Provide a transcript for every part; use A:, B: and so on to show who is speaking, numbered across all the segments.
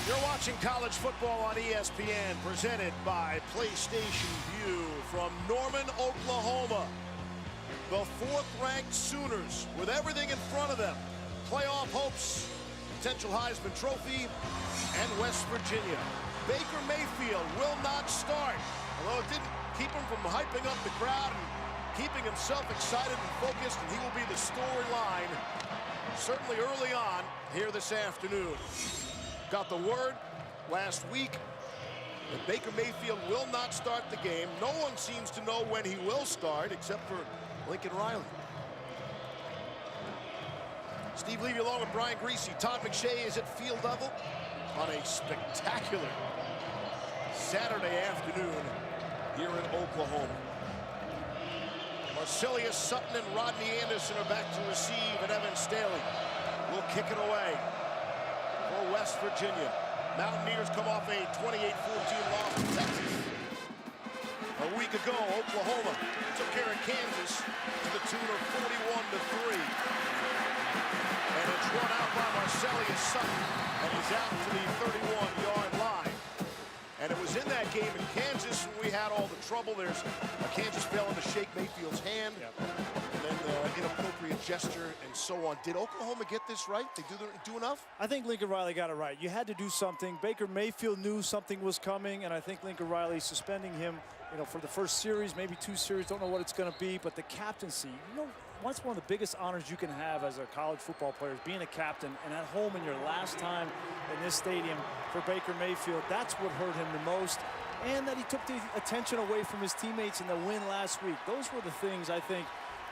A: You're watching college football on ESPN, presented by PlayStation View from Norman, Oklahoma. The fourth-ranked Sooners with everything in front of them. Playoff hopes, potential Heisman Trophy, and West Virginia. Baker Mayfield will not start, although it didn't keep him from hyping up the crowd and keeping himself excited and focused, and he will be the storyline certainly early on here this afternoon. Got the word last week that Baker Mayfield will not start the game. No one seems to know when he will start except for Lincoln Riley. Steve Levy along with Brian Greasy. Todd McShay is at field level on a spectacular Saturday afternoon here in Oklahoma. Marcelius Sutton and Rodney Anderson are back to receive, and Evan Staley will kick it away for West Virginia. Mountaineers come off a 28-14 loss to Texas. A week ago, Oklahoma took care of Kansas to the tune of 41-3. And it's run out by Marcelius Sutton, and he's out to the 31-yard line. And it was in that game in Kansas when we had all the trouble. There's Kansas failing to shake Mayfield's hand. Yep. And then inappropriate gesture and so on. Did Oklahoma get this right? They do enough?
B: I think Lincoln Riley got it right. You had to do something. Baker Mayfield knew something was coming, and I think Lincoln Riley suspending him, for the first series, maybe 2 series, don't know what it's going to be, but the captaincy, what's one of the biggest honors you can have as a college football player is being a captain, and at home in your last time in this stadium for Baker Mayfield. That's what hurt him the most, and that he took the attention away from his teammates in the win last week. Those were the things, I think,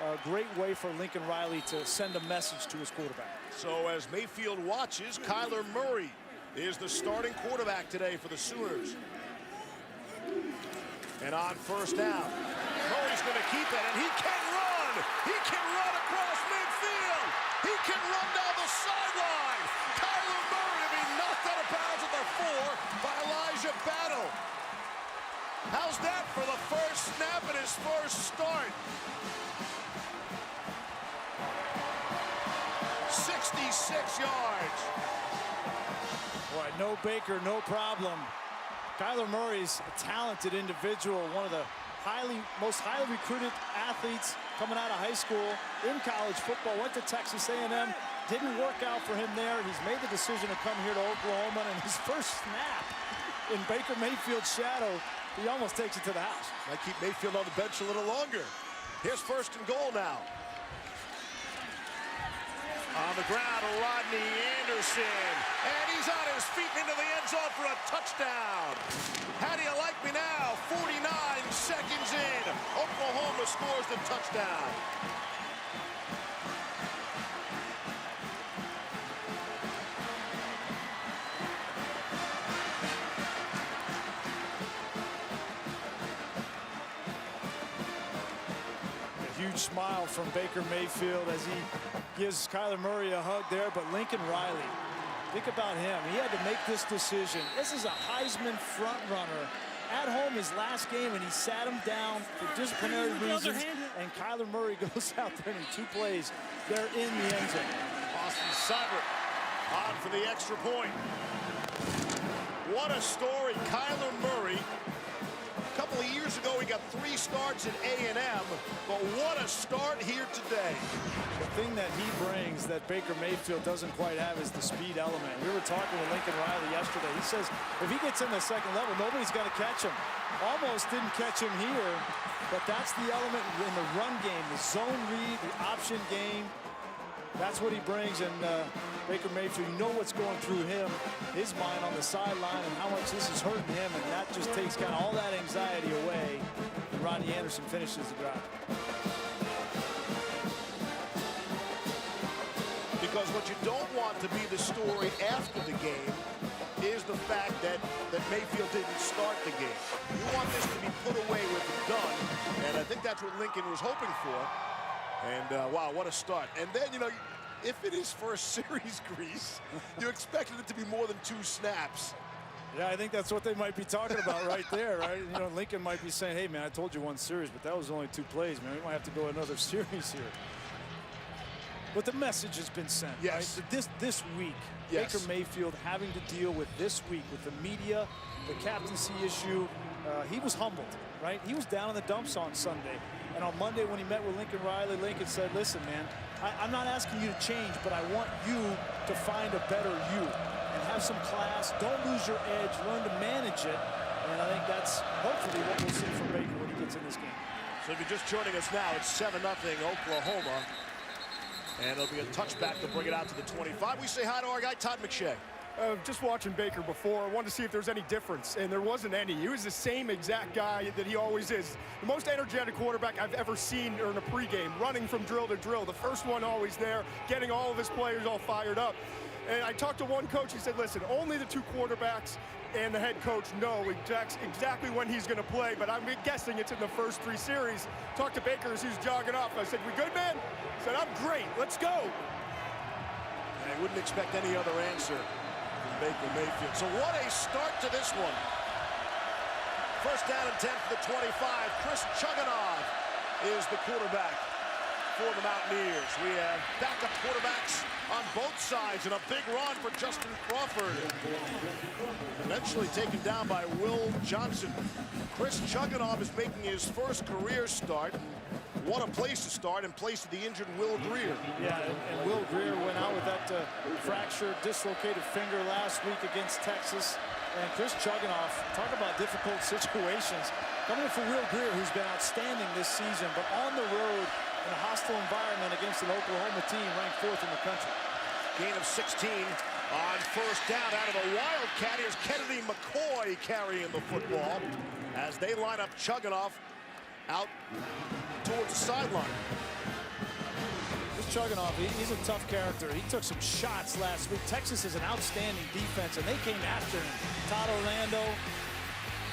B: a great way for Lincoln Riley to send a message to his quarterback.
A: So as Mayfield watches, Kyler Murray is the starting quarterback today for the Sooners. And on first down, Murray's going to keep it, and he can run! He can run across midfield! He can run down the sideline! Kyler Murray to be knocked out of bounds at the 4 by Elijah Battle. How's that for the first snap and his first start? 66 yards.
B: Boy, no Baker, no problem. Kyler Murray's a talented individual, one of the most highly recruited athletes coming out of high school in college football. Went to Texas A&M, didn't work out for him there. He's made the decision to come here to Oklahoma, and his first snap in Baker Mayfield's shadow, he almost takes it to the house.
A: Might keep Mayfield on the bench a little longer. Here's first and goal now. On the ground, Rodney Anderson. And he's on his feet into the end zone for a touchdown. How do you like me now? 49 seconds in. Oklahoma scores the touchdown.
B: A huge smile from Baker Mayfield as he gives Kyler Murray a hug there, but Lincoln Riley, think about him. He had to make this decision. This is a Heisman front runner at home his last game, and he sat him down for disciplinary reasons, and Kyler Murray goes out there and in 2 plays, they're in the end zone.
A: Austin Seibert on for the extra point. What a story. Kyler Murray, a couple of years ago, he got 3 starts at A&M, but what a start here today.
B: The thing that he brings that Baker Mayfield doesn't quite have is the speed element. We were talking with Lincoln Riley yesterday. He says if he gets in the second level, nobody's going to catch him. Almost didn't catch him here, but that's the element in the run game, the zone read, the option game. That's what he brings, and Baker Mayfield, you know what's going through him, his mind on the sideline, and how much this is hurting him, and that just takes kind of all that anxiety away, and Rodney Anderson finishes the drive.
A: Because what you don't want to be the story after the game is the fact that Mayfield didn't start the game. You want this to be put away with and done, and I think that's what Lincoln was hoping for. And wow, what a start. And then, if it is first series, Grease, you expected it to be more than 2 snaps.
B: Yeah, I think that's what they might be talking about right there, right? Lincoln might be saying, hey, man, I told you 1 series, but that was only 2 plays, man. We might have to go another series here. But the message has been sent.
A: Yes.
B: Right? This week,
A: Yes.
B: Baker Mayfield having to deal with this week with the media, the captaincy issue. He was humbled, right? He was down in the dumps on Sunday. And on Monday when he met with Lincoln Riley, Lincoln said, listen, man, I'm not asking you to change, but I want you to find a better you and have some class. Don't lose your edge. Learn to manage it. And I think that's hopefully what we'll see from Baker when he gets in this game.
A: So if you're just joining us now, it's 7-0 Oklahoma. And it'll be a touchback to bring it out to the 25. We say hi to our guy, Todd McShay.
C: Just watching Baker before, I wanted to see if there's any difference, and there wasn't any. He was the same exact guy that he always is. The most energetic quarterback I've ever seen in a pregame, running from drill to drill. The first one always there, getting all of his players all fired up. And I talked to one coach, he said, listen, only the two quarterbacks and the head coach know exactly when he's going to play, but I'm guessing it's in the first 3 series. Talked to Baker as he was jogging off. I said, we good, man? He said, I'm great, let's go.
A: And I wouldn't expect any other answer from Baker Mayfield. So what a start to this one. First down and 10 for the 25. Chris Chugunov is the quarterback for the Mountaineers. We have backup quarterbacks on both sides, and a big run for Justin Crawford. Eventually taken down by Will Johnson. Chris Chugunov is making his first career start. What a place to start in place of the injured Will Greer.
B: Yeah, and Will Greer went out with that fractured, dislocated finger last week against Texas. And Chris Chugunov, talk about difficult situations. Coming in for Will Greer, who's been outstanding this season, but on the road in a hostile environment against an Oklahoma team ranked 4th in the country.
A: Gain of 16 on first down out of the Wildcat. Here's Kennedy McCoy carrying the football as they line up Chugunov out towards the sideline.
B: This Chugunov, he's a tough character. He took some shots last week. Texas is an outstanding defense, and they came after him. Todd Orlando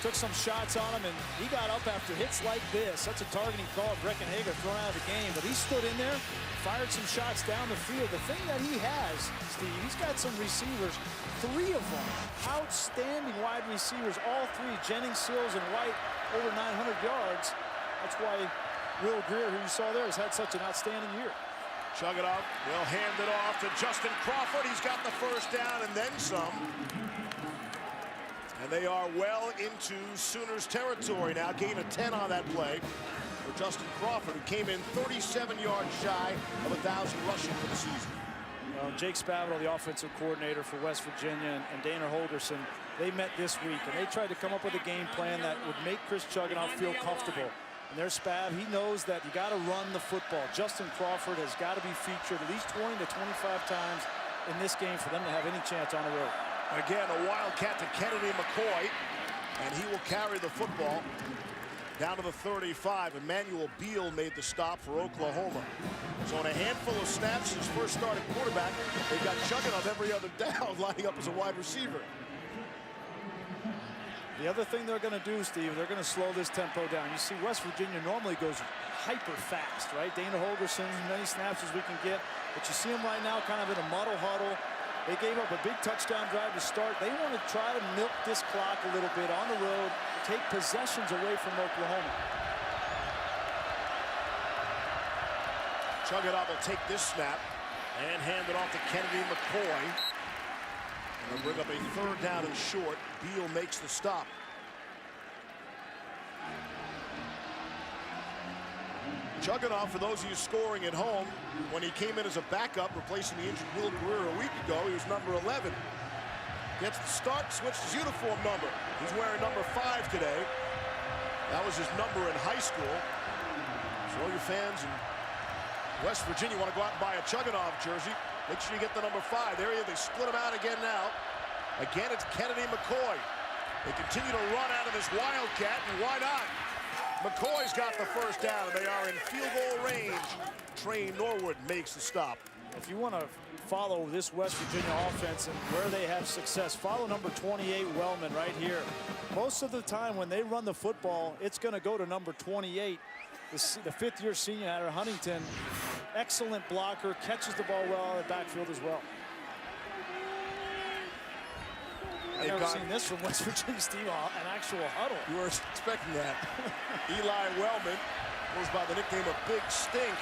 B: took some shots on him, and he got up after hits like this. That's a targeting call. Breckenhager thrown out of the game, but he stood in there, fired some shots down the field. The thing that he has, Steve, he's got some receivers, 3 of them, outstanding wide receivers, all 3, Jennings, Sills, and White, over 900 yards. That's why Will Greer, who you saw there, has had such an outstanding year.
A: Chugunov will hand it off to Justin Crawford. He's got the first down and then some. And they are well into Sooners territory now. Gain of 10 on that play for Justin Crawford, who came in 37 yards shy of 1,000 rushing for the season.
B: Jake Spavital, the offensive coordinator for West Virginia, and Dana Holgorsen, they met this week, and they tried to come up with a game plan that would make Chris Chugunov feel comfortable. And there's Spav. He knows that you got to run the football. Justin Crawford has got to be featured at least 20 to 25 times in this game for them to have any chance on the road.
A: Again, a Wildcat to Kennedy McCoy, and he will carry the football down to the 35. Emmanuel Beal made the stop for Oklahoma. So in a handful of snaps, his first start at quarterback, they've got Chugunov every other down, lining up as a wide receiver.
B: The other thing they're going to do, Steve, they're going to slow this tempo down. You see, West Virginia normally goes hyper fast, right? Dana Holgorsen, as many snaps as we can get. But you see them right now kind of in a muddle huddle. They gave up a big touchdown drive to start. They want to try to milk this clock a little bit on the road, take possessions away from Oklahoma.
A: Chugunov will take this snap and hand it off to Kennedy McCoy. And they'll bring up a 3rd down and short. Beal makes the stop. Chugunov, for those of you scoring at home, when he came in as a backup, replacing the injured Will Greer a week ago, he was number 11. Gets the start, switched his uniform number. He's wearing number 5 today. That was his number in high school. So all your fans in West Virginia want to go out and buy a Chugunov jersey, make sure you get the number 5. There he is. They split him out again now. Again, it's Kennedy McCoy. They continue to run out of this Wildcat, and why not? McCoy's got the first down, and they are in field goal range. Trey Norwood makes the stop.
B: If you want to follow this West Virginia offense and where they have success, follow number 28, Wellman, right here. Most of the time when they run the football, it's going to go to number 28. The 5th-year senior out of Huntington, excellent blocker, catches the ball well out of the backfield as well. I've never seen this from West Virginia, Steve, an actual huddle.
A: You weren't expecting that. Eli Wellman goes by the nickname of Big Stink.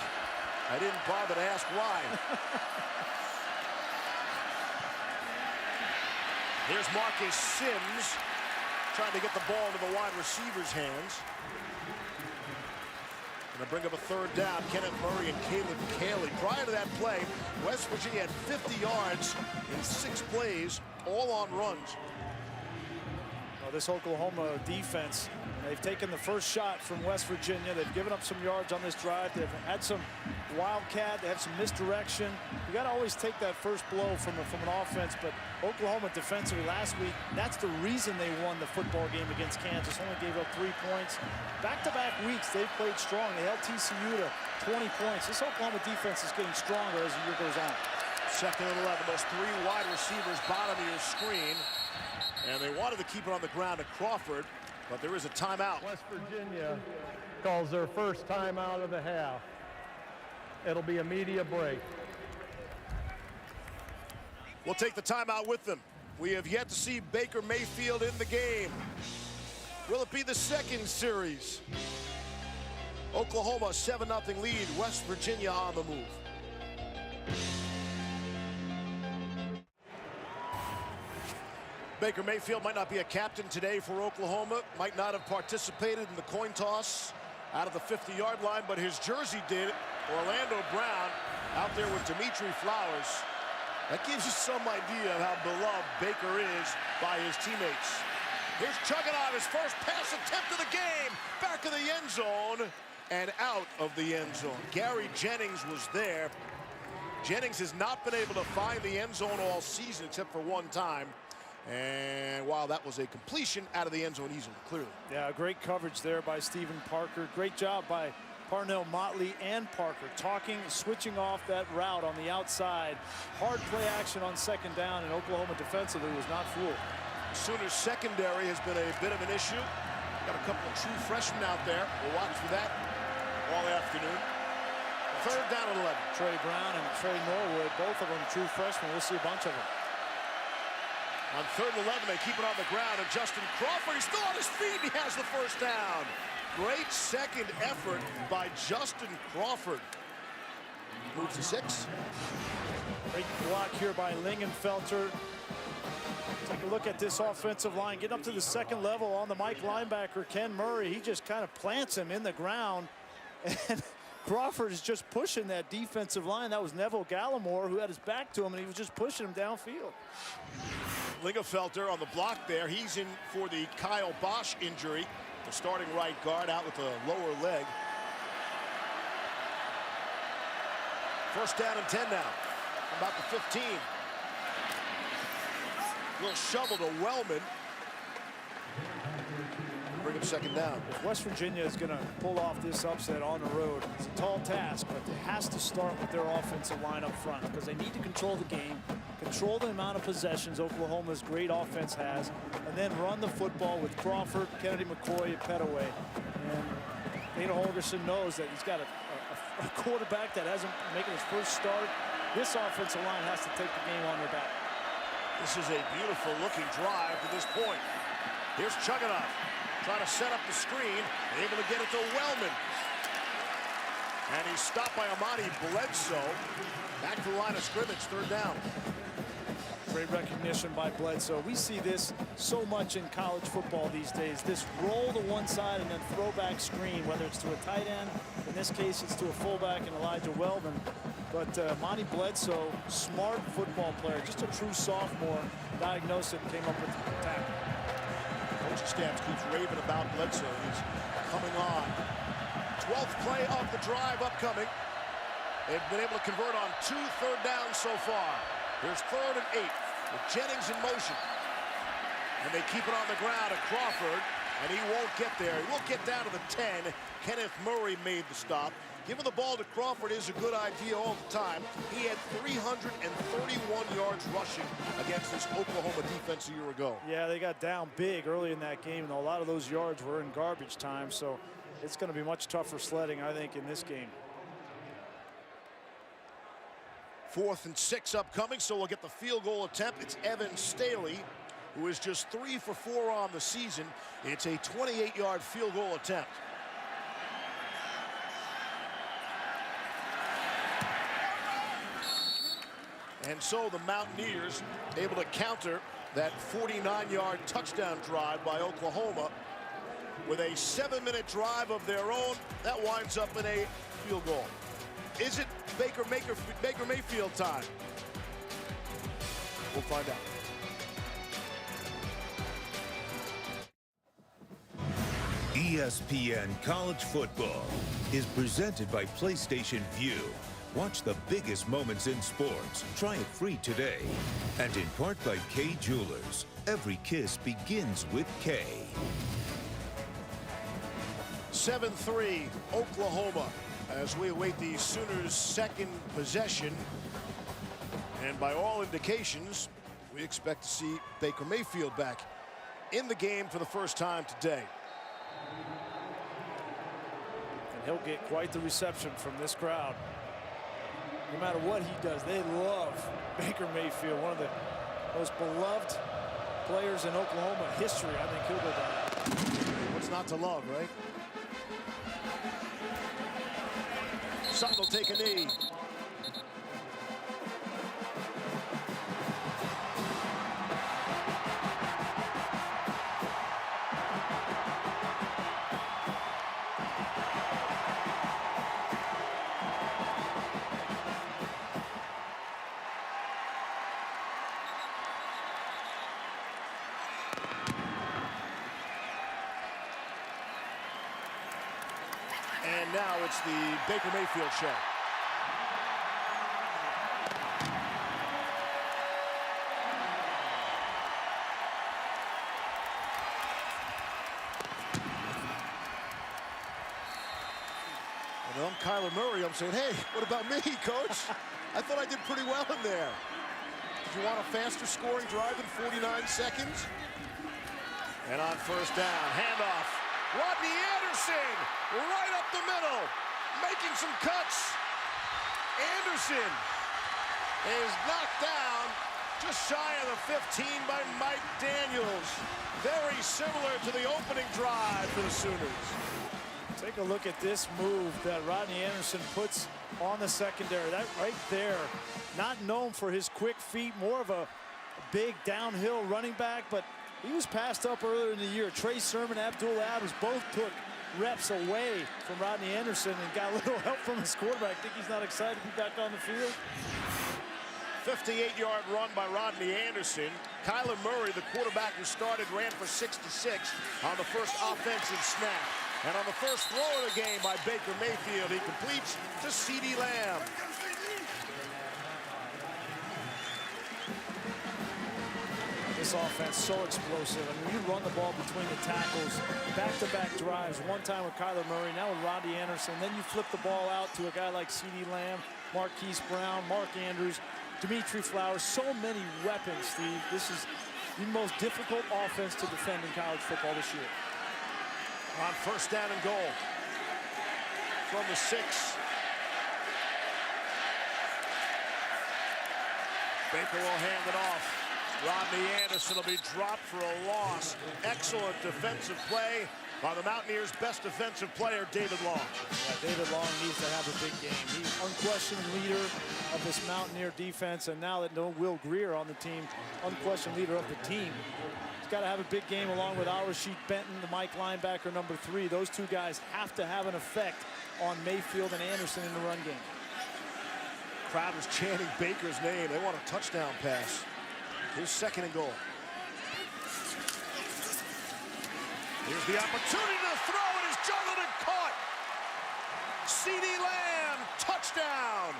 A: I didn't bother to ask why. Here's Marcus Sims trying to get the ball into the wide receiver's hands. Going to bring up a third down. Kenneth Murray and Caleb Cayley. Prior to that play, West Virginia had 50 yards in 6 plays, all on runs.
B: Well, this Oklahoma defense, they've taken the first shot from West Virginia. They've given up some yards on this drive. They've had some wildcat. They have some misdirection. You got to always take that first blow from an offense. But Oklahoma defensively last week, that's the reason they won the football game against Kansas. Only gave up 3 points. Back-to-back weeks, they've played strong. They held TCU to 20 points. This Oklahoma defense is getting stronger as the year goes on.
A: 2nd and 11. Those 3 wide receivers bottom of your screen. And they wanted to keep it on the ground at Crawford, but there is a timeout.
D: West Virginia calls their first timeout of the half. It'll be a media break.
A: We'll take the timeout with them. We have yet to see Baker Mayfield in the game. Will it be the second series? Oklahoma 7-0 lead. West Virginia on the move. Baker Mayfield might not be a captain today for Oklahoma, might not have participated in the coin toss out of the 50-yard line, but his jersey did. Orlando Brown out there with Dimitri Flowers. That gives you some idea of how beloved Baker is by his teammates. Here's chugging on his first pass attempt of the game. Back of the end zone and out of the end zone. Gary Jennings was there. Jennings has not been able to find the end zone all season except for one time. And while that was a completion out of the end zone easily, clearly.
B: Yeah, great coverage there by Stephen Parker. Great job by Parnell Motley and Parker talking, switching off that route on the outside. Hard play action on 2nd down, and Oklahoma defensively was not fooled.
A: Sooners secondary has been a bit of an issue. Got a couple of true freshmen out there. We'll watch for that all afternoon. 3rd down and 11.
B: Trey Brown and Trey Norwood, both of them true freshmen. We'll see a bunch of them.
A: On 3rd and 11, they keep it on the ground, and Justin Crawford, he's still on his feet, and he has the first down. Great second effort by Justin Crawford. Moves to 6.
B: Great block here by Lingenfelter. Take a look at this offensive line. Getting up to the 2nd level on the Mike linebacker, Ken Murray. He just kind of plants him in the ground. And Crawford is just pushing that defensive line. That was Neville Gallimore who had his back to him, and he was just pushing him downfield.
A: Lingenfelter on the block there. He's in for the Kyle Bosch injury. The starting right guard out with the lower leg. 1st down and 10 now. About the 15. Little shovel to Wellman. Bring him 2nd down.
B: If West Virginia is going to pull off this upset on the road, it's a tall task, but it has to start with their offensive line up front because they need to control the game, control the amount of possessions Oklahoma's great offense has, and then run the football with Crawford, Kennedy McCoy, and Petaway. And Dana Holgorsen knows that he's got a quarterback that hasn't making his first start. This offensive line has to take the game on their back.
A: This is a beautiful looking drive to this point. Here's Chugginoff. Trying to set up the screen, able to get it to Wellman. And he's stopped by Amani Bledsoe. Back to the line of scrimmage, 3rd down.
B: Great recognition by Bledsoe. We see this so much in college football these days. This roll to one side and then throwback screen, whether it's to a tight end. In this case, it's to a fullback and Elijah Wellman. But Monty Bledsoe, smart football player, just a true sophomore, diagnosed it and came up with the tackle.
A: Coaching staff keeps raving about Bledsoe. He's coming on. 12th play of the drive upcoming. They've been able to convert on 2 third downs so far. Here's 3rd and 8 with Jennings in motion. And they keep it on the ground at Crawford, and he won't get there. He won't get down to the 10. Kenneth Murray made the stop. Giving the ball to Crawford is a good idea all the time. He had 331 yards rushing against this Oklahoma defense a year ago.
B: Yeah, they got down big early in that game, and a lot of those yards were in garbage time, so it's going to be much tougher sledding, I think, in this game.
A: 4th and 6 upcoming, so we'll get the field goal attempt. It's Evan Staley, who is just 3 for 4 on the season. It's a 28-yard field goal attempt. And so the Mountaineers able to counter that 49-yard touchdown drive by Oklahoma with a 7-minute drive of their own. That winds up in a field goal. Is it Baker Mayfield time? We'll find out.
E: ESPN College Football is presented by PlayStation Vue. Watch the biggest moments in sports. Try it free today. And in part by K Jewelers. Every kiss begins with K.
A: 7-3 Oklahoma as we await the Sooners' second possession. And by all indications, we expect to see Baker Mayfield back in the game for the first time today.
B: And he'll get quite the reception from this crowd. No matter what he does, they love Baker Mayfield, one of the most beloved players in Oklahoma history. I think he'll go down.
A: What's not to love, right? Sutton will take a knee. And now it's the Baker Mayfield show. And I'm Kyler Murray. I'm saying, hey, what about me, coach? I thought I did pretty well in there. Did you want a faster scoring drive in 49 seconds? And on first down, handoff. Rodney Anderson right up the middle, making some cuts. Anderson is knocked down just shy of the 15 by Mike Daniels. Very similar to the opening drive for the Sooners.
B: Take a look at this move that Rodney Anderson puts on the secondary. That right there, not known for his quick feet, more of a big downhill running back, but he was passed up earlier in the year. Trey Sermon, Abdul Adams both took reps away from Rodney Anderson and got a little help from his quarterback. I think he's not excited to be back on the field.
A: 58-yard run by Rodney Anderson. Kyler Murray, the quarterback who started, ran for 66 on the first offensive snap. And on the first throw of the game by Baker Mayfield, he completes to CeeDee Lamb.
B: This offense so explosive. I mean, you run the ball between the tackles, back-to-back drives. One time with Kyler Murray, now with Rodney Anderson. Then you flip the ball out to a guy like CeeDee Lamb, Marquise Brown, Mark Andrews, Dimitri Flowers. So many weapons, Steve. This is the most difficult offense to defend in college football this year.
A: On first down and goal from the 6. Baker will hand it off. Rodney Anderson will be dropped for a loss. Excellent defensive play by the Mountaineers' best defensive player, David Long.
B: Yeah, David Long needs to have a big game. He's unquestioned leader of this Mountaineer defense, and now that no Will Greer on the team, unquestioned leader of the team. He's got to have a big game along with Al-Rashid Benton, the Mike linebacker, number 3. Those two guys have to have an effect on Mayfield and Anderson in the run game.
A: Crowd was chanting Baker's name. They want a touchdown pass. Here's second and goal. Here's the opportunity to throw. It is juggled and caught. CeeDee Lamb, touchdown.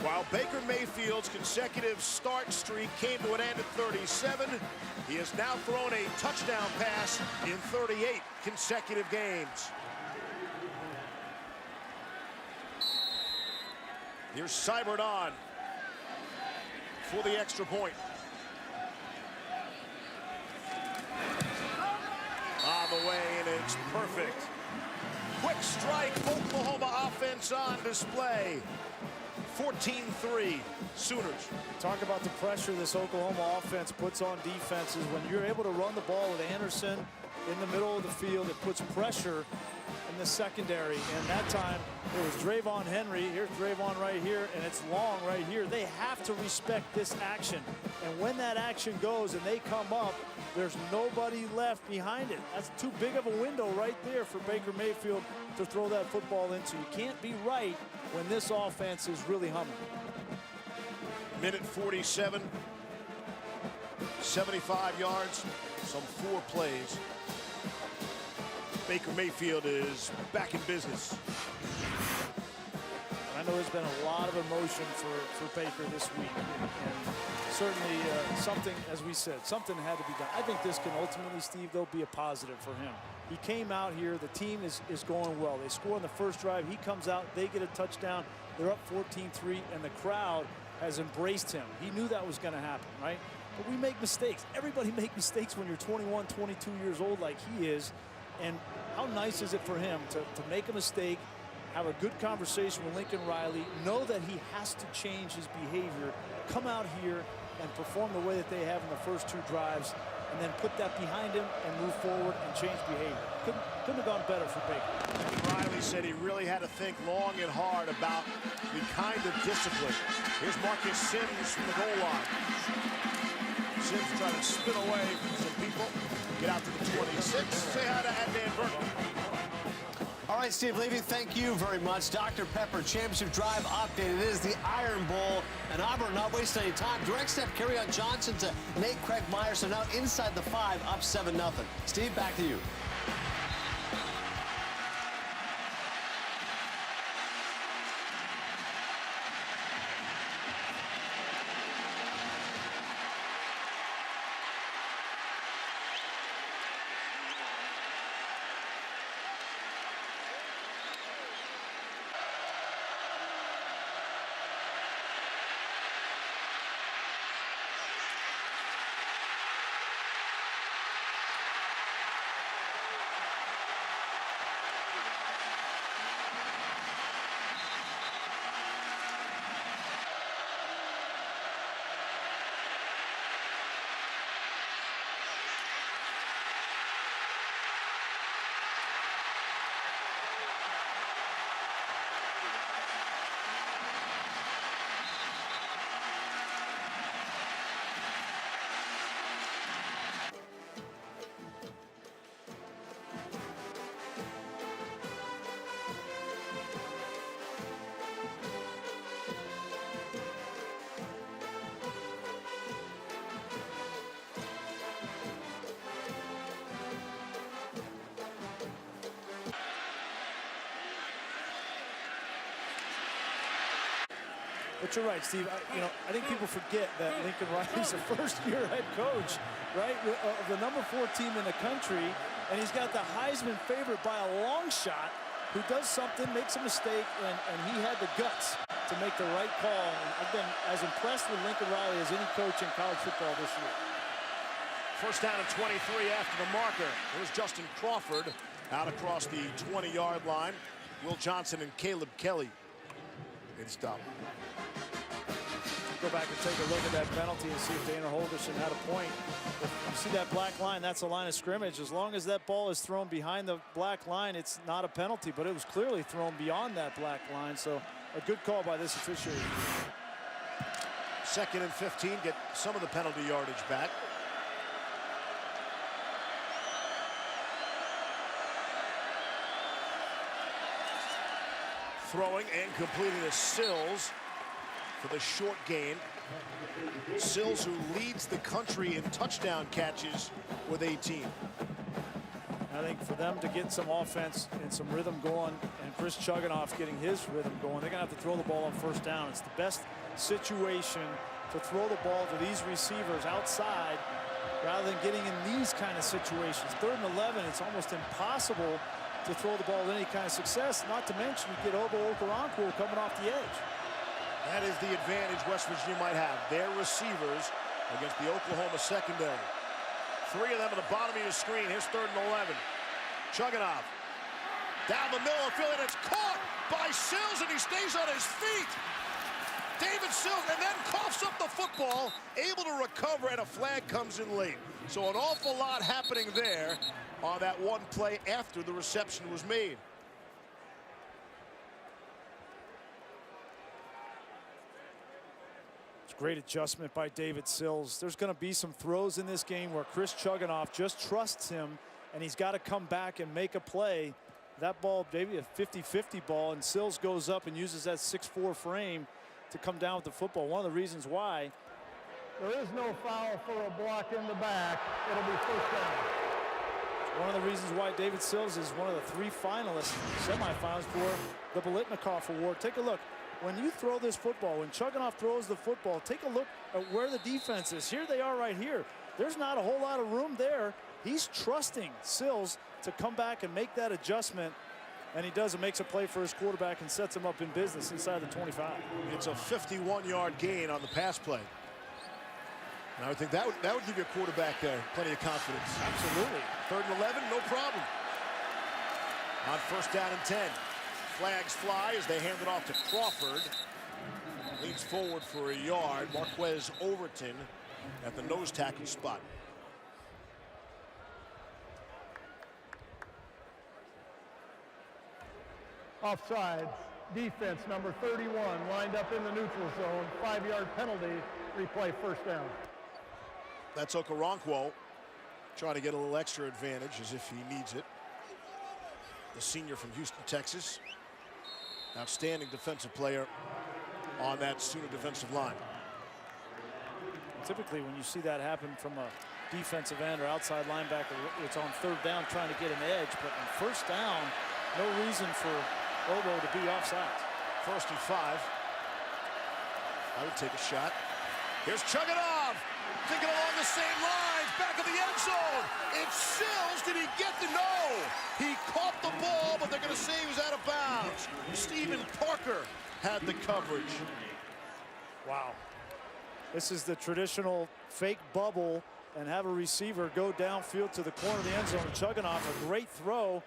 A: While Baker Mayfield's consecutive start streak came to an end at 37, he has now thrown a touchdown pass in 38 consecutive games. Here's Seibert on for the extra point. On the way, and it's perfect. Quick strike, Oklahoma offense on display. 14-3 Sooners.
B: Talk about the pressure this Oklahoma offense puts on defenses. When you're able to run the ball with Anderson in the middle of the field, it puts pressure in the secondary. And that time it was Drayvon Henry. Here's Drayvon right here, and it's Long right here. They have to respect this action. And when that action goes and they come up, there's nobody left behind it. That's too big of a window right there for Baker Mayfield to throw that football into. You can't be right when this offense is really humming.
A: Minute 47, 75 yards, some 4 plays. Baker Mayfield is back in business.
B: I know there's been a lot of emotion for Baker this week. And certainly something, as we said, something had to be done. I think this can ultimately, Steve, though, be a positive for him. He came out here. The team is going well. They score on the first drive. He comes out. They get a touchdown. They're up 14-3, and the crowd has embraced him. He knew that was going to happen, right? But we make mistakes. Everybody makes mistakes when you're 21, 22 years old like he is. And how nice is it for him to make a mistake, have a good conversation with Lincoln Riley, know that he has to change his behavior, come out here and perform the way that they have in the first 2 drives, and then put that behind him and move forward and change behavior. Couldn't have gone better for Baker.
A: Riley said he really had to think long and hard about the kind of discipline. Here's Marcus Sims from the goal line. Sims trying to spin away from some people. Get out to the 26. Say hi to Adnan Burke.
F: All right, Steve Levy, thank you very much. Dr. Pepper Championship Drive updated. It is the Iron Bowl, and Auburn not wasting any time. Direct step carry on Johnson to Nate Craig Myers, so now inside the 5, up 7-0. Steve, back to you.
B: But you're right, Steve. I think people forget that Lincoln Riley's a first-year head coach, right, of the number 4 team in the country, and he's got the Heisman favorite by a long shot who does something, makes a mistake, and he had the guts to make the right call. And I've been as impressed with Lincoln Riley as any coach in college football this year.
A: First down and 23 after the marker. Here's Justin Crawford out across the 20-yard line. Will Johnson and Caleb Kelly. Good stop.
B: Go back and take a look at that penalty and see if Dana Holgerson had a point. If you see that black line, that's a line of scrimmage. As long as that ball is thrown behind the black line, it's not a penalty, but it was clearly thrown beyond that black line. So a good call by this officiator.
A: 2nd and 15, get some of the penalty yardage back. Throwing and completing to Sills for the short gain. Sills, who leads the country in touchdown catches with 18.
B: I think for them to get some offense and some rhythm going, and Chris Chugginoff getting his rhythm going, they're going to have to throw the ball on first down. It's the best situation to throw the ball to these receivers outside rather than getting in these kind of situations. 3rd and 11, it's almost impossible to throw the ball with any kind of success, not to mention you get Obo Okoronkwo coming off the edge.
A: That is the advantage West Virginia might have. Their receivers against the Oklahoma secondary. 3 of them at the bottom of your screen. Here's 3rd and 11. Chugginoff down the middle of the field, and it's caught by Sills, and he stays on his feet. David Sills, and then coughs up the football, able to recover, and a flag comes in late. So an awful lot happening there on that one play after the reception was made.
B: Great adjustment by David Sills. There's going to be some throws in this game where Chris Chugginoff just trusts him, and he's got to come back and make a play. That ball, maybe a 50-50 ball, and Sills goes up and uses that 6'4" frame to come down with the football. One of the reasons why.
D: There is no foul for a block in the back. It'll be first down.
B: One of the reasons why David Sills is one of the 3 finalists, semifinals for the Biletnikoff Award. Take a look. When you throw this football, when Chugginoff throws the football, take a look at where the defense is. Here they are right here. There's not a whole lot of room there. He's trusting Sills to come back and make that adjustment, and he does. It makes a play for his quarterback and sets him up in business inside the 25.
A: It's a 51-yard gain on the pass play. And I would think that would give your quarterback plenty of confidence.
B: Absolutely.
A: 3rd and 11, no problem. On 1st down and 10. Flags fly as they hand it off to Crawford. Leans forward for a yard. Marquez Overton at the nose tackle spot.
D: Offside. Defense number 31 lined up in the neutral zone. 5-yard penalty. Replay first down.
A: That's Okoronkwo trying to get a little extra advantage as if he needs it. The senior from Houston, Texas. Outstanding defensive player on that Sooner defensive line.
B: Typically, when you see that happen from a defensive end or outside linebacker, it's on 3rd down trying to get an edge. But on 1st down, no reason for Obo to be offside.
A: 1st and 5. I would take a shot. Here's Chugginoff, thinking along the same lines, back of the end zone. It's Sills. Did he get the no? He caught the ball, but they're going to say he was out of bounds. Stephen Parker had the coverage.
B: Wow. This is the traditional fake bubble and have a receiver go downfield to the corner of the end zone. Chugginoff, a great throw,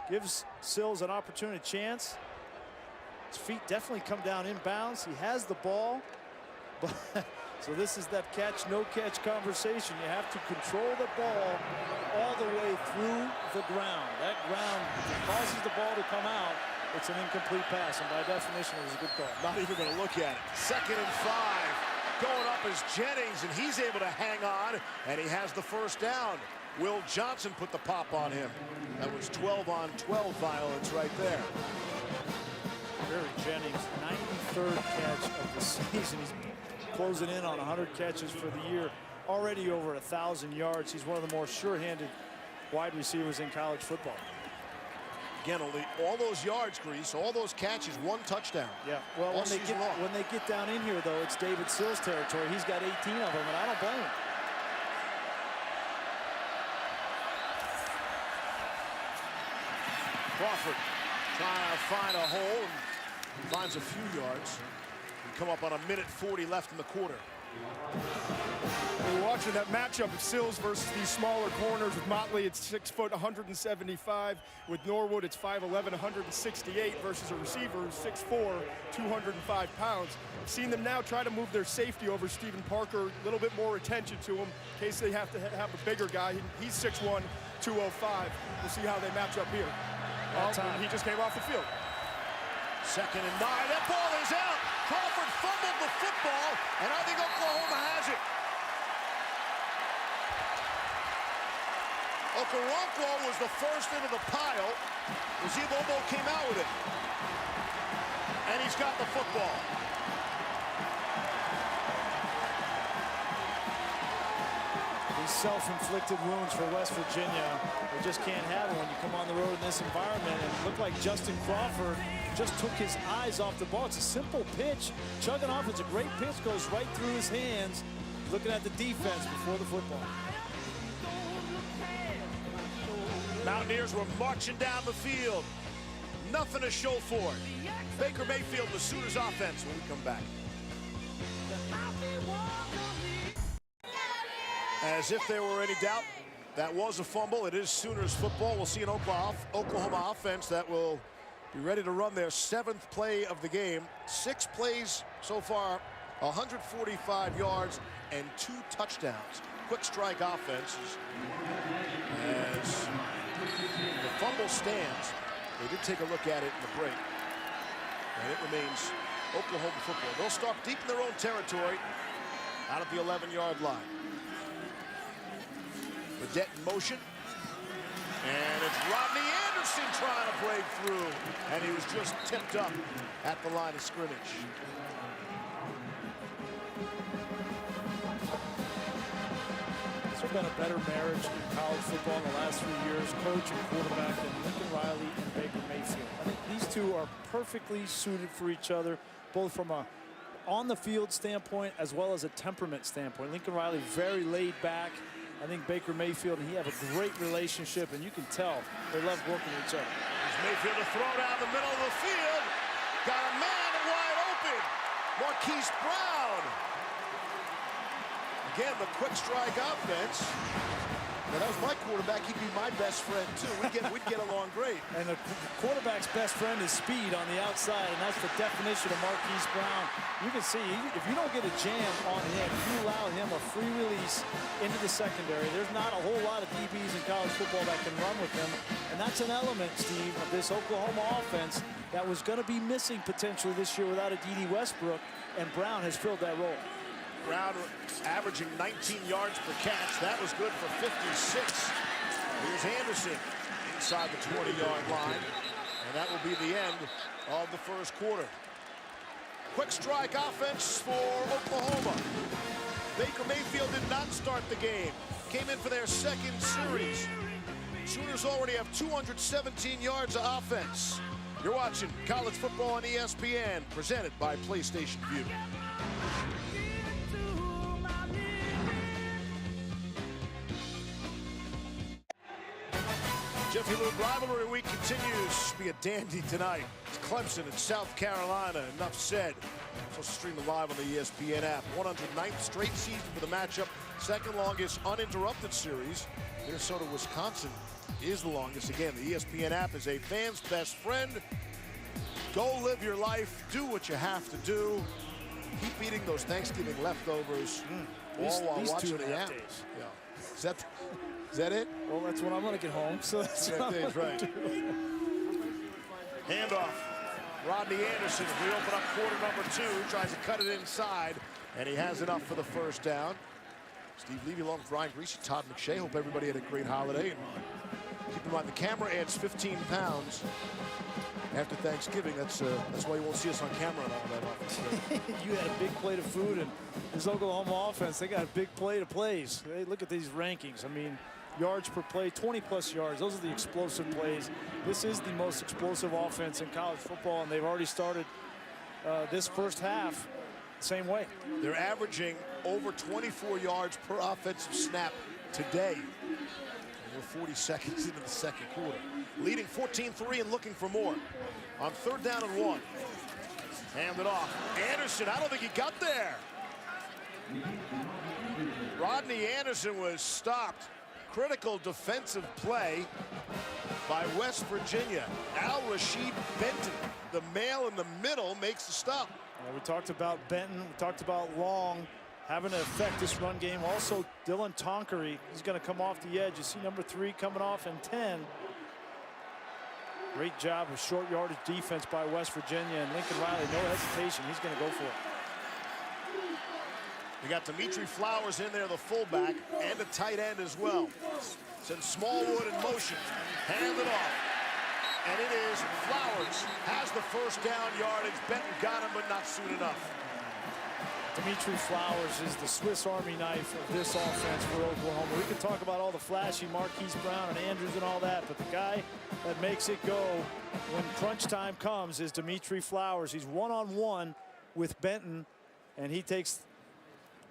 B: gives Sills an opportunity chance. His feet definitely come down inbounds. He has the ball, but so this is that catch, no catch conversation. You have to control the ball all the way through the ground. That ground causes the ball to come out. It's an incomplete pass, and by definition, it was a good call.
A: Not even going to look at it. 2nd and 5. Going up is Jennings, and he's able to hang on, and he has the 1st down. Will Johnson put the pop on him. That was 12-on-12 violence right there.
B: Barry Jennings, 93rd catch of the season. He's closing in on 100 catches for the year, already over 1,000 yards. He's one of the more sure-handed wide receivers in college football.
A: Again, only all those yards, Grease, all those catches, 1 touchdown.
B: Yeah, well, when they get down in here, though, it's David Sills' territory. He's got 18 of them, and I don't blame him.
A: Crawford trying to find a hole and finds a few yards. We come up on 1:40 left in the quarter.
C: We're watching that matchup of Sills versus these smaller corners. With Motley, it's 6 foot, 175. With Norwood, it's 5'11", 168 versus a receiver who's 6'4", 205 pounds. Seen them now try to move their safety over Stephen Parker. A little bit more attention to him in case they have to have a bigger guy. He's 6'1", 205. We'll see how they match up here. He just came off the field.
A: 2nd and 9. That ball is out. Crawford fumbled the football, and I think Oklahoma has it. Okoronkwo was the first into the pile. Obo came out with it. And he's got the football.
B: These self-inflicted wounds for West Virginia, they just can't have it when you come on the road in this environment. And it looked like Justin Crawford just took his eyes off the ball. It's a simple pitch. Chugginoff, it's a great pitch, goes right through his hands. Looking at the defense before the football.
A: Mountaineers were marching down the field. Nothing to show for it. Baker Mayfield, the Sooners offense when we come back. As if there were any doubt, that was a fumble. It is Sooners football. We'll see an Oklahoma offense that will be ready to run their 7th play of the game. 6 plays so far, 145 yards and 2 touchdowns. Quick strike offense as the fumble stands. They did take a look at it in the break, and it remains Oklahoma football. They'll start deep in their own territory out of the 11-yard line. Burdett in motion, and it's Rodney Anderson trying to break through, and he was just tipped up at the line of scrimmage.
B: There's been a better marriage in college football in the last 3 years, coach and quarterback, than Lincoln Riley and Baker Mayfield. I think these two are perfectly suited for each other, both from a on-the-field standpoint as well as a temperament standpoint. Lincoln Riley very laid back. I think Baker Mayfield and he have a great relationship, and you can tell they love working with each other.
A: There's Mayfield to throw down the middle of the field. Got a man wide open. Marquise Brown. Again, the quick strike offense. Now, that was my quarterback. He'd be my best friend, too. We'd get along great.
B: And the quarterback's best friend is speed on the outside, and that's the definition of Marquise Brown. You can see, if you don't get a jam on him, if you allow him a free release into the secondary, there's not a whole lot of DBs in college football that can run with him. And that's an element, Steve, of this Oklahoma offense that was going to be missing potentially this year without a D.D. Westbrook, and Brown has filled that role.
A: Brown averaging 19 yards per catch. That was good for 56. Here's Anderson inside the 20-yard line, and that will be the end of the first quarter. Quick strike offense for Oklahoma. Baker Mayfield did not start the game. Came in for their 2nd series. Sooners already have 217 yards of offense. You're watching college football on ESPN, presented by PlayStation Vue. Jiffy Lube Rivalry Week continues to be a dandy tonight. It's Clemson and South Carolina. Enough said. So stream it live on the ESPN app. 109th straight season for the matchup. 2nd longest uninterrupted series. Minnesota, Wisconsin is the longest. Again, the ESPN app is a fan's best friend. Go live your life. Do what you have to do. Keep eating those Thanksgiving leftovers. All while watching the app. Yeah. Is that it?
B: Well, that's when I'm going to get home. So that's
A: right. Handoff. Rodney Anderson. We open up quarter number 2. Tries to cut it inside, and he has enough for the first down. Steve Levy along with Ryan Greasy, Todd McShay. Hope everybody had a great holiday. And keep in mind, the camera adds 15 pounds after Thanksgiving. That's why you won't see us on camera and all that often.
B: You had a big plate of food, and this Oklahoma offense, they got a big plate of plays. Hey, look at these rankings. I mean, yards per play, 20-plus yards. Those are the explosive plays. This is the most explosive offense in college football, and they've already started this first half the same way.
A: They're averaging over 24 yards per offensive snap today. We're 40 seconds into the 2nd quarter. Leading 14-3 and looking for more. On 3rd down and 1. Hand it off. Anderson, I don't think he got there. Rodney Anderson was stopped. Critical defensive play by West Virginia. Al-Rashid Benton, the male in the middle, makes the stop.
B: We talked about Benton. We talked about Long having to affect this run game. Also, Dylan Tonkery, he's going to come off the edge. You see number 3 coming off in 10. Great job of short yardage defense by West Virginia, and Lincoln Riley, no hesitation. He's going to go for it.
A: We got Dimitri Flowers in there, the fullback, and a tight end as well. Send Smallwood in motion. Hand it off. And it is Flowers. Has the first down yardage. Benton got him, but not soon enough.
B: Dimitri Flowers is the Swiss Army knife of this offense for Oklahoma. We can talk about all the flashy Marquise Brown and Andrews and all that, but the guy that makes it go when crunch time comes is Dimitri Flowers. He's one-on-one with Benton, and he takes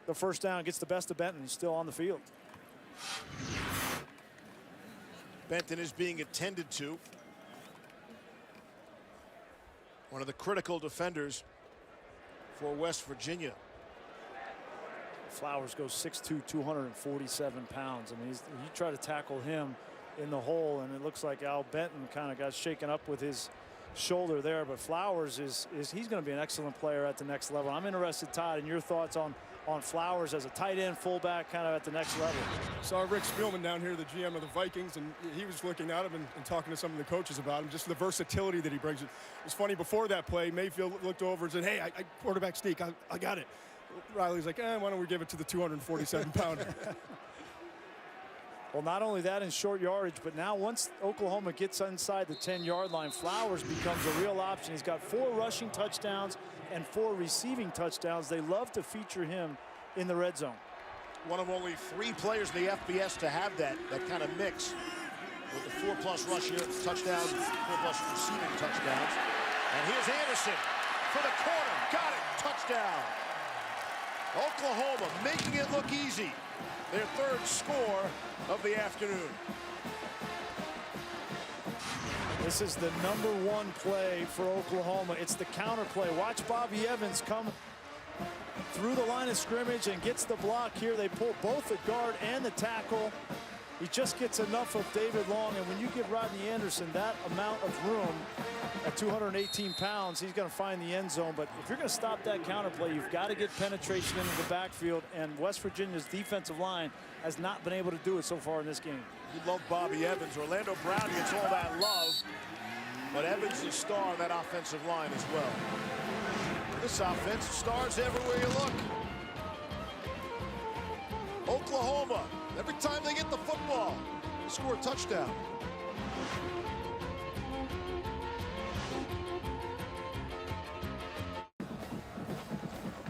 B: the first down, gets the best of Benton. He's still on the field.
A: Benton is being attended to. One of the critical defenders for West Virginia.
B: Flowers goes 6'2", 247 pounds. I mean, you try to tackle him in the hole, and it looks like Al Benton kind of got shaken up with his shoulder there. But Flowers he's going to be an excellent player at the next level. I'm interested, Todd, in your thoughts on Flowers as a tight end fullback kind of at the next level.
C: Saw Rick Spielman down here, the GM of the Vikings, and he was looking at him and talking to some of the coaches about him, just the versatility that he brings. It's funny, before that play, Mayfield looked over and said, hey, I quarterback sneak, I got it. Riley's like, why don't we give it to the 247-pounder?
B: Well, not only that in short yardage, but now once Oklahoma gets inside the 10-yard line, Flowers becomes a real option. He's got 4 rushing touchdowns and 4 receiving touchdowns. They love to feature him in the red zone.
A: One of only 3 players in the FBS to have that kind of mix with the 4+ rushing touchdowns, 4+ receiving touchdowns. And here's Anderson for the corner. Got it. Touchdown. Oklahoma making it look easy. Their 3rd score of the afternoon.
B: This is the #1 play for Oklahoma. It's the counter play. Watch Bobby Evans come through the line of scrimmage and gets the block here. They pull both the guard and the tackle. He just gets enough of David Long, and when you give Rodney Anderson that amount of room at 218 pounds, he's going to find the end zone. But if you're going to stop that counter play, you've got to get penetration into the backfield, and West Virginia's defensive line has not been able to do it so far in this game.
A: You love Bobby Evans. Orlando Brown gets all that love, but Evans is a star on that offensive line as well. This offense stars everywhere you look. Oklahoma, every time they get the football, they score a touchdown.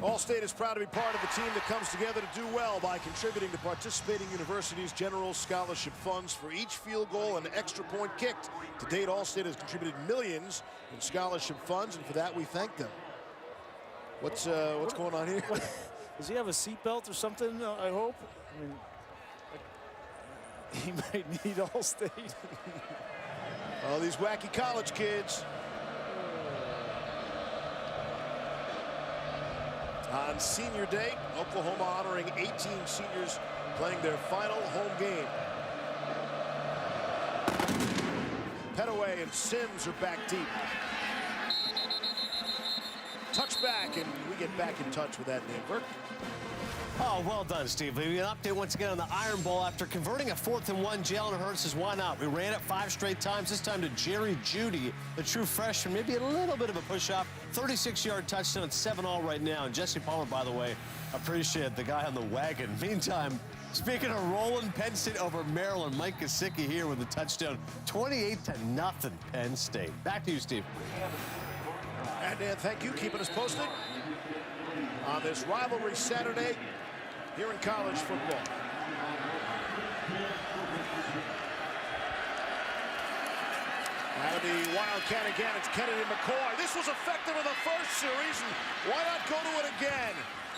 A: All-State is proud to be part of a team that comes together to do well by contributing to participating universities' general scholarship funds for each field goal and extra point kicked. To date, All-State has contributed millions in scholarship funds, and for that we thank them. What's going on here?
B: Does he have a seatbelt or something, I hope? I mean, he might need All-State.
A: Oh, these wacky college kids. On senior day, Oklahoma honoring 18 seniors playing their final home game. Petaway and Sims are back deep. Touchback, and we get back in touch with that name. Burke.
F: Oh, well done, Steve. An update once again on the Iron Bowl. After converting a 4th and 1, Jalen Hurts says, why not? We ran it 5 straight times, this time to Jerry Jeudy, the true freshman. Maybe a little bit of a push-off. 36-yard touchdown, 7-all right now. And Jesse Palmer, by the way, appreciate the guy on the wagon. Meantime, speaking of rolling Penn State over Maryland, Mike Gesicki here with the touchdown. 28-0 Penn State. Back to you, Steve.
A: And Dan, thank you. Keeping us posted on this rivalry Saturday here in college football. Out of the Wildcat again, it's Kennedy McCoy. This was effective in the first series, and why not go to it again?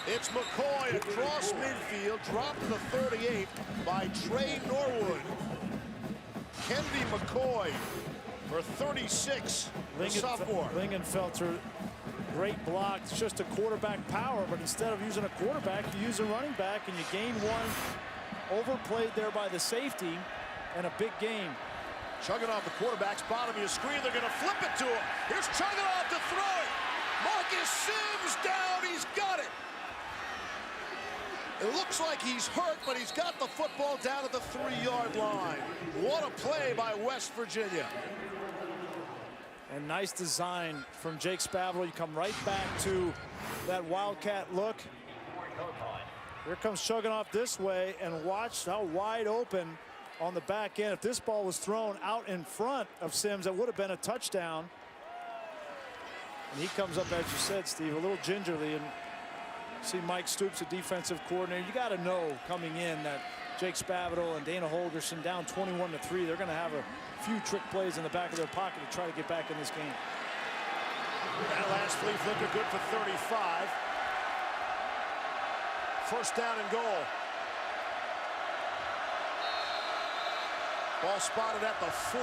A: It's McCoy across midfield, dropped to the 38 by Trey Norwood. Kennedy McCoy for 36, the sophomore.
B: Lingenfelter, great block. It's just a quarterback power, but instead of using a quarterback, you use a running back, and you gain one. Overplayed there by the safety, and a big gain.
A: Chugging off the quarterback's bottom of your screen. They're going to flip it to him. Here's chugging off to throw it. Marcus Sims down. He's got it. It looks like he's hurt, but he's got the football down at the 3-yard line. What a play by West Virginia.
B: And nice design from Jake Spavital. You come right back to that Wildcat look. Here comes chugging off this way, and watch how wide open on the back end. If this ball was thrown out in front of Sims, that would have been a touchdown. And he comes up, as you said, Steve, a little gingerly, and see Mike Stoops, the defensive coordinator. You got to know coming in that Jake Spavital and Dana Holgerson down 21-3. They're going to have a few trick plays in the back of their pocket to try to get back in this game.
A: That last flea flicker good for 35. First down and goal. Ball spotted at the 4.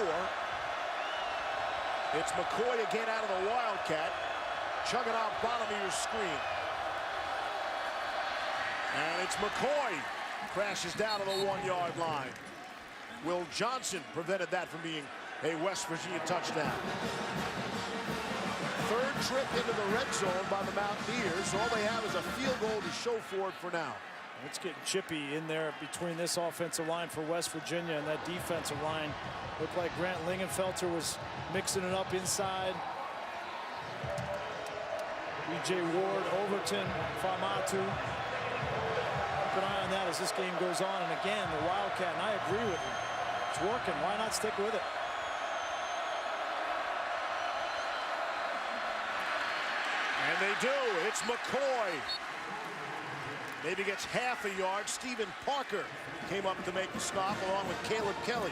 A: It's McCoy again out of the Wildcat. Chugging off bottom of your screen. And it's McCoy. Crashes down to the 1-yard line. Will Johnson prevented that from being A West Virginia touchdown. Third trip into the red zone by the Mountaineers. All they have is a field goal to show for it for now.
B: It's getting chippy in there between this offensive line for West Virginia and that defensive line. Looked like Grant Lingenfelter was mixing it up inside. B.J. Ward, Overton, Famatu. Keep an eye on that as this game goes on. And again, the Wildcat, and I agree with you. It's working. Why not stick with it?
A: And they do. It's McCoy. Maybe gets half a yard. Stephen Parker came up to make the stop along with Caleb Kelly.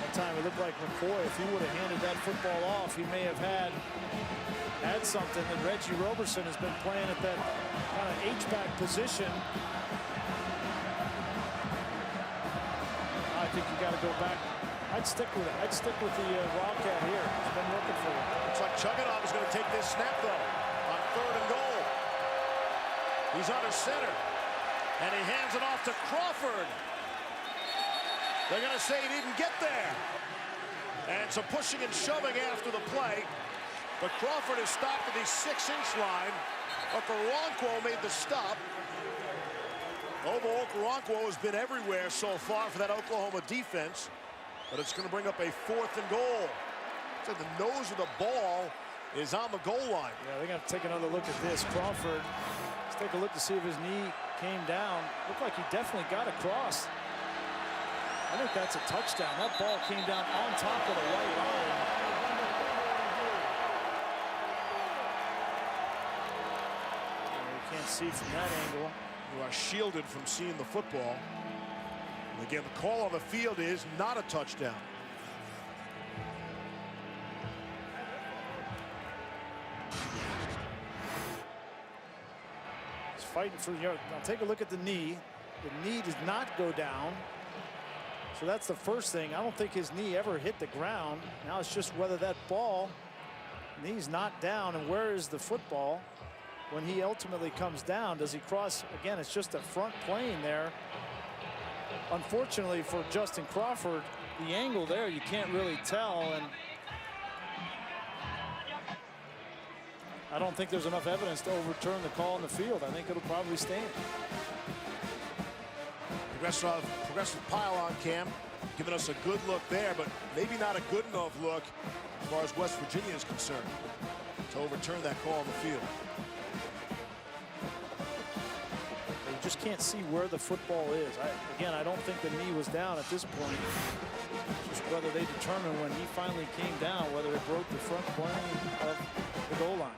B: That time it looked like McCoy, if he would have handed that football off, he may have had something. And Reggie Roberson has been playing at that kind of H-back position. I think you got to go back. I'd stick with it. I'd stick with the Wildcat here. It's been working for him.
A: Looks like Chugunov is going to take this snap, though, on 3rd and goal. He's under center, and he hands it off to Crawford. They're going to say he didn't get there. And some pushing and shoving after the play. But Crawford is stopped at the 6-inch line. Okoronkwo made the stop. Ovo Okoronkwo has been everywhere so far for that Oklahoma defense. But it's going to bring up a 4th and goal. So the nose of the ball is on the goal line.
B: Yeah, they're going to take another look at this. Crawford, let's take a look to see if his knee came down. Looked like he definitely got across. I think that's a touchdown. That ball came down on top of the white line. You can't see from that angle.
A: You are shielded from seeing the football. And again, the call on the field is not a touchdown.
B: He's fighting for the yard. Now take a look at the knee. The knee does not go down. So that's the first thing. I don't think his knee ever hit the ground. Now it's just whether that ball, knee's not down, and where is the football when he ultimately comes down? Does he cross? Again, it's just a front plane there. Unfortunately for Justin Crawford, the angle there, you can't really tell. And I don't think there's enough evidence to overturn the call on the field. I think it'll probably stand.
A: Progressive pylon cam giving us a good look there, but maybe not a good enough look as far as West Virginia is concerned to overturn that call on the field.
B: You just can't see where the football is. Again, I don't think the knee was down at this point. Just whether they determine when he finally came down, whether it broke the front plane of the goal line.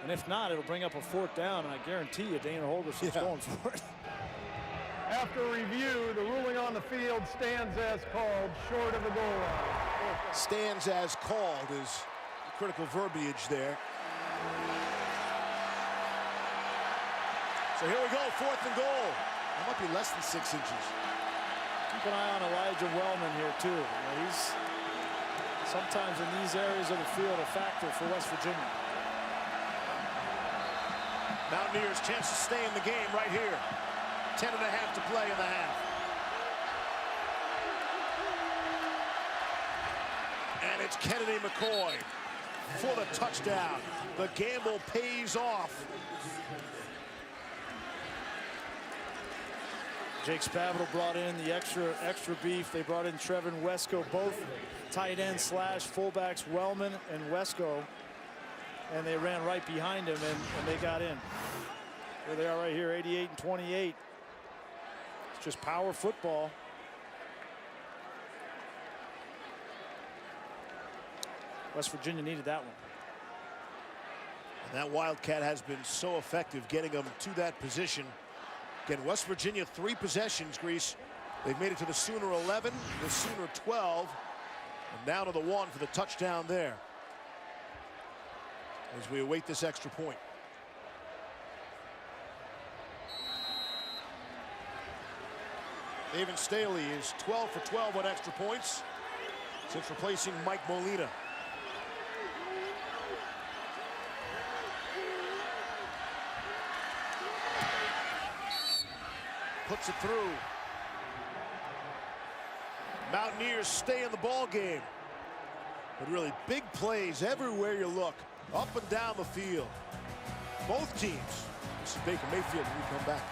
B: And if not, it'll bring up a 4th down, and I guarantee you Dana Holgerson's going for it.
D: After review, the ruling on the field stands as called, short of the goal line.
A: Stands as called is the critical verbiage there. So here we go, 4th and goal. That might be less than 6 inches.
B: Keep an eye on Elijah Wellman here, too. You know, he's sometimes in these areas of the field a factor for West Virginia.
A: Mountaineers chance to stay in the game right here. 10 and a half to play in the half. And it's Kennedy McCoy for the touchdown. The gamble pays off.
B: Jake Spavital brought in the extra beef. They brought in Trevin Wesco, both tight end / fullbacks, Wellman and Wesco. And they ran right behind him, and they got in. Here they are right here, 88 and 28. It's just power football. West Virginia needed that one.
A: And that Wildcat has been so effective getting them to that position. Again, West Virginia 3 possessions, Grease. They've made it to the Sooner 11, the Sooner 12, and down to the 1 for the touchdown there. As we await this extra point. David Staley is 12 for 12 on extra points since replacing Mike Molina. Puts it through. Mountaineers stay in the ball game. But really big plays everywhere you look, up and down the field. Both teams. This is Baker Mayfield when we come back.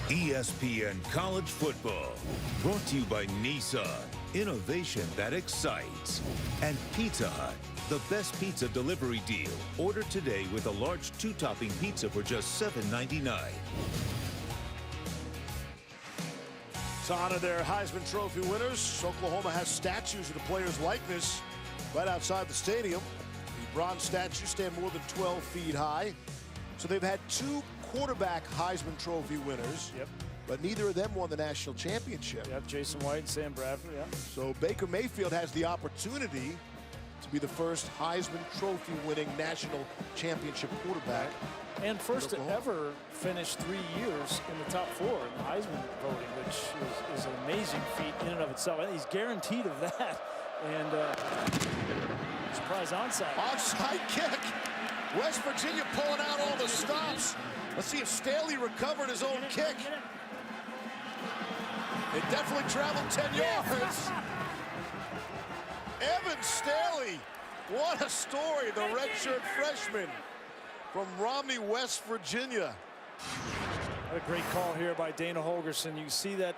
E: ESPN College Football, brought to you by Nissan, innovation that excites, and Pizza Hut, the best pizza delivery deal. Order today with a large 2-topping pizza for just $7.99.
A: To honor their Heisman Trophy winners, Oklahoma has statues of the players' likeness right outside the stadium. The bronze statues stand more than 12 feet high. So they've had 2 quarterback Heisman Trophy winners.
B: Yep.
A: But neither of them won the national championship.
B: Yep, Jason White and Sam Bradford, yeah.
A: So Baker Mayfield has the opportunity to be the first Heisman Trophy winning national championship quarterback.
B: And first to ever finish 3 years in the top 4 in the Heisman voting, which is an amazing feat in and of itself. I think he's guaranteed of that. And surprise onside.
A: Onside kick. West Virginia pulling out all the stops. Let's see if Staley recovered his own kick. It definitely traveled 10 yards. Evan Staley. What a story. The redshirt freshman from Romney, West Virginia.
B: What a great call here by Dana Holgorsen. You see that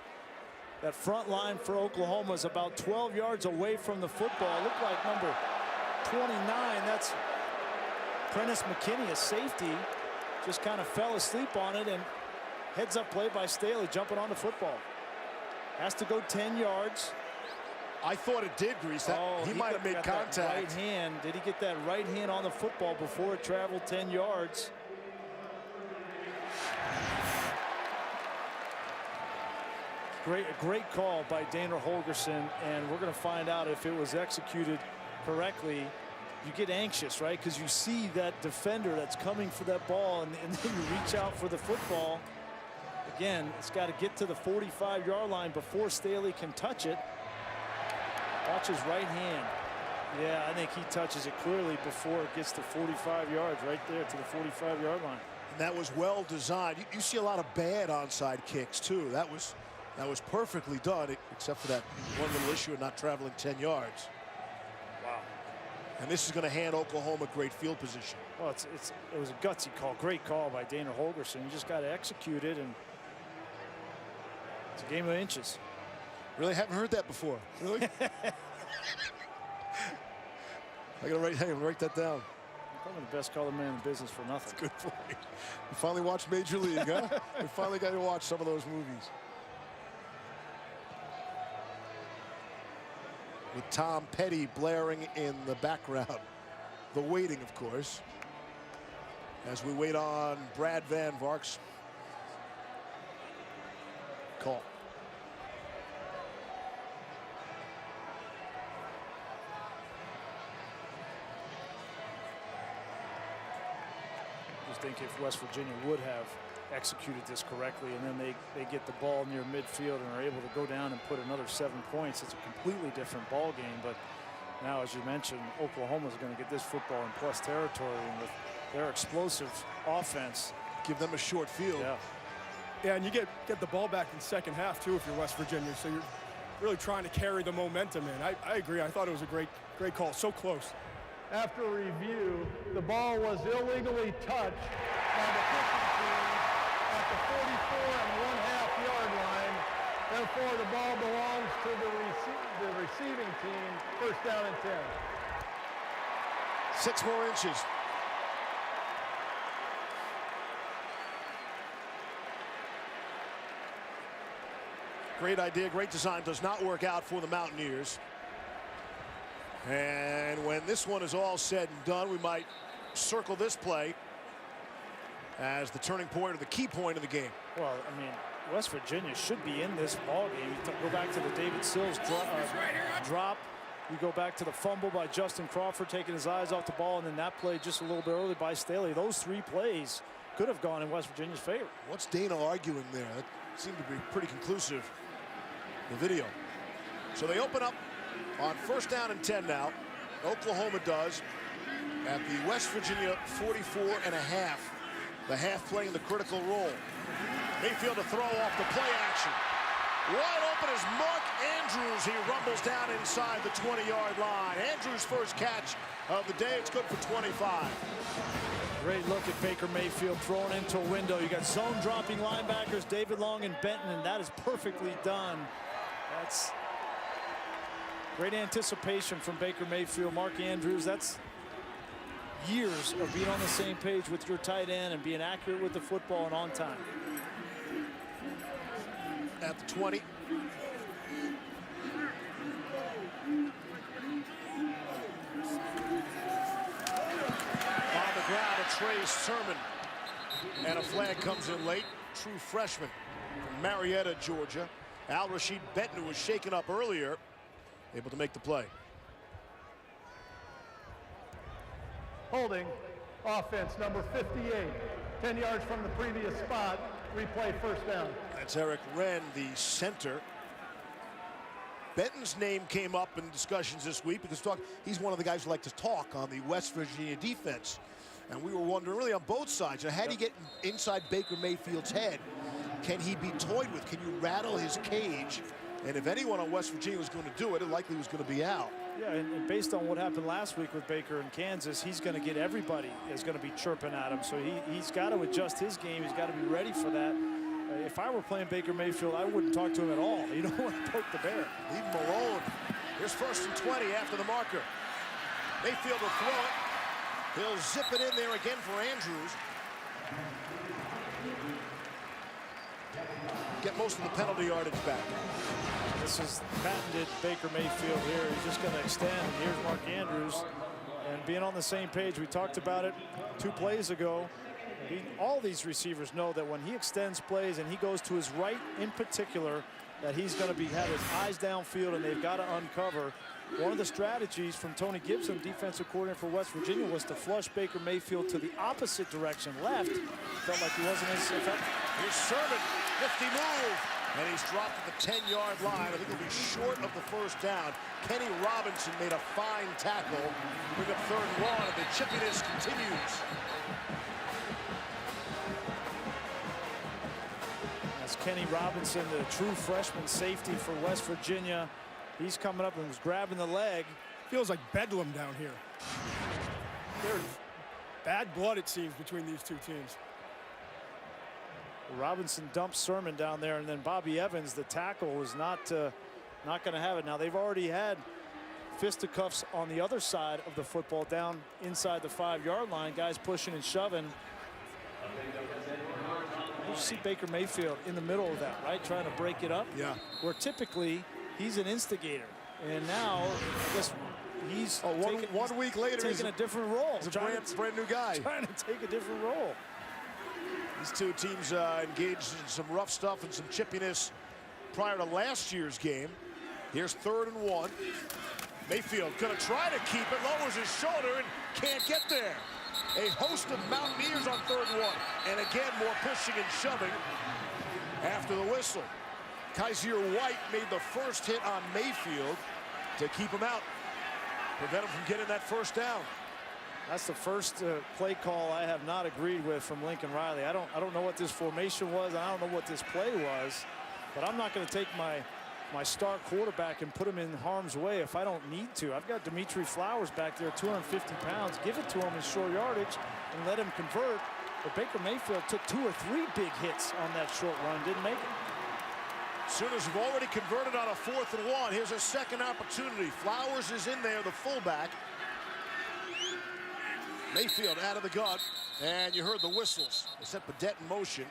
B: front line for Oklahoma is about 12 yards away from the football. It looked like number 29. That's Prentice McKinney, a safety, just kind of fell asleep on it, and heads up play by Staley jumping on the football. Has to go 10 yards.
A: I thought it did, Grease. He might have made contact.
B: Right hand. Did he get that right hand on the football before it traveled 10 yards? A great call by Dana Holgorsen, and we're going to find out if it was executed correctly. You get anxious, right? Because you see that defender that's coming for that ball, and then you reach out for the football. Again, it's got to get to the 45-yard line before Staley can touch it. Watch his right hand. Yeah, I think he touches it clearly before it gets to 45 yards, right there to the 45-yard line.
A: And that was well designed. You see a lot of bad onside kicks too. That was perfectly done, except for that one little issue of not traveling 10 yards.
B: Wow.
A: And this is going to hand Oklahoma great field position.
B: Well, it was a gutsy call. Great call by Dana Holgorsen. You just got to execute it, and it's a game of inches.
A: Really haven't heard that before. Really? I gotta write that down.
B: I'm probably the best color man in the business for nothing.
A: Good point. You finally watched Major League, huh? We finally got to watch some of those movies. With Tom Petty blaring in the background. The waiting, of course. As we wait on Brad Van Vark's call.
B: I think if West Virginia would have executed this correctly, and then they get the ball near midfield and are able to go down and put another 7 points, it's a completely different ball game. But now, as you mentioned, Oklahoma's going to get this football in plus territory, and with their explosive offense,
A: give them a short field.
C: Yeah, and you get the ball back in second half too if you're West Virginia, so you're really trying to carry the momentum in. I agree. I thought it was a great call. So close.
D: After review, the ball was illegally touched by the kicking team at the 44.5-yard line. Therefore, the ball belongs to the receiving team. First down and 10.
A: 6 more inches. Great idea, great design. Does not work out for the Mountaineers. And when this one is all said and done, we might circle this play as the turning point or the key point of the game.
B: Well, I mean, West Virginia should be in this ball game. You go back to the David Sills drop. You go back to the fumble by Justin Crawford taking his eyes off the ball, and then that play just a little bit early by Staley. Those 3 plays could have gone in West Virginia's favor.
A: What's Dana arguing there? That seemed to be pretty conclusive, the video. So they open up on first down and 10 now. Oklahoma does at the West Virginia 44.5. The half playing the critical role. Mayfield to throw off the play action. Wide open is Mark Andrews. He rumbles down inside the 20-yard line. Andrews' first catch of the day. It's good for 25.
B: Great look at Baker Mayfield thrown into a window. You got zone dropping linebackers, David Long and Benton, and that is perfectly done. That's great anticipation from Baker Mayfield. Mark Andrews, that's years of being on the same page with your tight end and being accurate with the football and on time.
A: At the 20. On the ground, a Trey Sermon. And a flag comes in late. True freshman from Marietta, Georgia. Al-Rashid Benton, who was shaken up earlier, able to make the play.
D: Holding, offense number 58. 10 yards from the previous spot. Replay, first down.
A: That's Eric Wren, the center. Benton's name came up in discussions this week because he's one of the guys who like to talk on the West Virginia defense. And we were wondering really on both sides, how do you get inside Baker Mayfield's head? Can he be toyed with? Can you rattle his cage? And if anyone on West Virginia was going to do it, it likely was going to be Al.
B: Yeah, and based on what happened last week with Baker in Kansas, he's going to get everybody is going to be chirping at him. So he's got to adjust his game. He's got to be ready for that. If I were playing Baker Mayfield, I wouldn't talk to him at all. You don't want to poke the bear.
A: Leave him alone. Here's 1st and 20 after the marker. Mayfield will throw it. He'll zip it in there again for Andrews. Get most of the penalty yardage back.
B: This is patented Baker Mayfield here. He's just going to extend. And here's Mark Andrews. And being on the same page, we talked about it 2 plays ago. All these receivers know that when he extends plays and he goes to his right in particular, that he's going to have his eyes downfield and they've got to uncover. One of the strategies from Tony Gibson, defensive coordinator for West Virginia, was to flush Baker Mayfield to the opposite direction, left. Felt like he wasn't as effective.
A: Here's Sermon, nifty move. And he's dropped at the 10-yard line. I think he'll be short of the first down. Kenny Robinson made a fine tackle. Bring up 3rd and 1, and the chippiness continues.
B: That's Kenny Robinson, the true freshman safety for West Virginia. He's coming up and was grabbing the leg.
C: Feels like bedlam down here. There's bad blood, it seems, between these two teams.
B: Robinson dumps Sermon down there, and then Bobby Evans, the tackle, was not going to have it. Now, they've already had fisticuffs on the other side of the football down inside the 5-yard line, guys pushing and shoving. You see Baker Mayfield in the middle of that, right, trying to break it up.
A: Yeah.
B: Where typically he's an instigator, and now I guess he's
A: one week later
B: taking a different role.
A: He's a brand new guy.
B: Trying to take a different role.
A: These two teams engaged in some rough stuff and some chippiness prior to last year's game. Here's 3rd and 1. Mayfield gonna try to keep it, lowers his shoulder and can't get there. A host of Mountaineers on 3rd and 1. And again, more pushing and shoving after the whistle. Kaiser White made the first hit on Mayfield to keep him out, prevent him from getting that first down.
B: That's the first play call I have not agreed with from Lincoln Riley. I don't know what this formation was. I don't know what this play was, but I'm not going to take my star quarterback and put him in harm's way if I don't need to. I've got Dimitri Flowers back there, 250 pounds. Give it to him in short yardage and let him convert. But Baker Mayfield took 2 or 3 big hits on that short run, didn't make it.
A: Sooners have already converted on a 4th and 1. Here's a second opportunity. Flowers is in there, the fullback. Mayfield out of the gun, and you heard the whistles. They set Badette in motion,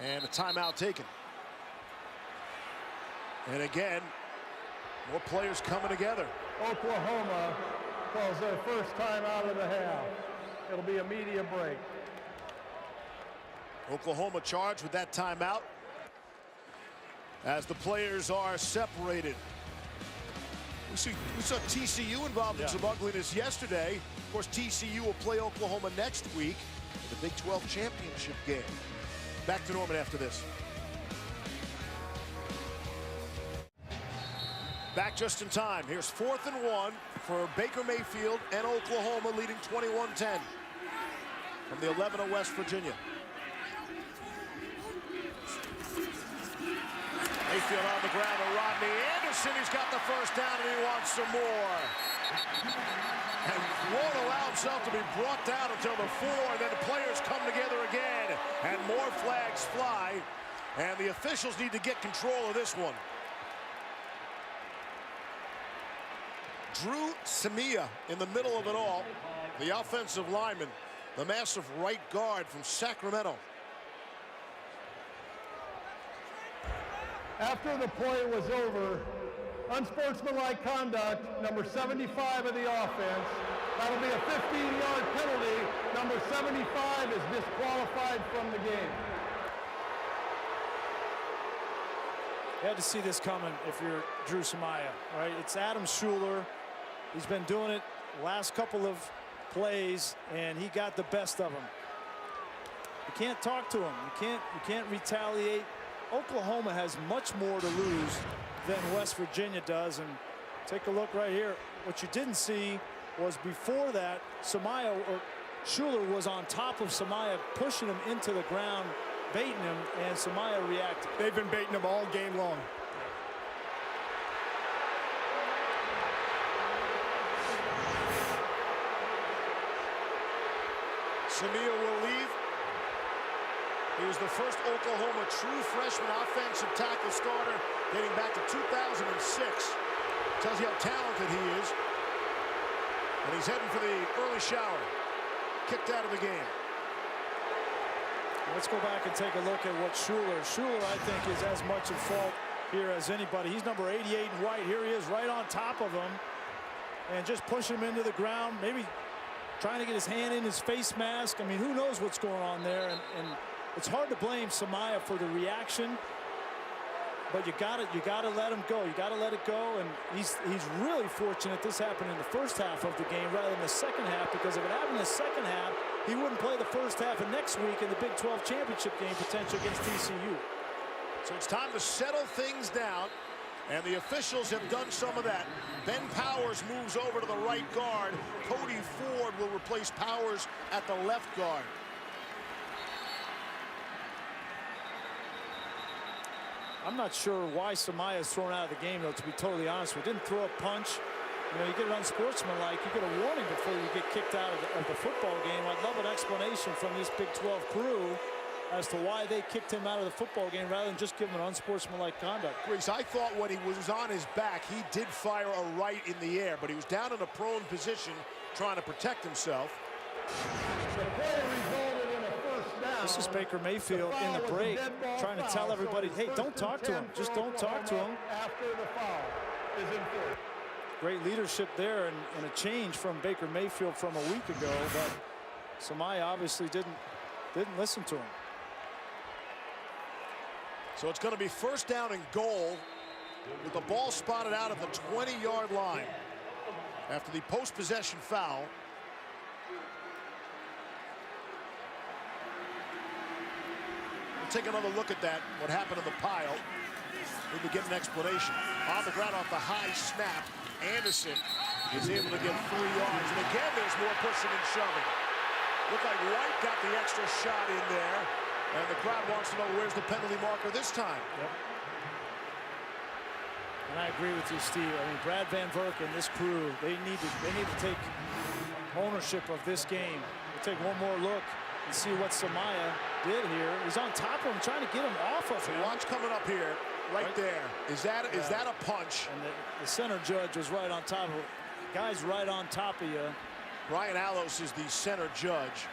A: and a timeout taken. And again, more players coming together.
D: Oklahoma calls their first time out of the half. It'll be a media break.
A: Oklahoma charged with that timeout as the players are separated. We saw TCU involved in some ugliness yesterday. Of course, TCU will play Oklahoma next week in the Big 12 championship game. Back to Norman after this. Back just in time. Here's 4th and 1 for Baker Mayfield and Oklahoma, leading 21-10 from the 11 of West Virginia. Mayfield on the ground to Rodney Anderson. He's got the first down, and he wants some more. And won't allow himself to be brought down until the 4, and then the players come together again, and more flags fly, and the officials need to get control of this one. Drew Samia in the middle of it all, the offensive lineman, the massive right guard from Sacramento.
D: After the play was over, unsportsmanlike conduct, number 75 of the offense. That'll be a 15-yard penalty. Number 75 is disqualified from the game.
B: You had to see this coming if you're Drew Samia, right? It's Adam Schuler. He's been doing it the last couple of plays, and he got the best of him. You can't talk to him. You can't retaliate. Oklahoma has much more to lose than West Virginia does. And take a look right here. What you didn't see was before that, Schuler was on top of Samia, pushing him into the ground, baiting him, and Samia reacted.
C: They've been baiting him all game long.
A: Samia will leave. He was the first Oklahoma true freshman offensive tackle starter dating back to 2006. Tells you how talented he is. And he's heading for the early shower. Kicked out of the game.
B: Let's go back and take a look at what Schuler, I think, is as much at fault here as anybody. He's number 88 in white. Here he is right on top of him. And just pushing him into the ground. Maybe trying to get his hand in his face mask. I mean, who knows what's going on there. And it's hard to blame Samia for the reaction. But you gotta let him go. You gotta let it go. And he's really fortunate this happened in the first half of the game rather than the second half, because if it happened in the second half, he wouldn't play the first half of next week in the Big 12 championship game potential against TCU.
A: So it's time to settle things down, and the officials have done some of that. Ben Powers moves over to the right guard. Cody Ford will replace Powers at the left guard.
B: I'm not sure why Samia is thrown out of the game, though, to be totally honest with you. Didn't throw a punch. You know, you get it unsportsmanlike. You get a warning before you get kicked out of the football game. I'd love an explanation from this Big 12 crew as to why they kicked him out of the football game rather than just give him an unsportsmanlike conduct.
A: Grace, I thought when he was on his back, he did fire a right in the air, but he was down in a prone position trying to protect himself.
D: The play resulted in a first down.
B: This is Baker Mayfield in the break trying to tell everybody, hey, don't talk to him. Just don't talk to him.
D: After the foul is enforced.
B: Great leadership there and a change from Baker Mayfield from a week ago, but Samia obviously didn't listen to him.
A: So it's going to be first down and goal with the ball spotted out at the 20-yard line after the post-possession foul. We'll take another look at that, what happened in the pile. Need to get an explanation. On the ground off the high snap, Anderson is able to get 3 yards. And again, there's more pushing and shoving. Looked like White got the extra shot in there. And the crowd wants to know where's the penalty marker this time.
B: Yep. And I agree with you, Steve. I mean, Brad Van Verk and this crew, they need to take ownership of this game. We'll take one more look and see what Samia did here. He's on top of him, trying to get him off of him.
A: Watch coming up here, right there. Is that a punch?
B: And the center judge was right on top of it. Guy's right on top of you.
A: Brian Allos is the center judge.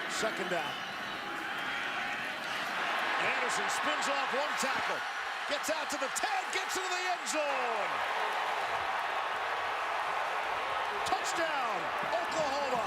A: Second down. Anderson spins off one tackle. Gets out to the 10, gets into the end zone. Touchdown, Oklahoma.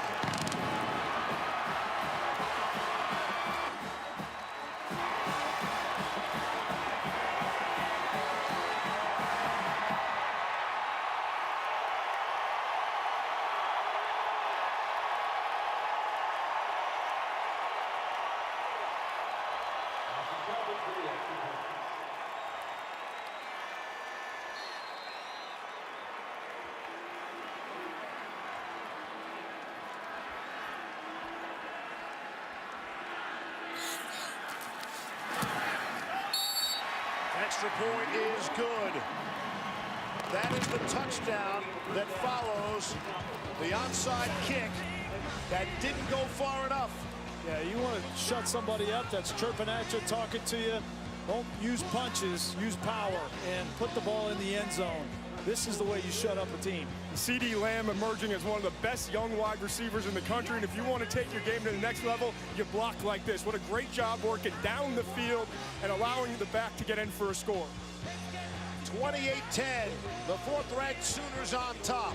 A: extra point is good. That is the touchdown that follows the onside kick that didn't go far enough.
B: Yeah, you want to shut somebody up that's chirping at you, talking to you. Don't use punches, use power, and put the ball in the end zone. This is the way you shut up a team.
C: CeeDee Lamb emerging as one of the best young wide receivers in the country, and if you want to take your game to the next level, you block like this. What a great job working down the field and allowing the back to get in for a score.
A: 28-10, the fourth-ranked Sooners on top.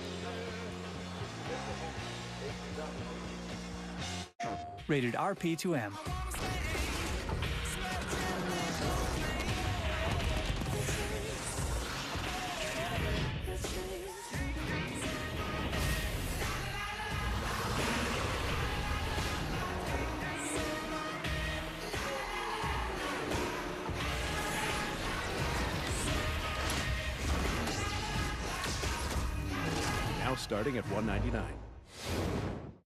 G: Rated RP2M.
H: Now starting at $199.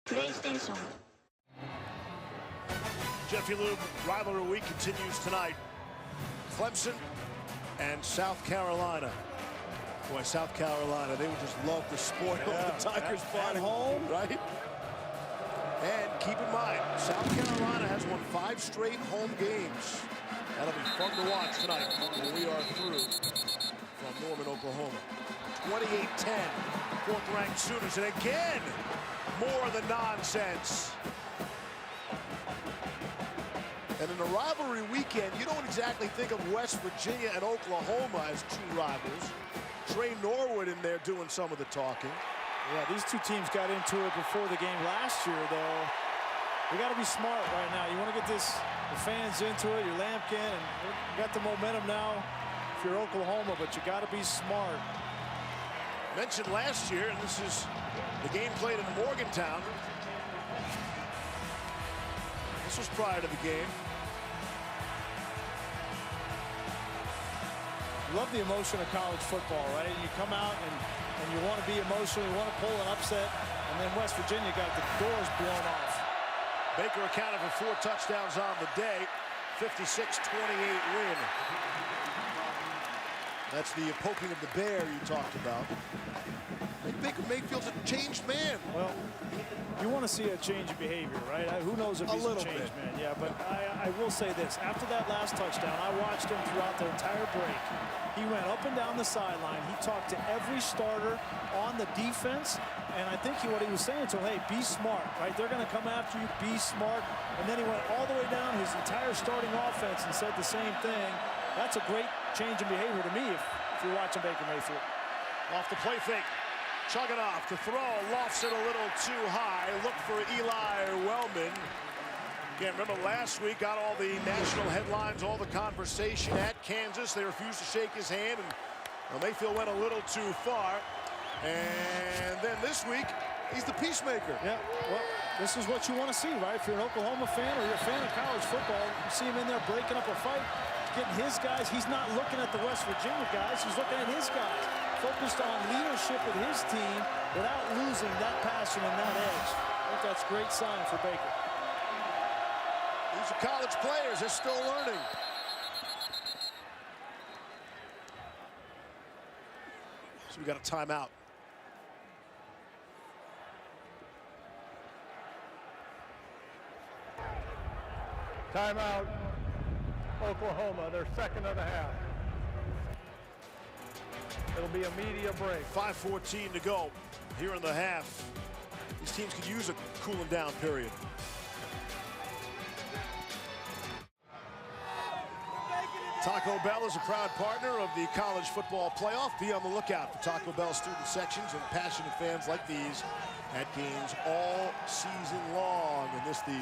I: PlayStation.
A: Jeffy Lube, rivalry week continues tonight. Clemson and South Carolina. Boy, South Carolina, they would just love to spoil the Tigers' fun
B: at home,
A: right? And keep in mind, South Carolina has won 5 straight home games. That'll be fun to watch tonight when we are through from Norman, Oklahoma. 28-10, fourth-ranked Sooners, and again, more than nonsense. And in a rivalry weekend, you don't exactly think of West Virginia and Oklahoma as two rivals. Trey Norwood in there doing some of the talking.
B: Yeah, these two teams got into it before the game last year, though. We got to be smart right now. You want to get the fans into it, your Lampkin, and you got the momentum now if you're Oklahoma, but you got to be smart.
A: Mentioned last year, and this is the game played in Morgantown. This was prior to the game.
B: Love the emotion of college football, right? You come out and you want to be emotional, you want to pull an upset, and then West Virginia got the doors blown off.
A: Baker accounted for 4 touchdowns on the day, 56-28 win. That's the poking of the bear you talked about. I think Baker Mayfield's a changed man.
B: Well, you want to see a change in behavior, right? Who knows if he's a changed man? Yeah, but I will say this. After that last touchdown, I watched him throughout the entire break. He went up and down the sideline. He talked to every starter on the defense, and I think what he was saying to him, hey, be smart, right? They're going to come after you, be smart. And then he went all the way down his entire starting offense and said the same thing. That's a great change in behavior to me if you're watching Baker Mayfield.
A: Off the play fake. Chugging off to throw, lofts it a little too high. Look for Eli Wellman. Again, remember last week, got all the national headlines, all the conversation at Kansas. They refused to shake his hand, and Mayfield went a little too far. And then this week, he's the peacemaker.
B: Yeah, well, this is what you want to see, right? If you're an Oklahoma fan or you're a fan of college football, you see him in there breaking up a fight, getting his guys. He's not looking at the West Virginia guys. He's looking at his guys. Focused on leadership with his team without losing that passion and that edge. I think that's a great sign for Baker.
A: These are college players. They're still learning. So we got a timeout.
D: Timeout, Oklahoma, their second of the half. It'll be a media break.
A: 5:14 to go here in the half. These teams could use a cooling down period. Taco Bell is a proud partner of the College Football Playoff. Be on the lookout for Taco Bell student sections and passionate fans like these at games all season long. And this the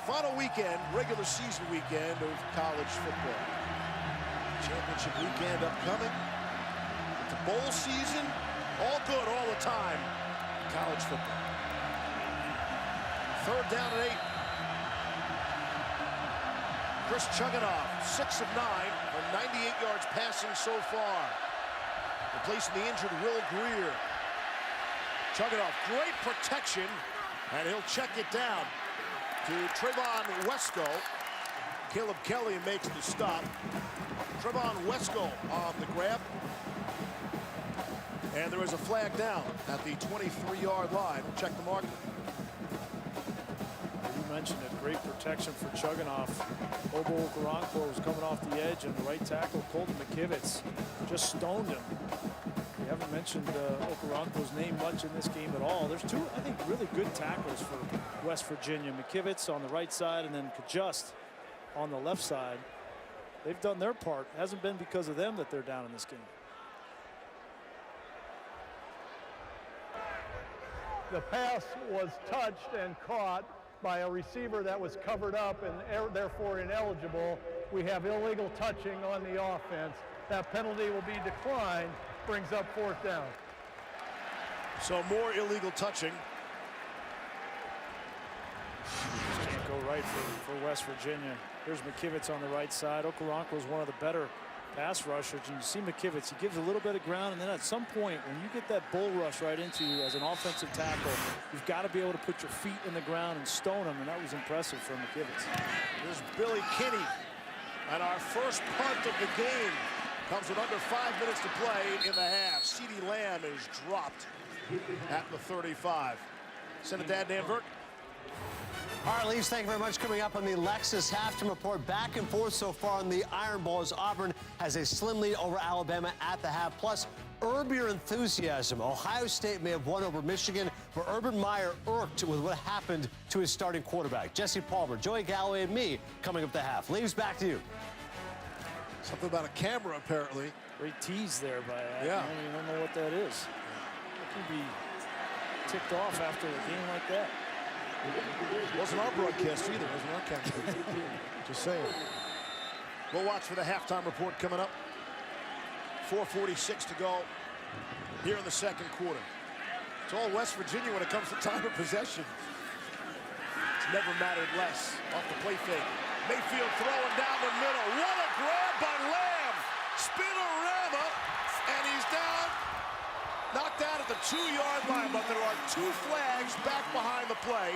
A: final weekend, regular season weekend of college football. Championship weekend upcoming. It's a bowl season, all good all the time. College football. 3rd down and 8. Chris Chugginoff, 6 of 9 for 98 yards passing so far. Replacing the injured Will Greer. Chugginoff, great protection, and he'll check it down to Trayvon Wesco. Caleb Kelly makes the stop. Trevon Wesco on the grab. And there is a flag down at the 23-yard line. Check the marker.
B: You mentioned it. Great protection for Chugginoff. Obo Okoronkwo was coming off the edge, and the right tackle, Colton McKivitz, just stoned him. We haven't mentioned Okoronkwo's name much in this game at all. There's two, I think, really good tackles for West Virginia. McKivitz on the right side, and then Kajust on the left side. They've done their part. It hasn't been because of them that they're down in this game.
D: The pass was touched and caught by a receiver that was covered up and therefore ineligible. We have illegal touching on the offense. That penalty will be declined, brings up 4th down.
A: So more illegal touching.
B: Can't go right for West Virginia. Here's McKivitz on the right side. Okoronkwo is one of the better pass rushers, and you see McKivitz, he gives a little bit of ground, and then at some point when you get that bull rush right into you as an offensive tackle, you've got to be able to put your feet in the ground and stone him, and that was impressive for McKivitz.
A: Here's Billy Kinney, and our first punt of the game comes with under 5 minutes to play in the half. CeeDee Lamb is dropped at the 35. Send it to Dan Danvert.
F: All right, Leafs, thank you very much. Coming up on the Lexus halftime report, back and forth so far on the Iron Bowl as Auburn has a slim lead over Alabama at the half. Plus, Urbier enthusiasm. Ohio State may have won over Michigan, but Urban Meyer irked with what happened to his starting quarterback. Jesse Palmer, Joey Galloway, and me coming up the half. Leaves back to you.
A: Something about a camera, apparently.
B: Great tease there by Adam.
A: Yeah.
B: You don't know what that is. It can be ticked off after a game like that.
A: Wasn't our broadcast either, wasn't our camera. Just saying. We'll watch for the halftime report coming up. 4:46 to go here in the second quarter. It's all West Virginia when it comes to time of possession. It's never mattered less. Off the play fake. Mayfield throwing down the middle. What a grab by Lamb. Spinorama, and he's down. Knocked out at the 2-yard line, but there are 2 flags back behind the play.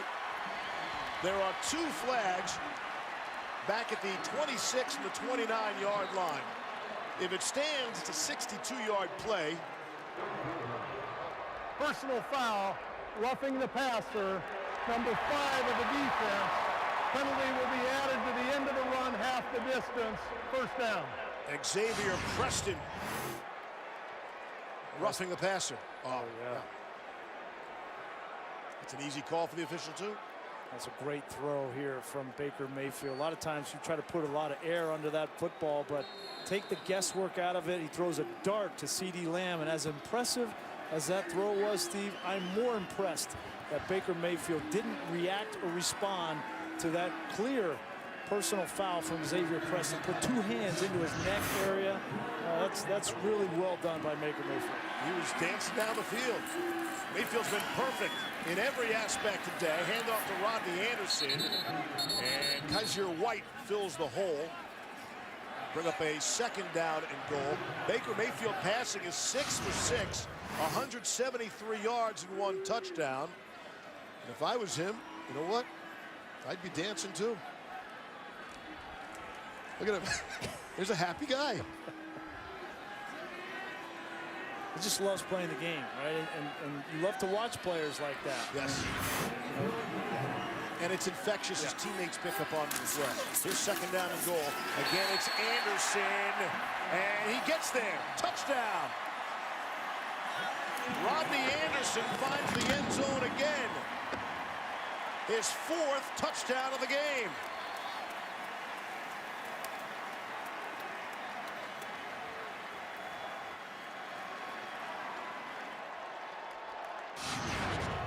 A: There are 2 flags back at the 26 and the 29-yard line. If it stands, it's a 62-yard play.
D: Personal foul, roughing the passer, number 5 of the defense. Penalty will be added to the end of the run, half the distance, 1st down.
A: Xavier Preston roughing the passer. Oh, yeah. It's an easy call for the official, too.
B: That's a great throw here from Baker Mayfield. A lot of times you try to put a lot of air under that football, but take the guesswork out of it. He throws a dart to CeeDee Lamb, and as impressive as that throw was, Steve, I'm more impressed that Baker Mayfield didn't react or respond to that clear personal foul from Xavier Preston. Put 2 hands into his neck area. That's really well done by Baker Mayfield.
A: He was dancing down the field. Mayfield's been perfect in every aspect today. Hand off to Rodney Anderson. And Kaiser White fills the hole. Bring up a 2nd down and goal. Baker Mayfield passing is 6 for 6. 173 yards and 1 touchdown. And if I was him, you know what? I'd be dancing too. Look at him. There's a happy guy.
B: He just loves playing the game, right? And you love to watch players like that.
A: Yes. And it's infectious. His teammates pick up on it as well. Here's 2nd down and goal. Again, it's Anderson. And he gets there. Touchdown. Rodney Anderson finds the end zone again. His 4th touchdown of the game.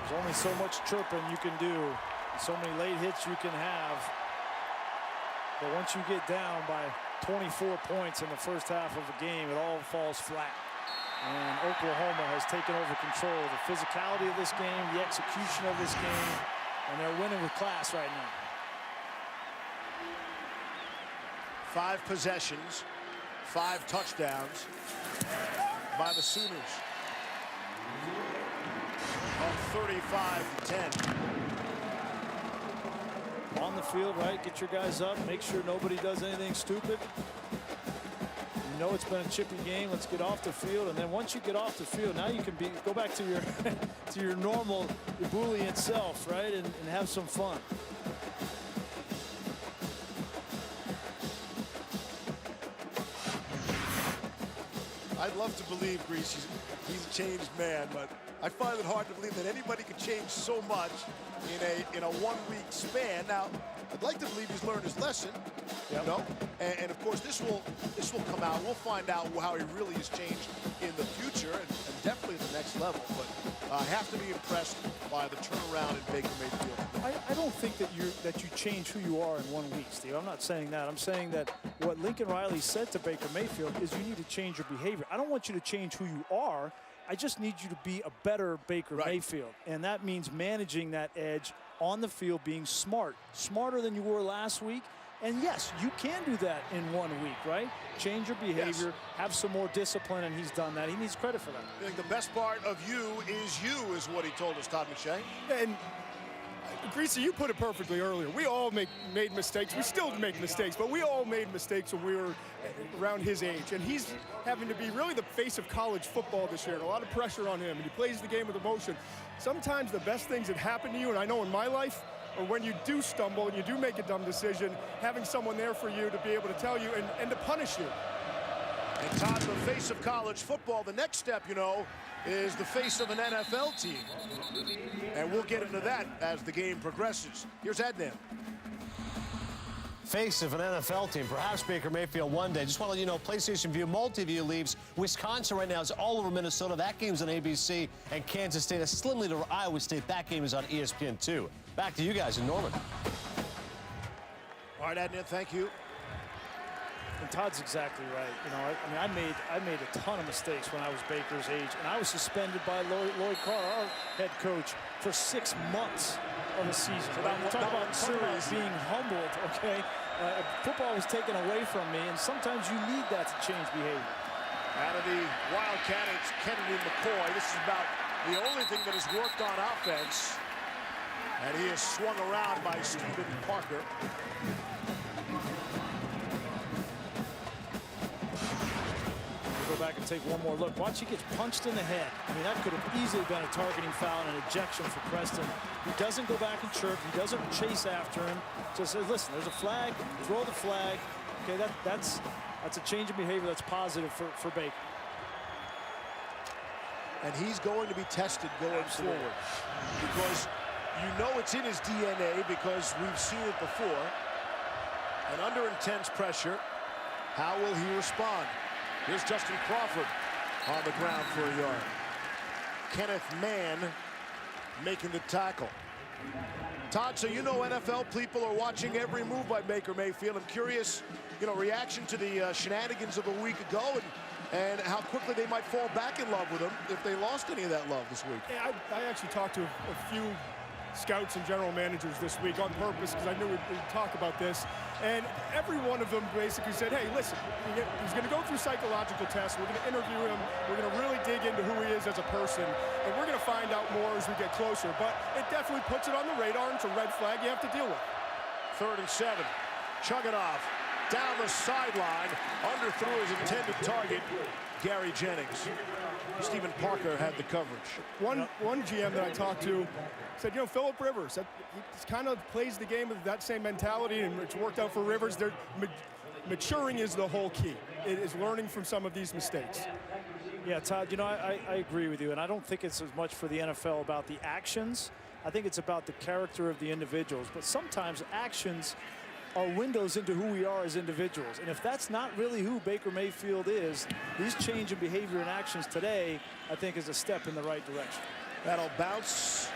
B: There's only so much chirping you can do, so many late hits you can have. But once you get down by 24 points in the first half of a game, it all falls flat. And Oklahoma has taken over control of the physicality of this game, the execution of this game, and they're winning with class right now.
A: 5 possessions, 5 touchdowns by the Sooners. Up 35-10.
B: on the field, right? Get your guys up. Make sure nobody does anything stupid. You know it's been a chippy game. Let's get off the field. And then once you get off the field, now you can go back to your to your normal ebullient self, right? And have some fun.
A: I'd love to believe, Grease, he's a changed man, but I find it hard to believe that anybody could change so much in a 1 week span. Now, I'd like to believe he's learned his lesson, you know, and of course this will come out. We'll find out how he really has changed in the future, and definitely at the next level. But I have to be impressed by the turnaround in Baker Mayfield.
B: I don't think that you change who you are in 1 week, Steve. I'm not saying that. I'm saying that what Lincoln Riley said to Baker Mayfield is you need to change your behavior. I don't want you to change who you are. I just need you to be a better Baker Mayfield. And that means managing that edge on the field, being smarter than you were last week. And yes, you can do that in 1 week, right? Change your behavior, have some more discipline, and he's done that. He needs credit for that.
A: I think the best part of you is what he told us, Todd McShay.
C: And Greasy, you put it perfectly earlier. We all made mistakes. We still make mistakes, but we all made mistakes when we were around his age. And he's having to be really the face of college football this year. And a lot of pressure on him. And he plays the game with emotion. Sometimes the best things that happen to you, and I know in my life, or when you do stumble and you do make a dumb decision, having someone there for you to be able to tell you and to punish you.
A: And Todd, the face of college football, the next step, you know, is the face of an NFL team. And we'll get into that as the game progresses. Here's Adnan.
F: Face of an NFL team, perhaps Baker Mayfield one day. Just want to let you know, PlayStation View, Multiview leaves. Wisconsin right now is all over Minnesota. That game's on ABC. And Kansas State, a slim lead over Iowa State. That game is on ESPN2. Back to you guys in Norman.
A: All right, Adnan, thank you.
B: And Todd's exactly right. You know, I made a ton of mistakes when I was Baker's age, and I was suspended by Lloyd Carr, our head coach, for 6 months of the season.
A: So
B: talk about being humbled, okay? Football was taken away from me, and sometimes you need that to change behavior.
A: Out of the Wildcat, it's Kennedy McCoy. This is about the only thing that has worked on offense. And he is swung around by Stephen Parker.
B: Go back and take one more look. Watch, he gets punched in the head. I mean, that could have easily been a targeting foul and an ejection for Preston. He doesn't go back and chirp. He doesn't chase after him. Just says, listen, there's a flag. Throw the flag. Okay, that's a change of behavior that's positive for Baker.
A: And he's going to be tested going forward. Because you know it's in his DNA because we've seen it before. And under intense pressure, how will he respond? Here's Justin Crawford on the ground for a yard. Kenneth Mann making the tackle. Todd, so you know NFL people are watching every move by Baker Mayfield. I'm curious, you know, reaction to the shenanigans of a week ago and how quickly they might fall back in love with him if they lost any of that love this week.
C: Yeah, I actually talked to a few scouts and general managers this week on purpose because I knew we'd talk about this. And every one of them basically said, hey, listen, he's going to go through psychological tests. We're going to interview him. We're going to really dig into who he is as a person. And we're going to find out more as we get closer. But it definitely puts it on the radar, and it's a red flag you have to deal with.
A: 3rd and 7. Chug it off. Down the sideline. Underthrew his intended target, Gary Jennings. Stephen Parker had the coverage.
C: One GM that I talked to said, you know, Phillip Rivers, he kind of plays the game with that same mentality, and it's worked out for Rivers. Maturing is the whole key. It is learning from some of these mistakes.
B: Yeah, Todd, you know, I agree with you, and I don't think it's as much for the NFL about the actions. I think it's about the character of the individuals. But sometimes actions are windows into who we are as individuals. And if that's not really who Baker Mayfield is, these change in behavior and actions today, I think, is a step in the right direction.
A: That'll bounce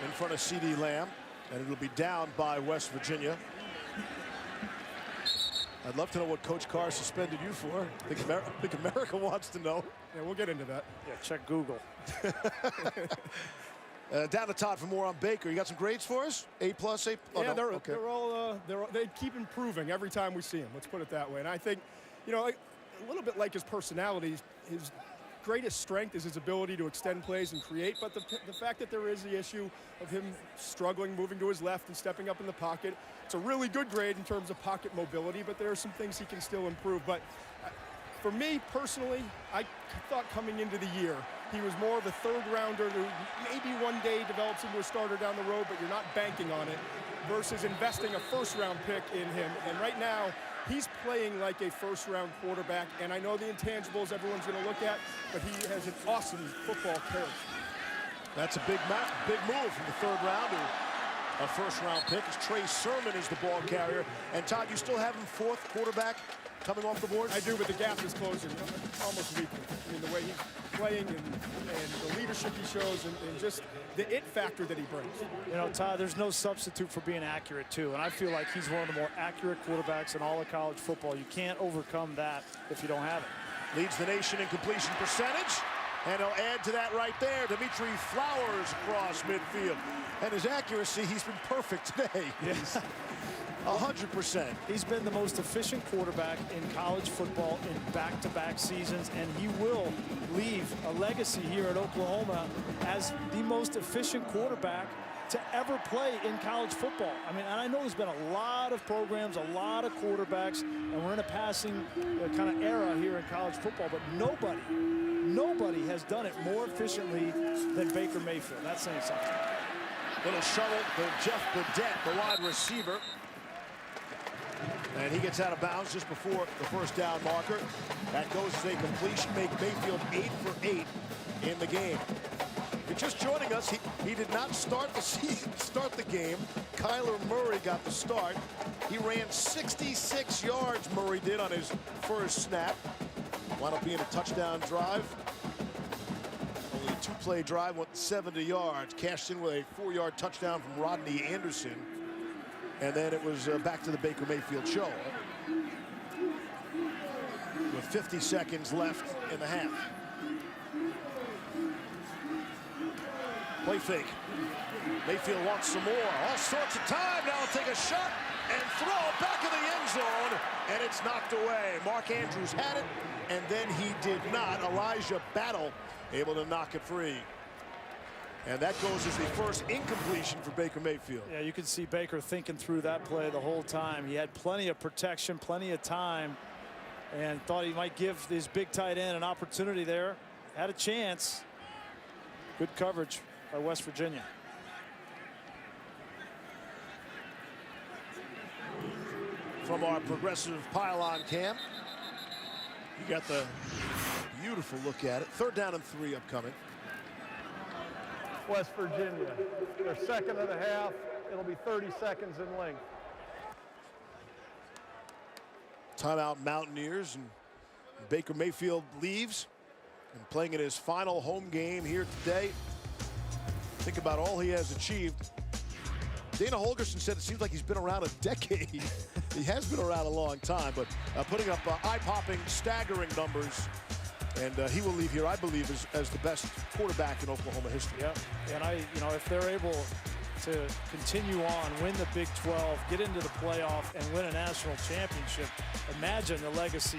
A: in front of C.D. Lamb, and it'll be down by West Virginia. I'd love to know what Coach Carr suspended you for. I think America wants to know.
C: Yeah, we'll get into that.
B: Yeah, check Google.
A: Down to Todd for more on Baker. You got some grades for us? A+, A? Oh,
C: yeah,
A: no.
C: they keep improving every time we see him. Let's put it that way. And I think, you know, a little bit like his personality, his greatest strength is his ability to extend plays and create, but the fact that there is the issue of him struggling, moving to his left and stepping up in the pocket, it's a really good grade in terms of pocket mobility, but there are some things he can still improve. But for me personally, I thought coming into the year, he was more of a third-rounder who maybe one day develops into a starter down the road, but you're not banking on it, versus investing a first-round pick in him. And right now, he's playing like a first-round quarterback, and I know the intangibles everyone's going to look at, but he has an awesome football character.
A: That's a big move from the third round to a first-round pick. As Trey Sermon is the ball carrier. And Todd, you still have him fourth quarterback coming off the board?
C: I do, but the gap is closing almost weekly. I mean, the way he's playing and the leadership he shows and just the it factor that he brings.
B: You know, Todd, there's no substitute for being accurate, too. And I feel like he's one of the more accurate quarterbacks in all of college football. You can't overcome that if you don't have it.
A: Leads the nation in completion percentage. And he'll add to that right there. Dimitri Flowers across midfield. And his accuracy, he's been perfect today.
B: Yes.
A: 100%.
B: He's been the most efficient quarterback in college football in back-to-back seasons, and he will leave a legacy here at Oklahoma as the most efficient quarterback to ever play in college football. I mean, and I know there's been a lot of programs, a lot of quarterbacks, and we're in a passing kind of era here in college football, but nobody has done it more efficiently than Baker Mayfield. That's saying something.
A: Little shuttle to Jeff Badette, the wide receiver. And he gets out of bounds just before the first down marker. That goes as a completion, make Mayfield 8 for 8 in the game. If you're just joining us, he did not start the game. Kyler Murray got the start. He ran 66 yards, Murray did, on his first snap. Wound up being a touchdown drive. Only a two-play drive, went 70 yards. Cashed in with a 4-yard touchdown from Rodney Anderson. And then it was back to the Baker Mayfield show. With 50 seconds left in the half. Play fake. Mayfield wants some more. All sorts of time. Now he'll take a shot and throw it back in the end zone. And it's knocked away. Mark Andrews had it, and then he did not. Elijah Battle able to knock it free. And that goes as the first incompletion for Baker Mayfield.
B: Yeah, you can see Baker thinking through that play the whole time. He had plenty of protection, plenty of time, and thought he might give his big tight end an opportunity there. Had a chance. Good coverage by West Virginia.
A: From our progressive pylon cam, you got the beautiful look at it. 3rd down and 3 upcoming.
D: West Virginia. Their second of the half. It'll be 30 seconds in length.
A: Timeout Mountaineers, and Baker Mayfield leaves and playing in his final home game here today. Think about all he has achieved. Dana Holgerson said it seems like he's been around a decade. He has been around a long time, but putting up eye-popping, staggering numbers. And he will leave here, I believe, as the best quarterback in Oklahoma history.
B: Yeah, and if they're able to continue on, win the Big 12, get into the playoff, and win a national championship, imagine the legacy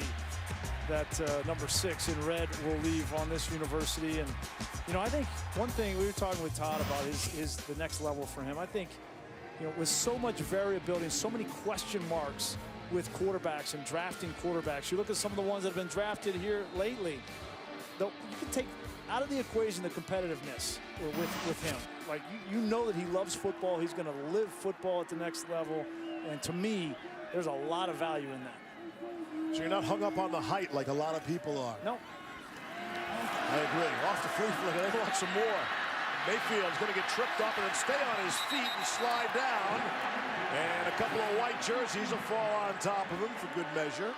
B: that number 6 in red will leave on this university. And I think one thing we were talking with Todd about is the next level for him. I think, with so much variability and so many question marks with quarterbacks and drafting quarterbacks. You look at some of the ones that have been drafted here lately. You can take out of the equation the competitiveness with him. Like, you know that he loves football. He's going to live football at the next level. And to me, there's a lot of value in that.
A: So you're not hung up on the height like a lot of people are.
B: No.
A: I agree. Off the flea flicker. They want some more. Mayfield's going to get tripped up and then stay on his feet and slide down. And a couple of white jerseys will fall on top of him for good measure.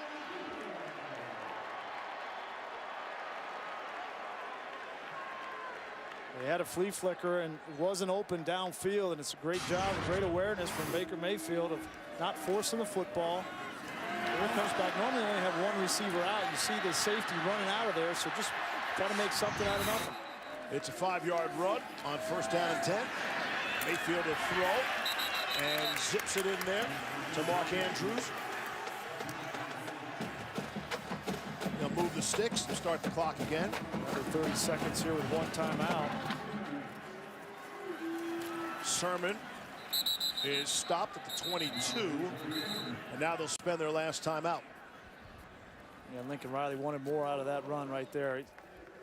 B: They had a flea flicker and it wasn't open downfield, and it's a great job, a great awareness from Baker Mayfield of not forcing the football. Here it comes back. Normally they only have one receiver out. You see the safety running out of there, so just try to make something out of nothing.
A: It's a 5-yard run on 1st down and 10. Mayfield will throw and zips it in there to Mark Andrews. move the sticks and start the clock again.
B: Another 30 seconds here with one timeout.
A: Sermon is stopped at the 22, and now they'll spend their last timeout.
B: Yeah, Lincoln Riley wanted more out of that run right there. I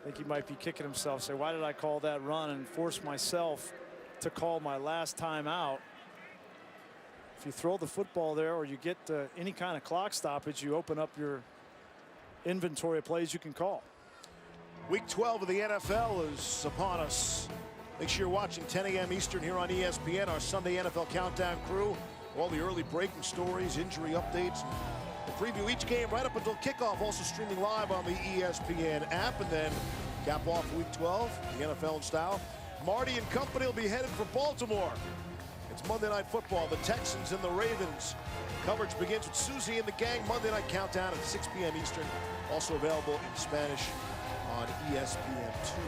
B: think he might be kicking himself, say, why did I call that run and force myself to call my last timeout? If you throw the football there or you get any kind of clock stoppage, you open up your inventory of plays you can call.
A: Week 12 of the NFL is upon us. Make sure you're watching 10 a.m. Eastern here on ESPN, our Sunday NFL Countdown crew. All the early breaking stories, injury updates. We'll preview each game right up until kickoff, also streaming live on the ESPN app. And then cap off Week 12, the NFL in style. Marty and company will be headed for Baltimore. It's Monday Night Football, the Texans and the Ravens. Coverage begins with Susie and the gang. Monday Night Countdown at 6 p.m. Eastern. Also available in Spanish on ESPN2.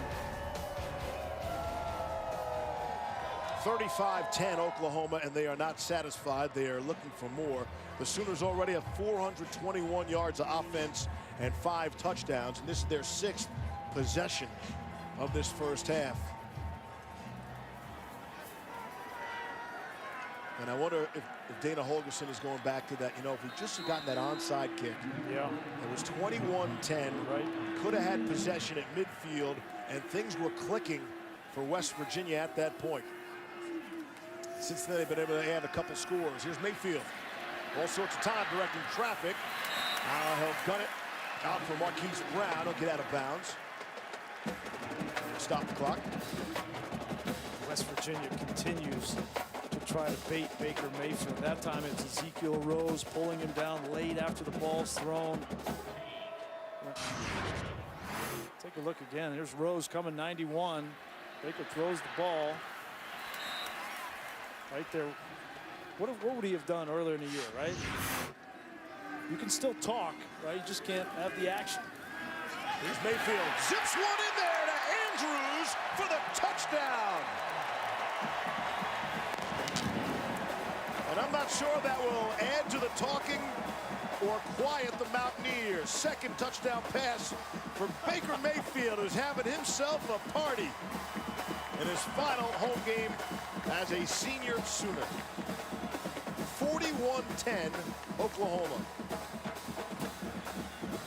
A: 35-10 Oklahoma, and they are not satisfied. They are looking for more. The Sooners already have 421 yards of offense and 5 touchdowns, and this is their 6th possession of this first half. And I wonder if Dana Holgorsen is going back to that. You know, if we just had gotten that onside kick.
B: Yeah.
A: It was 21-10.
B: Right.
A: Could have had possession at midfield, and things were clicking for West Virginia at that point. Since then, they've been able to add a couple scores. Here's Mayfield. All sorts of time directing traffic. Now he'll gun it out for Marquise Brown. He'll get out of bounds. Stop the clock.
B: West Virginia continues to try to bait Baker Mayfield. That time it's Ezekiel Rose pulling him down late after the ball's thrown. Take a look again. Here's Rose coming 91. Baker throws the ball. Right there. What would he have done earlier in the year, right? You can still talk, right? You just can't have the action.
A: Here's Mayfield. Zips one in there to Andrews for the touchdown. And I'm not sure that will add to the talking or quiet the Mountaineers. Second touchdown pass for Baker Mayfield, who's having himself a party in his final home game as a senior Sooner. 41-10 Oklahoma.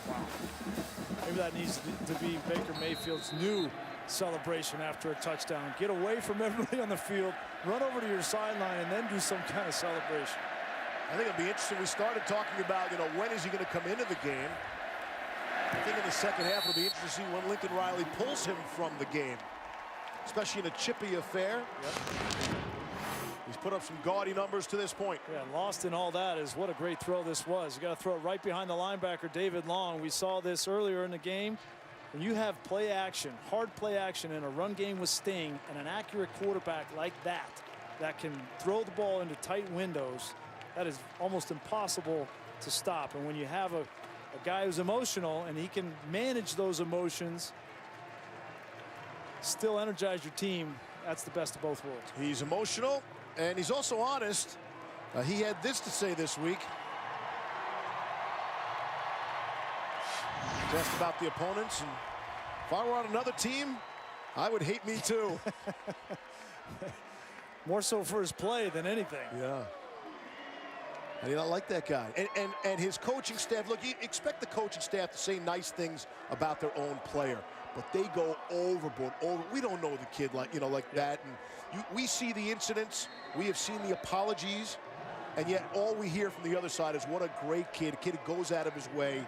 B: Wow. Maybe that needs to be Baker Mayfield's new celebration after a touchdown. Get away from everybody on the field, run over to your sideline, and then do some kind of celebration.
A: I think it'll be interesting. We started talking about, when is he going to come into the game? I think in the second half it'll be interesting to see when Lincoln Riley pulls him from the game, especially in a chippy affair.
B: Yep.
A: He's put up some gaudy numbers to this point.
B: Yeah, lost in all that is what a great throw this was. You got to throw it right behind the linebacker, David Long. We saw this earlier in the game. When you have play action, hard play action in a run game with Sting and an accurate quarterback like that can throw the ball into tight windows, that is almost impossible to stop. And when you have a guy who's emotional and he can manage those emotions, still energize your team, that's the best of both worlds.
A: He's emotional, and he's also honest. He had this to say this week. Just about the opponents, and if I were on another team, I would hate me too.
B: More so for his play than anything.
A: Yeah. I do not like that guy. And his coaching staff, look, you expect the coaching staff to say nice things about their own player, but they go overboard. We don't know the kid like that. And we see the incidents, we have seen the apologies, and yet all we hear from the other side is what a great kid. A kid who goes out of his way,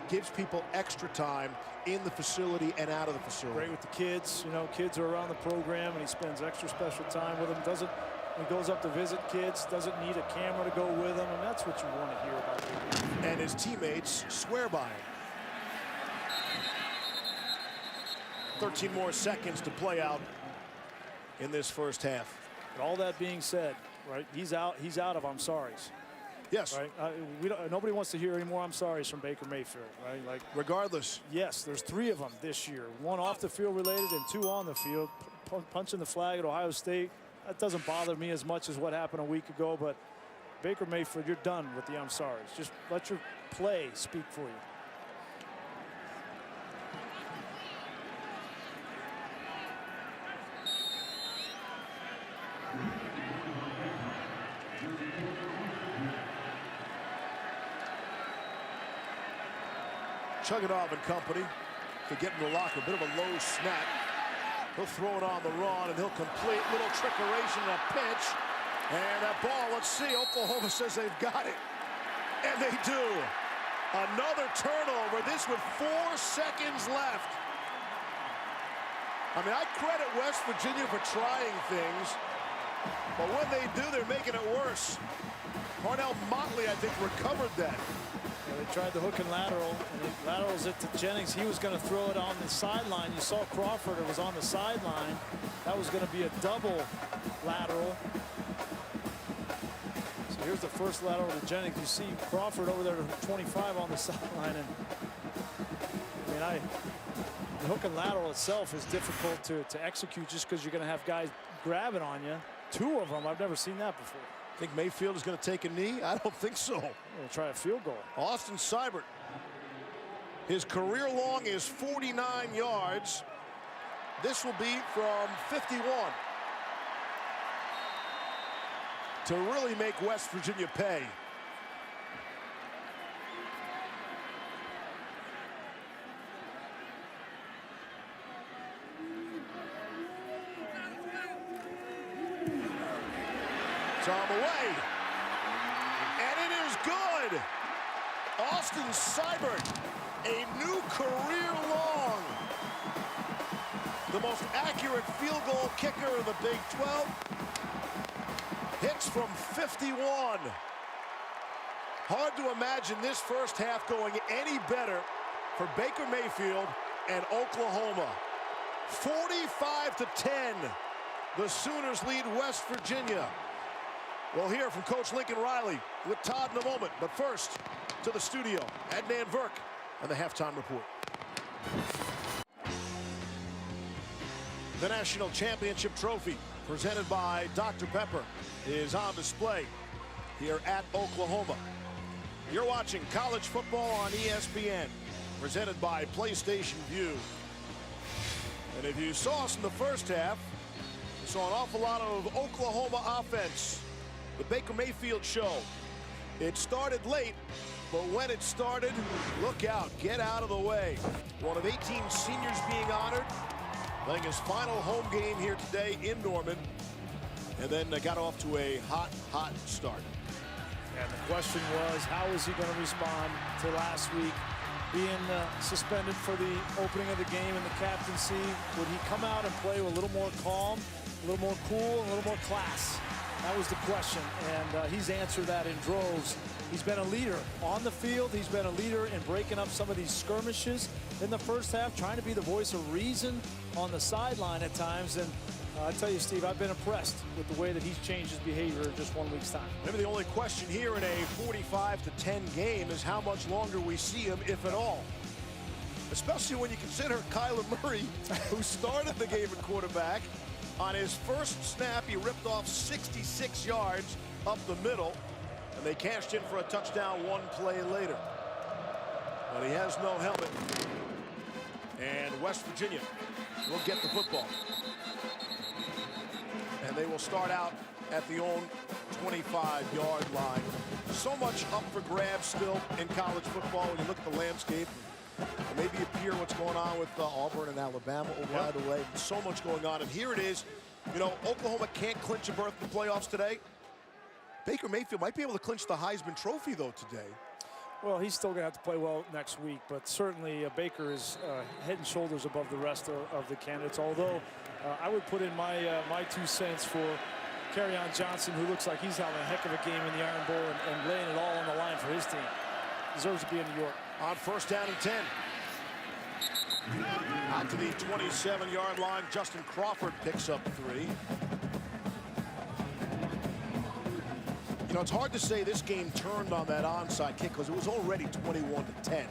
A: gives people extra time in the facility and out of the facility.
B: Great with the kids. Kids are around the program, and he spends extra special time with them. He goes up to visit kids, doesn't need a camera to go with him, and that's what you want to hear about him.
A: And his teammates swear by him. 13 more seconds to play out in this first half.
B: But all that being said, right, he's out of I'm sorries.
A: Yes.
B: Right. Nobody wants to hear any more I'm sorries from Baker Mayfield. Right. Like,
A: regardless.
B: Yes, there's 3 of them this year. 1 off the field related and 2 on the field. Punching the flag at Ohio State. That doesn't bother me as much as what happened a week ago. But Baker Mayfield, you're done with the I'm sorries. Just let your play speak for you.
A: Chuganov and company to get in the locker. A bit of a low snap. He'll throw it on the run, and he'll complete. Little trickeration and a pinch. And that ball, let's see. Oklahoma says they've got it. And they do. Another turnover. This with 4 seconds left. I mean, I credit West Virginia for trying things. But when they do, they're making it worse. Parnell Motley, I think, recovered that.
B: Yeah, they tried the hook and lateral, and he laterals it to Jennings. He was going to throw it on the sideline. You saw Crawford, it was on the sideline. That was going to be a double lateral. So here's the first lateral to Jennings. You see Crawford over there to 25 on the sideline. And I mean, the hook and lateral itself is difficult to execute just because you're going to have guys grabbing on you. 2 of them, I've never seen that before.
A: Think Mayfield is going to take a knee? I don't think so.
B: We'll try a field goal.
A: Austin Seibert. His career long is 49 yards. This will be from 51. To really make West Virginia pay. On the way, and it is good. Austin Seibert, a new career long, the most accurate field goal kicker in the Big 12. Hits from 51. Hard to imagine this first half going any better for Baker Mayfield and Oklahoma. 45-10. The Sooners lead West Virginia. We'll hear from Coach Lincoln Riley with Todd in a moment. But first, to the studio, Adnan Virk and the halftime report. The National Championship Trophy, presented by Dr. Pepper, is on display here at Oklahoma. You're watching college football on ESPN, presented by PlayStation Vue. And if you saw us in the first half, you saw an awful lot of Oklahoma offense. The Baker Mayfield show. It started late, but when it started, look out, get out of the way. One of 18 seniors being honored, playing his final home game here today in Norman, and then got off to a hot start.
B: And the question was, how is he going to respond to last week being suspended for the opening of the game and the captaincy? Would he come out and play with a little more calm, a little more cool, a little more class? That was the question, and he's answered that in droves. He's been a leader on the field. He's been a leader in breaking up some of these skirmishes in the first half, trying to be the voice of reason on the sideline at times. And I tell you, Steve, I've been impressed with the way that he's changed his behavior in just 1 week's time.
A: Maybe the only question here in a 45-10 game is how much longer we see him, if at all. Especially when you consider Kyler Murray, who started the game at quarterback. On his first snap, he ripped off 66 yards up the middle, and they cashed in for a touchdown 1 play later. But he has no helmet, and West Virginia will get the football. And they will start out at the own 25-yard line. So much up for grabs still in college football when you look at the landscape. Maybe you hear what's going on with Auburn and Alabama, by the way. So much going on, and here it is. You know, Oklahoma can't clinch a berth in the playoffs today. Baker Mayfield might be able to clinch the Heisman Trophy, though, today.
B: Well, he's still going to have to play well next week, but certainly Baker is head and shoulders above the rest of the candidates, although I would put in my 2 cents for Kerryon Johnson, who looks like he's having a heck of a game in the Iron Bowl and laying it all on the line for his team. Deserves to be in New York.
A: On first down and 10. Out to the 27-yard line, Justin Crawford picks up 3. You know, it's hard to say this game turned on that onside kick because it was already 21-10.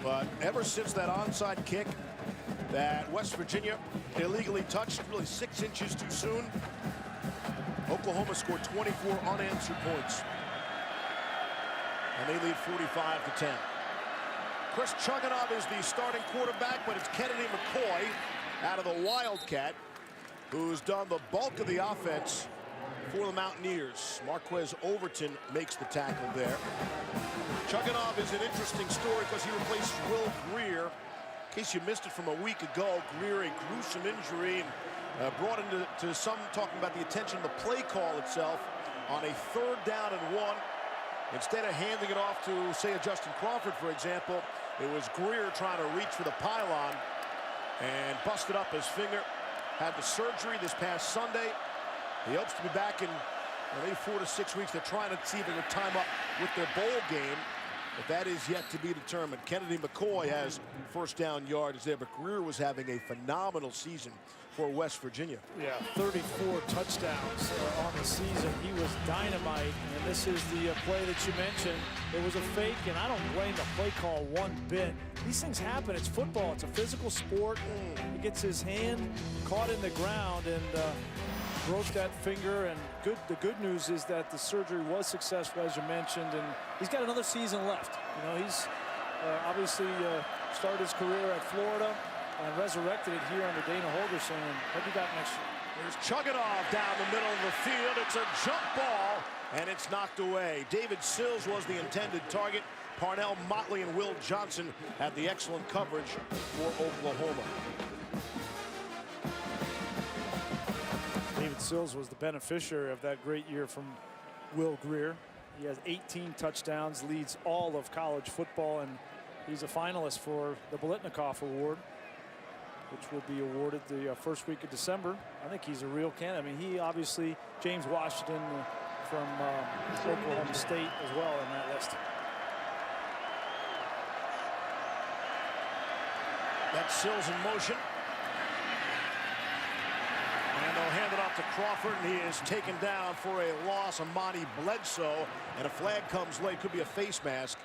A: But ever since that onside kick that West Virginia illegally touched, really 6 inches too soon, Oklahoma scored 24 unanswered points. And they lead 45-10. Chris Chuganov is the starting quarterback, but it's Kennedy McCoy out of the Wildcat, who's done the bulk of the offense for the Mountaineers. Marquez Overton makes the tackle there. Chugunov is an interesting story because he replaced Will Greer. In case you missed it from a week ago, Greer, a gruesome injury, and brought into some talking about the attention of the play call itself on a 3rd down and 1. Instead of handing it off to, say, a Justin Crawford, for example, it was Greer trying to reach for the pylon and busted up his finger. Had the surgery this past Sunday. He hopes to be back in maybe 4 to 6 weeks. They're trying to see if they can time up with their bowl game, but that is yet to be determined. Kennedy McCoy has first down yards there, but Greer was having a phenomenal season for West Virginia.
B: Yeah, 34 touchdowns on the season. He was dynamite, and this is the play that you mentioned. It was a fake, and I don't blame the play call one bit. These things happen. It's football. It's a physical sport. He gets his hand caught in the ground and broke that finger. And the good news is that the surgery was successful, as you mentioned, and he's got another season left. You know, he's obviously started his career at Florida and resurrected it here under Dana Holgorsen. And what do you got next year?
A: There's Chugunov down the middle of the field. It's a jump ball, and it's knocked away. David Sills was the intended target. Parnell Motley and Will Johnson had the excellent coverage for Oklahoma.
B: David Sills was the beneficiary of that great year from Will Greer. He has 18 touchdowns, leads all of college football, and he's a finalist for the Biletnikoff Award, which will be awarded the first week of December. I think he's a real candidate. I mean, he obviously, James Washington from Oklahoma State as well in that list.
A: That's Sills in motion. And they'll hand it off to Crawford, and he is taken down for a loss. Amani Bledsoe, and a flag comes late. Could be a face mask.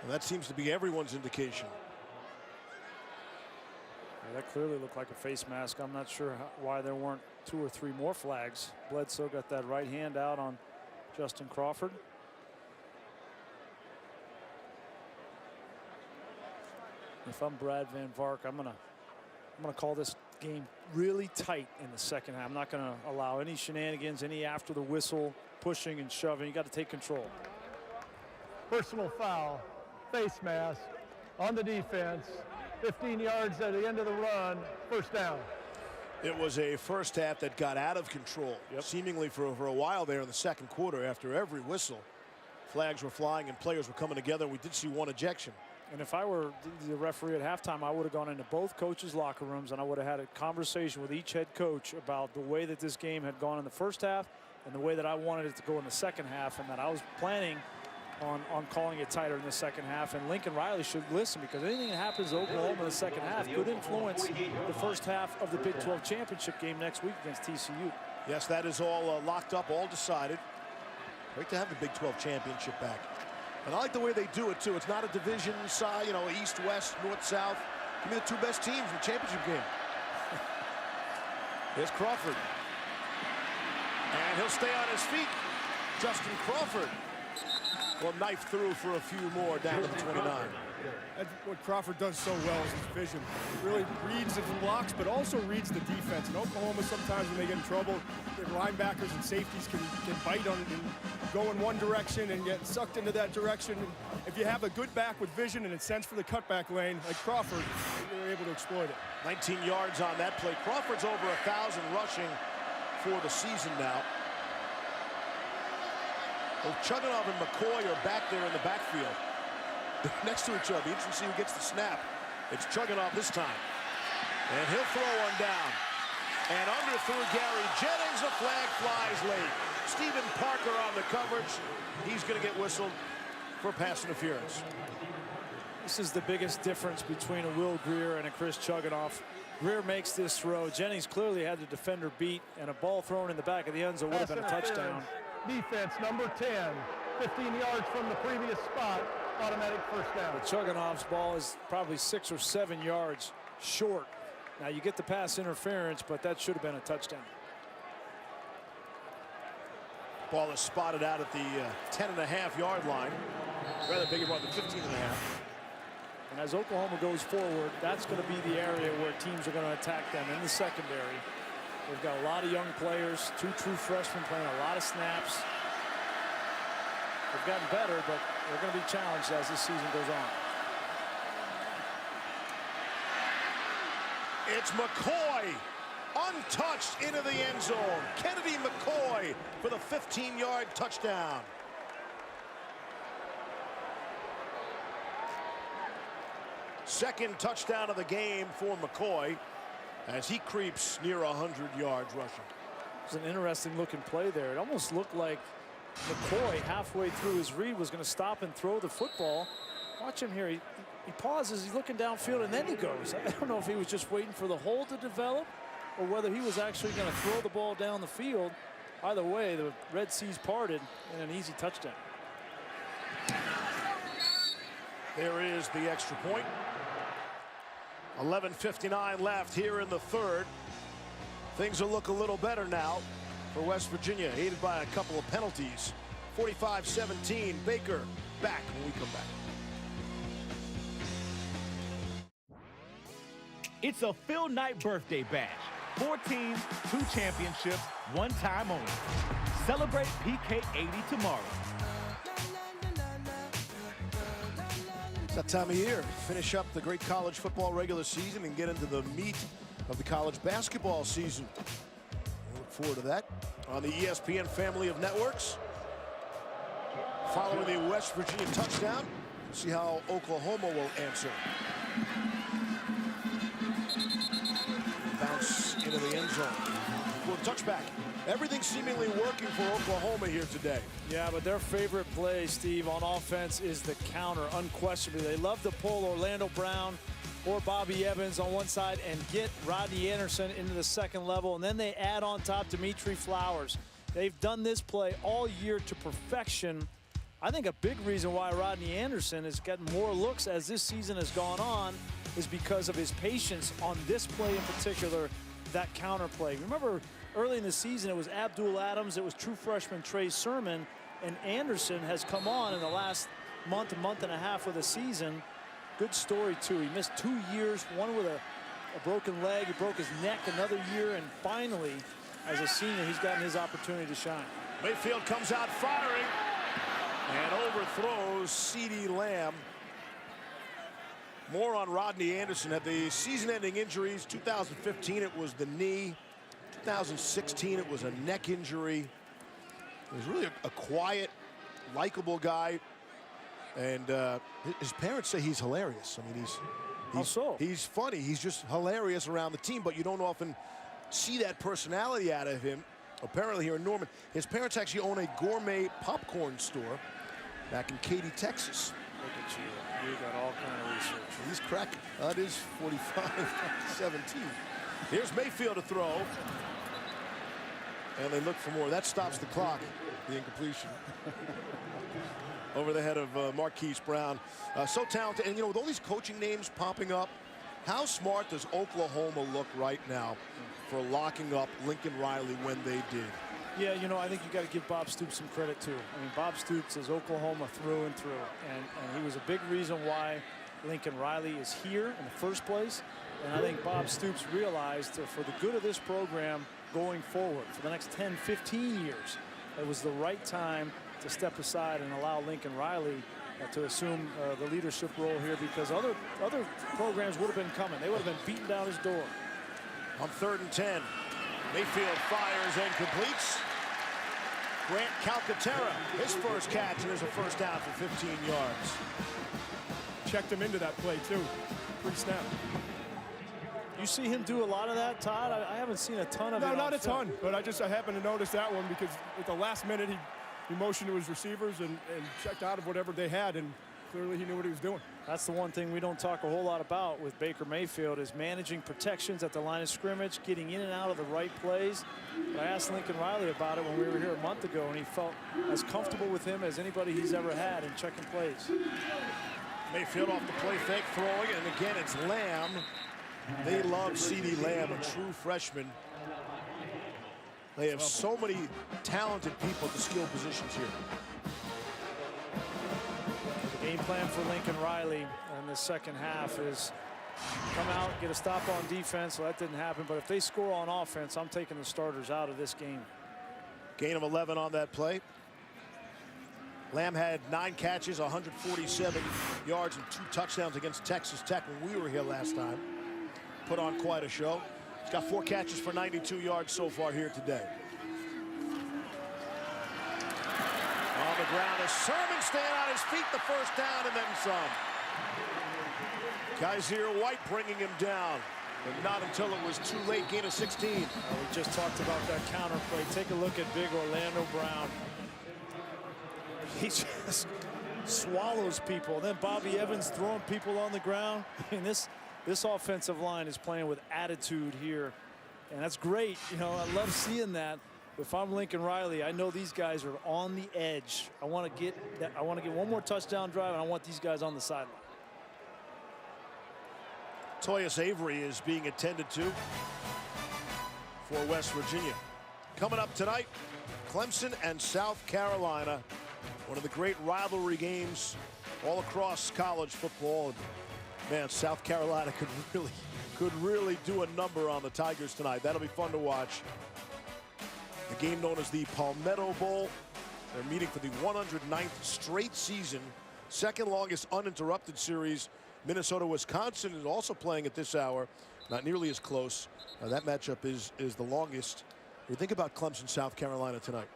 A: And that seems to be everyone's indication.
B: Yeah, that clearly looked like a face mask. I'm not sure why there weren't 2 or 3 more flags. Bledsoe got that right hand out on Justin Crawford. If I'm Brad Van Vark, I'm gonna call this game really tight in the second half. I'm not gonna allow any shenanigans, any after the whistle pushing and shoving. You got to take control.
D: Personal foul, face mask on the defense, 15 yards at the end of the run, first down.
A: It was a first half that got out of control, seemingly for a while there in the second quarter. After every whistle, flags were flying and players were coming together. We did see one ejection.
B: And if I were the referee at halftime, I would have gone into both coaches' locker rooms and I would have had a conversation with each head coach about the way that this game had gone in the first half and the way that I wanted it to go in the second half, and that I was planning on calling it tighter in the second half. And Lincoln Riley should listen, because anything that happens to Oklahoma in the second half could influence the first half of the Big 12 championship game next week against TCU.
A: Yes, that is all locked up, all decided. Great to have the Big 12 championship back. And I like the way they do it, too. It's not a division side, you know, east, west, north, south. Give me the 2 best teams in the championship game. Here's Crawford. And he'll stay on his feet. Justin Crawford will knife through for a few more down to the 29.
C: That's what Crawford does so well, is his vision. He really reads his blocks, but also reads the defense. In Oklahoma, sometimes when they get in trouble, their linebackers and safeties can bite on it and go in one direction and get sucked into that direction. And if you have a good back with vision and a sense for the cutback lane, like Crawford, you're able to exploit it.
A: 19 yards on that play. Crawford's over 1,000 rushing for the season now. Well, Chugunov and McCoy are back there in the backfield, next to each other. Interesting to see who gets the snap. It's Chugunov this time. And he'll throw one down. And under through Gary Jennings, the flag flies late. Stephen Parker on the coverage. He's going to get whistled for pass interference.
B: This is the biggest difference between a Will Greer and a Chris Chugunov. Greer makes this throw. Jennings clearly had the defender beat, and a ball thrown in the back of the end zone would have been a touchdown.
D: Defense number 10, 15 yards from the previous spot, automatic first down.
B: But Chugunov's ball is probably 6 or 7 yards short. Now you get the pass interference, but that should have been a touchdown.
A: Ball is spotted out at the 10.5-yard line. Rather big about the 15.5.
B: And as Oklahoma goes forward, that's going to be the area where teams are going to attack them in the secondary. They've got a lot of young players, 2 true freshmen playing a lot of snaps. They've gotten better, but they're going to be challenged as this season goes on.
A: It's McCoy, untouched into the end zone. Kennedy McCoy for the 15-yard touchdown. Second touchdown of the game for McCoy as he creeps near 100 yards rushing.
B: It's an interesting looking play there. It almost looked like McCoy halfway through his read was going to stop and throw the football. Watch him here. He pauses, he's looking downfield, and then he goes. I don't know if he was just waiting for the hole to develop or whether he was actually going to throw the ball down the field. Either way, the Red Seas parted and an easy touchdown.
A: There is the extra point. 11:59 left here in the third. Things will look a little better now for West Virginia, aided by a couple of penalties. 45-17, Baker back when we come back.
I: It's a Phil Knight birthday bash. 4 teams, 2 championships, 1 time only. Celebrate PK 80 tomorrow.
A: It's that time of year. Finish up the great college football regular season and get into the meat of the college basketball season. We look forward to that on the ESPN family of networks. Following the West Virginia touchdown, see how Oklahoma will answer. Bounce into the end zone. Well, touchback. Everything seemingly working for Oklahoma here today.
B: Yeah, but their favorite play, Steve, on offense is the counter, unquestionably. They love to pull Orlando Brown or Bobby Evans on one side and get Rodney Anderson into the second level, and then they add on top Dimitri Flowers. They've done this play all year to perfection. I think a big reason why Rodney Anderson has gotten more looks as this season has gone on is because of his patience on this play in particular, that counter play. Remember, early in the season, it was Abdul Adams, it was true freshman Trey Sermon, and Anderson has come on in the last month and a half of the season. Good story, too. He missed 2 years, one with a broken leg. He broke his neck another year, and finally, as a senior, he's gotten his opportunity to shine.
A: Mayfield comes out firing and overthrows CeeDee Lamb. More on Rodney Anderson. At the season-ending injuries, 2015 it was the knee. 2016 it was a neck injury. He was really a quiet, likable guy. And his parents say he's hilarious. I mean, he's funny. He's just hilarious around the team, but you don't often see that personality out of him. Apparently here in Norman, his parents actually own a gourmet popcorn store back in Katy, Texas.
B: Look at you. You got all kind of research.
A: He's cracking. That is 45-17. Here's Mayfield to throw. And they look for more. That stops the clock, the incompletion. Over the head of Marquise Brown. So talented. And, you know, with all these coaching names popping up, how smart does Oklahoma look right now for locking up Lincoln Riley when they did?
B: Yeah, you know, I think you got to give Bob Stoops some credit, too. I mean, Bob Stoops is Oklahoma through and through. And he was a big reason why Lincoln Riley is here in the first place. And I think Bob Stoops realized for the good of this program going forward, for the next 10, 15 years, it was the right time to step aside and allow Lincoln Riley to assume the leadership role here, because other programs would have been coming. They would have been beating down his door.
A: On 3rd and 10, Mayfield fires and completes. Grant Calcaterra, his first catch, and there's a first down for 15 yards.
C: Checked him into that play, too. Pre-snap.
B: You see him do a lot of that, Todd? I haven't seen a ton of it.
C: No, not a ton, but I happened to notice that one because at the last minute he motioned to his receivers and checked out of whatever they had, and clearly he knew what he was doing.
B: That's the one thing we don't talk a whole lot about with Baker Mayfield is managing protections at the line of scrimmage, getting in and out of the right plays. But I asked Lincoln Riley about it when we were here a month ago, and he felt as comfortable with him as anybody he's ever had in checking plays.
A: Mayfield off the play fake, throwing, and again it's Lamb. They love CeeDee Lamb, a true freshman. They have so many talented people at the skill positions here.
B: The game plan for Lincoln Riley in the second half is come out, get a stop on defense. Well, that didn't happen. But if they score on offense, I'm taking the starters out of this game.
A: Gain of 11 on that play. Lamb had 9 catches, 147 yards, and 2 touchdowns against Texas Tech when we were here last time. Put on quite a show. He's got 4 catches for 92 yards so far here today. On the ground is Sermon staying on his feet, the first down, and then some. Kaiser White bringing him down, but not until it was too late. Gain of 16.
B: We just talked about that counter play. Take a look at big Orlando Brown. He just swallows people. Then Bobby Evans throwing people on the ground. I mean, this offensive line is playing with attitude here, and that's great. You know, I love seeing that. If I'm Lincoln Riley, I know these guys are on the edge. I want to get one more touchdown drive, and I want these guys on the sideline.
A: Toyas Avery is being attended to for West Virginia. Coming up tonight, Clemson and South Carolina. One of the great rivalry games all across college football. And man, South Carolina could really do a number on the Tigers tonight. That'll be fun to watch. The game known as the Palmetto Bowl. They're meeting for the 109th straight season. Second longest uninterrupted series. Minnesota-Wisconsin is also playing at this hour. Not nearly as close. That matchup is the longest. What do you think about Clemson, South Carolina tonight?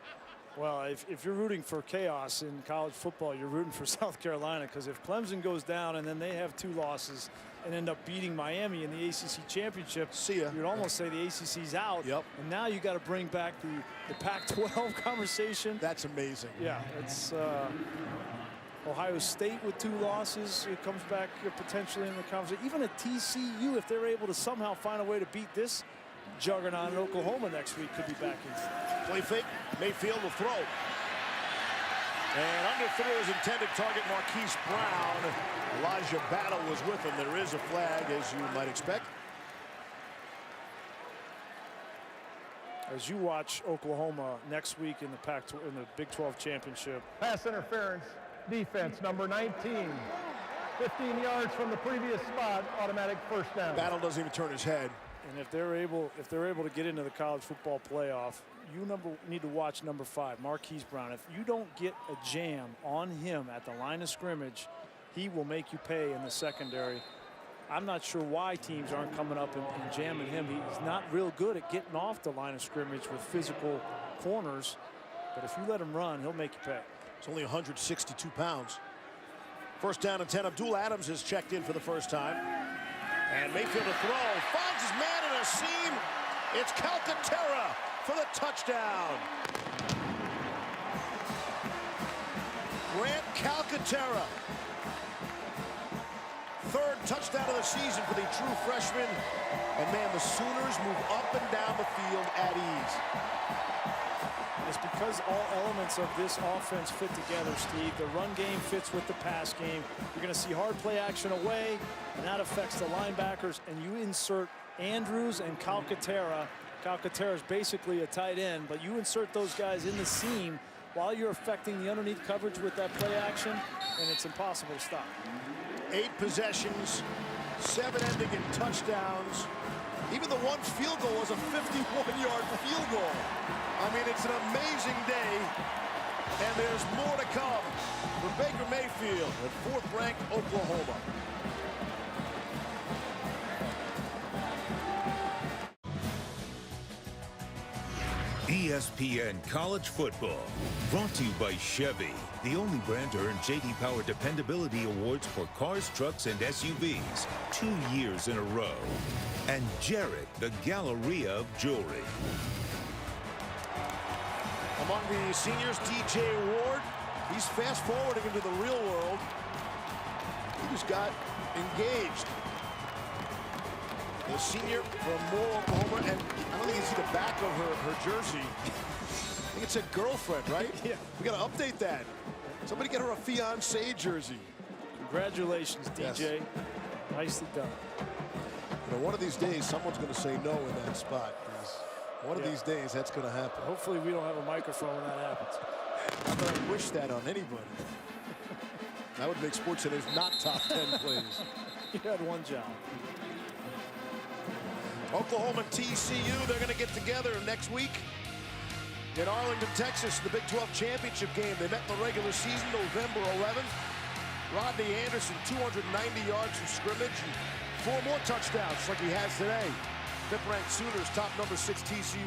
B: Well, if you're rooting for chaos in college football, you're rooting for South Carolina, because if Clemson goes down and then they have 2 losses and end up beating Miami in the ACC championship, you'd almost say the ACC's out.
A: Yep.
B: And now you got to bring back the Pac-12 conversation.
A: That's amazing.
B: Yeah, it's Ohio State with 2 losses. It comes back potentially in the conversation. Even at TCU, if they're able to somehow find a way to beat this juggernaut in Oklahoma next week, could be back in.
A: Play fake. Mayfield will throw. And underthrow is intended target Marquise Brown. Elijah Battle was with him. There is a flag, as you might expect.
B: As you watch Oklahoma next week in the Big 12 championship.
D: Pass interference, defense, number 19. 15 yards from the previous spot, automatic first down.
A: Battle doesn't even turn his head.
B: And if they're able to get into the college football playoff, you need to watch number 5, Marquise Brown. If you don't get a jam on him at the line of scrimmage, he will make you pay in the secondary. I'm not sure why teams aren't coming up and jamming him. He's not real good at getting off the line of scrimmage with physical corners. But if you let him run, he'll make you pay.
A: It's only 162 pounds. First down and 10. Abdul Adams has checked in for the first time. And Mayfield to throw. Finds his man in a seam. It's Calcaterra for the touchdown. Grant Calcaterra. 3rd touchdown of the season for the true freshman. And man, the Sooners move up and down the field at ease.
B: It's because all elements of this offense fit together, Steve. The run game fits with the pass game. You're going to see hard play action away, and that affects the linebackers. And you insert Andrews and Calcaterra. Calcaterra is basically a tight end, but you insert those guys in the seam while you're affecting the underneath coverage with that play action, and it's impossible to stop.
A: 8 possessions, 7 ending in touchdowns. Even the one field goal was a 51-yard field goal. I mean, it's an amazing day, and there's more to come for Baker Mayfield at 4th-ranked Oklahoma.
E: ESPN College Football, brought to you by Chevy, the only brand to earn J.D. Power Dependability Awards for cars, trucks, and SUVs 2 years in a row. And Jared, the Galleria of Jewelry.
A: Among the seniors, DJ Ward. He's fast-forwarding into the real world. He just got engaged. The senior from Moore, Oklahoma, and I don't think you see the back of her jersey. I think it said girlfriend, right?
B: Yeah.
A: We got to update that. Somebody get her a fiancé jersey.
B: Congratulations, DJ.
A: Yes.
B: Nicely done.
A: You know, one of these days, someone's going to say no in that spot. One of these days, that's going to happen.
B: Hopefully, we don't have a microphone when that happens.
A: I'm going to wish that on anybody. That would make SportsCenter's not top 10 plays.
B: You had one job.
A: Oklahoma and TCU, they're going to get together next week in Arlington, Texas, the Big 12 championship game. They met in the regular season November 11th. Rodney Anderson, 290 yards from scrimmage and 4 more touchdowns like he has today. Fifth-ranked Sooners top number 6 TCU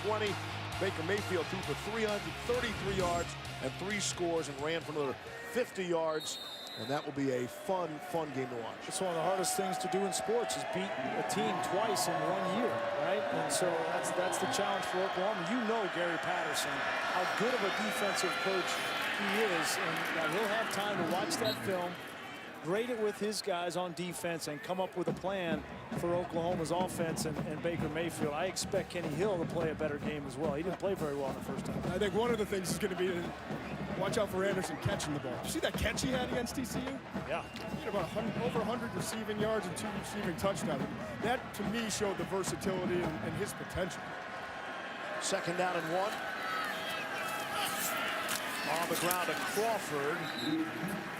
A: 38-20. Baker Mayfield threw for 333 yards and 3 scores and ran for another 50 yards. And that will be a fun game to watch.
B: It's one of the hardest things to do in sports is beat a team twice in 1 year, right? And so that's the challenge for Oklahoma. You know Gary Patterson, how good of a defensive coach he is, and he'll have time to watch that film, grade it with his guys on defense, and come up with a plan for Oklahoma's offense and Baker Mayfield. I expect Kenny Hill to play a better game as well. He didn't play very well in the first time.
C: I think one of the things is going to be to watch out for Anderson catching the ball. You see that catch he had against TCU?
B: Yeah.
C: He had about over 100 receiving yards and 2 receiving touchdowns. That, to me, showed the versatility and his potential.
A: Second down and 1. On the ground to Crawford.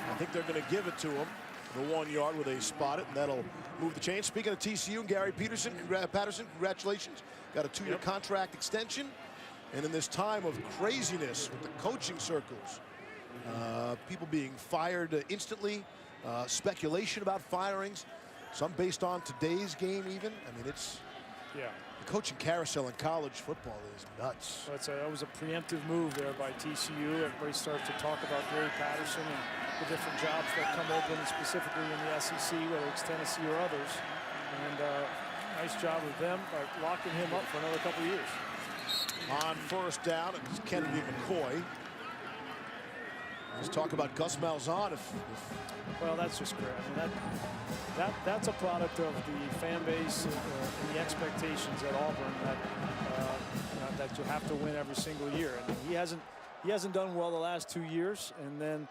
A: I think they're going to give it to him. The 1 yard where they spot it, and that'll move the chain. Speaking of TCU and Gary Patterson, congratulations. Got a 2-year contract extension. And in this time of craziness with the coaching circles, people being fired instantly, speculation about firings, some based on today's game even. I mean, it's the coaching carousel in college football is nuts.
B: That was a preemptive move there by TCU. Everybody starts to talk about Gary Patterson and the different jobs that come open, specifically in the SEC, whether it's Tennessee or others. And nice job of them by locking him up for another couple of years.
A: On first down, it's Kennedy McCoy. Let's talk about Gus Malzahn.
B: Well, that's just great. I mean, that's a product of the fan base and the expectations at Auburn that you have to win every single year. And he hasn't done well the last 2 years. And then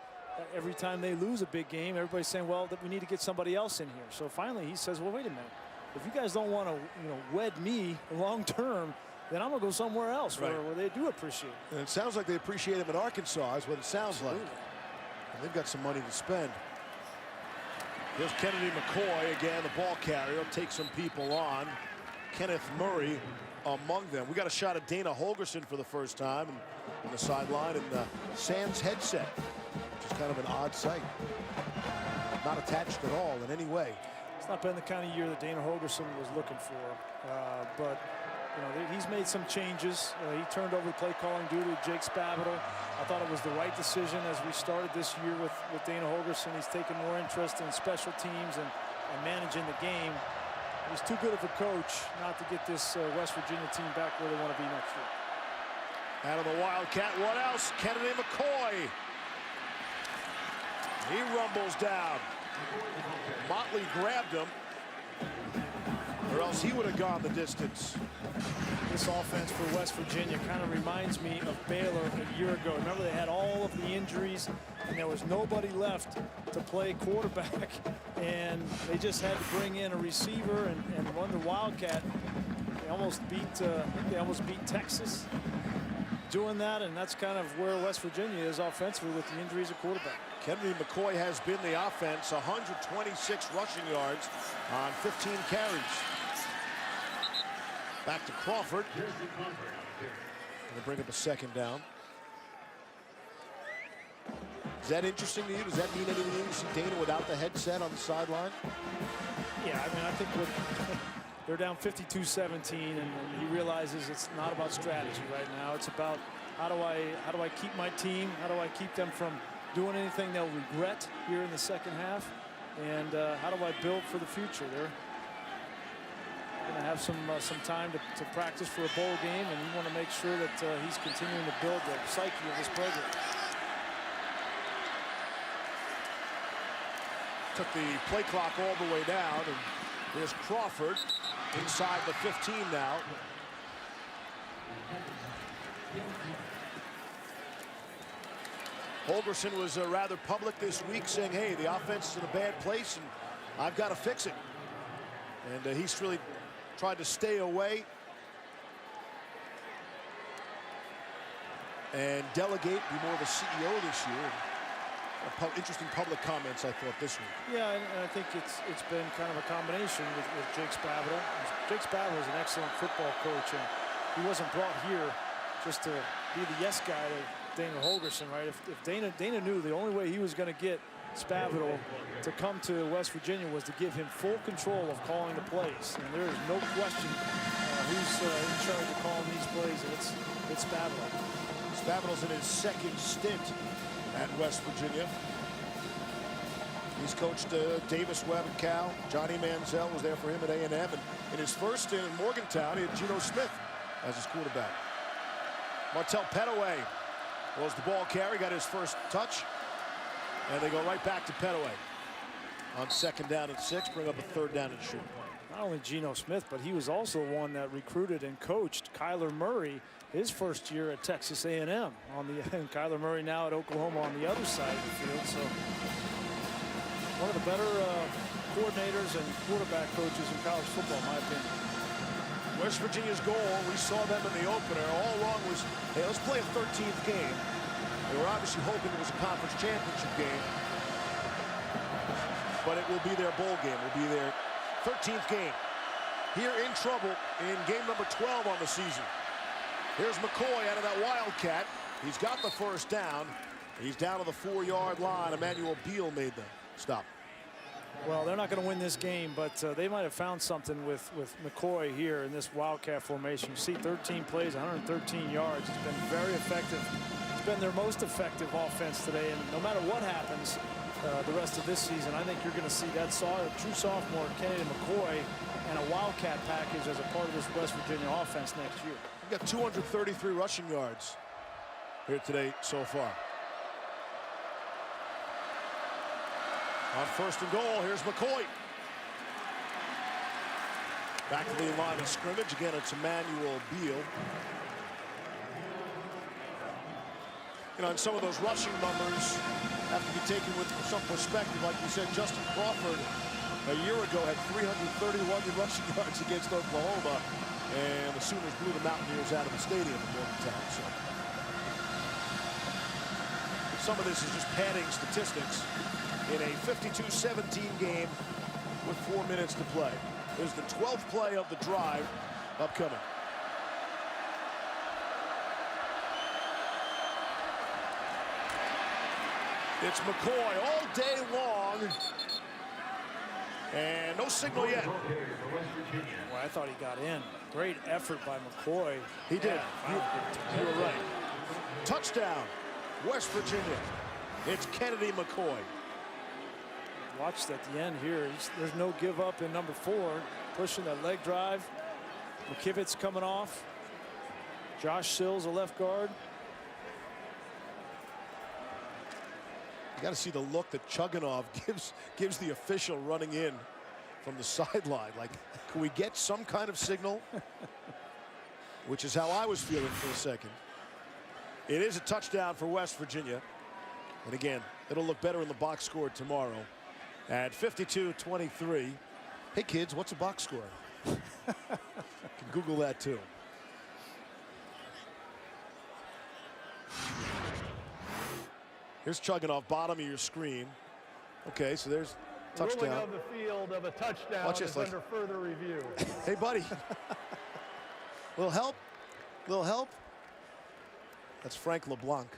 B: every time they lose a big game, everybody's saying, well, that we need to get somebody else in here. So finally, he says, well, wait a minute. If you guys don't want to, wed me long term, then I'm going to go somewhere else where they do appreciate it.
A: And it sounds like they appreciate him in Arkansas is what it sounds like. And they've got some money to spend. Here's Kennedy McCoy again, the ball carrier. Take some people on. Kenneth Murray among them. We got a shot at Dana Holgorsen for the first time on the sideline in the Sands headset, which is kind of an odd sight. Not attached at all in any way.
B: It's not been the kind of year that Dana Holgorsen was looking for, but he's made some changes. He turned over the play calling duty to Jake Spavital. I thought it was the right decision as we started this year with Dana Holgorsen. He's taken more interest in special teams and managing the game. He's too good of a coach not to get this West Virginia team back where they want to be next year.
A: Out of the Wildcat, what else? Kennedy McCoy. He rumbles down. Motley grabbed him, or else he would have gone the distance.
B: This offense for West Virginia kind of reminds me of Baylor a year ago. Remember, they had all of the injuries, and there was nobody left to play quarterback, and they just had to bring in a receiver and run the Wildcat. They almost beat Texas doing that, and that's kind of where West Virginia is offensively with the injuries at quarterback.
A: Kennedy McCoy has been the offense, 126 rushing yards on 15 carries. Back to Crawford. Going to bring up a second down. Is that interesting to you? Does that mean anything to see Dana without the headset on the sideline?
B: Yeah, I mean, I think they're down 52-17, and he realizes it's not about strategy right now. It's about how do I keep my team? How do I keep them from doing anything they'll regret here in the second half? And how do I build for the future? They're going to have some time to practice for a bowl game, and you want to make sure that he's continuing to build the psyche of this program.
A: Took the play clock all the way down, and there's Crawford inside the 15 now. Holgorsen was rather public this week, saying, hey, the offense is in a bad place, and I've got to fix it. And he's really tried to stay away and delegate, be more of a CEO this year. Interesting public comments, I thought, this week.
B: Yeah, and I think it's been kind of a combination with Jake Spavital. Jake Spavital is an excellent football coach, and he wasn't brought here just to be the yes guy to Dana Holgerson, right? If Dana knew the only way he was going to get Spavital to come to West Virginia was to give him full control of calling the plays, and there is no question who's in charge of calling these plays, and it's Spavital.
A: Spavital's in his second stint at West Virginia. He's coached Davis Webb and Cal. Johnny Manziel was there for him at A&M. And in his first stint in Morgantown, he had Geno Smith as his quarterback. Martell Pettaway was the ball carrier, got his first touch. And they go right back to Pettaway on 2nd down and 6, bring up a 3rd down and shoot.
B: Not only Geno Smith, but he was also one that recruited and coached Kyler Murray his first year at Texas A&M. And Kyler Murray now at Oklahoma on the other side of the field. So one of the better coordinators and quarterback coaches in college football, in my opinion.
A: West Virginia's goal, we saw them in the opener, all along was, hey, let's play a 13th game. They were obviously hoping it was a conference championship game, but it will be their bowl game. It will be their 13th game. Here in trouble in game number 12 on the season. Here's McCoy out of that Wildcat. He's got the first down. He's down to the 4-yard line. Emmanuel Beal made the stop.
B: Well, they're not going to win this game, but they might have found something with McCoy here in this Wildcat formation. You see 13 plays, 113 yards. It's been very effective. It's been their most effective offense today, and no matter what happens the rest of this season, I think you're going to see that true sophomore Kennedy McCoy and a Wildcat package as a part of this West Virginia offense next year.
A: We've got 233 rushing yards here today so far. On 1st and goal, here's McCoy. Back to the line of scrimmage. Again, it's Emmanuel Beal. You know, and some of those rushing numbers have to be taken with some perspective. Like you said, Justin Crawford a year ago had 331 rushing yards against Oklahoma, and the Sooners blew the Mountaineers out of the stadium in Morgantown. So some of this is just padding statistics in a 52-17 game with 4 minutes to play. There's the 12th play of the drive upcoming. It's McCoy all day long. And no signal yet.
B: Well, I thought he got in. Great effort by McCoy.
A: He did. You were right. Touchdown, West Virginia. It's Kennedy McCoy.
B: Watched at the end here. There's no give up in number 4. Pushing that leg drive. McKivitz coming off. Josh Sills, a left guard.
A: You got to see the look that Chugunov gives the official running in from the sideline. Like, can we get some kind of signal? Which is how I was feeling for a second. It is a touchdown for West Virginia. And again, it'll look better in the box score tomorrow. At 52-23. Hey kids, what's a box score? You can Google that too. Here's Chugunov, bottom of your screen. Okay, so there's touchdown.
D: Ruling of the field of a touchdown
A: Watch
D: is
A: this,
D: under further review.
A: Hey, buddy. Little help? Little help? That's Frank LeBlanc.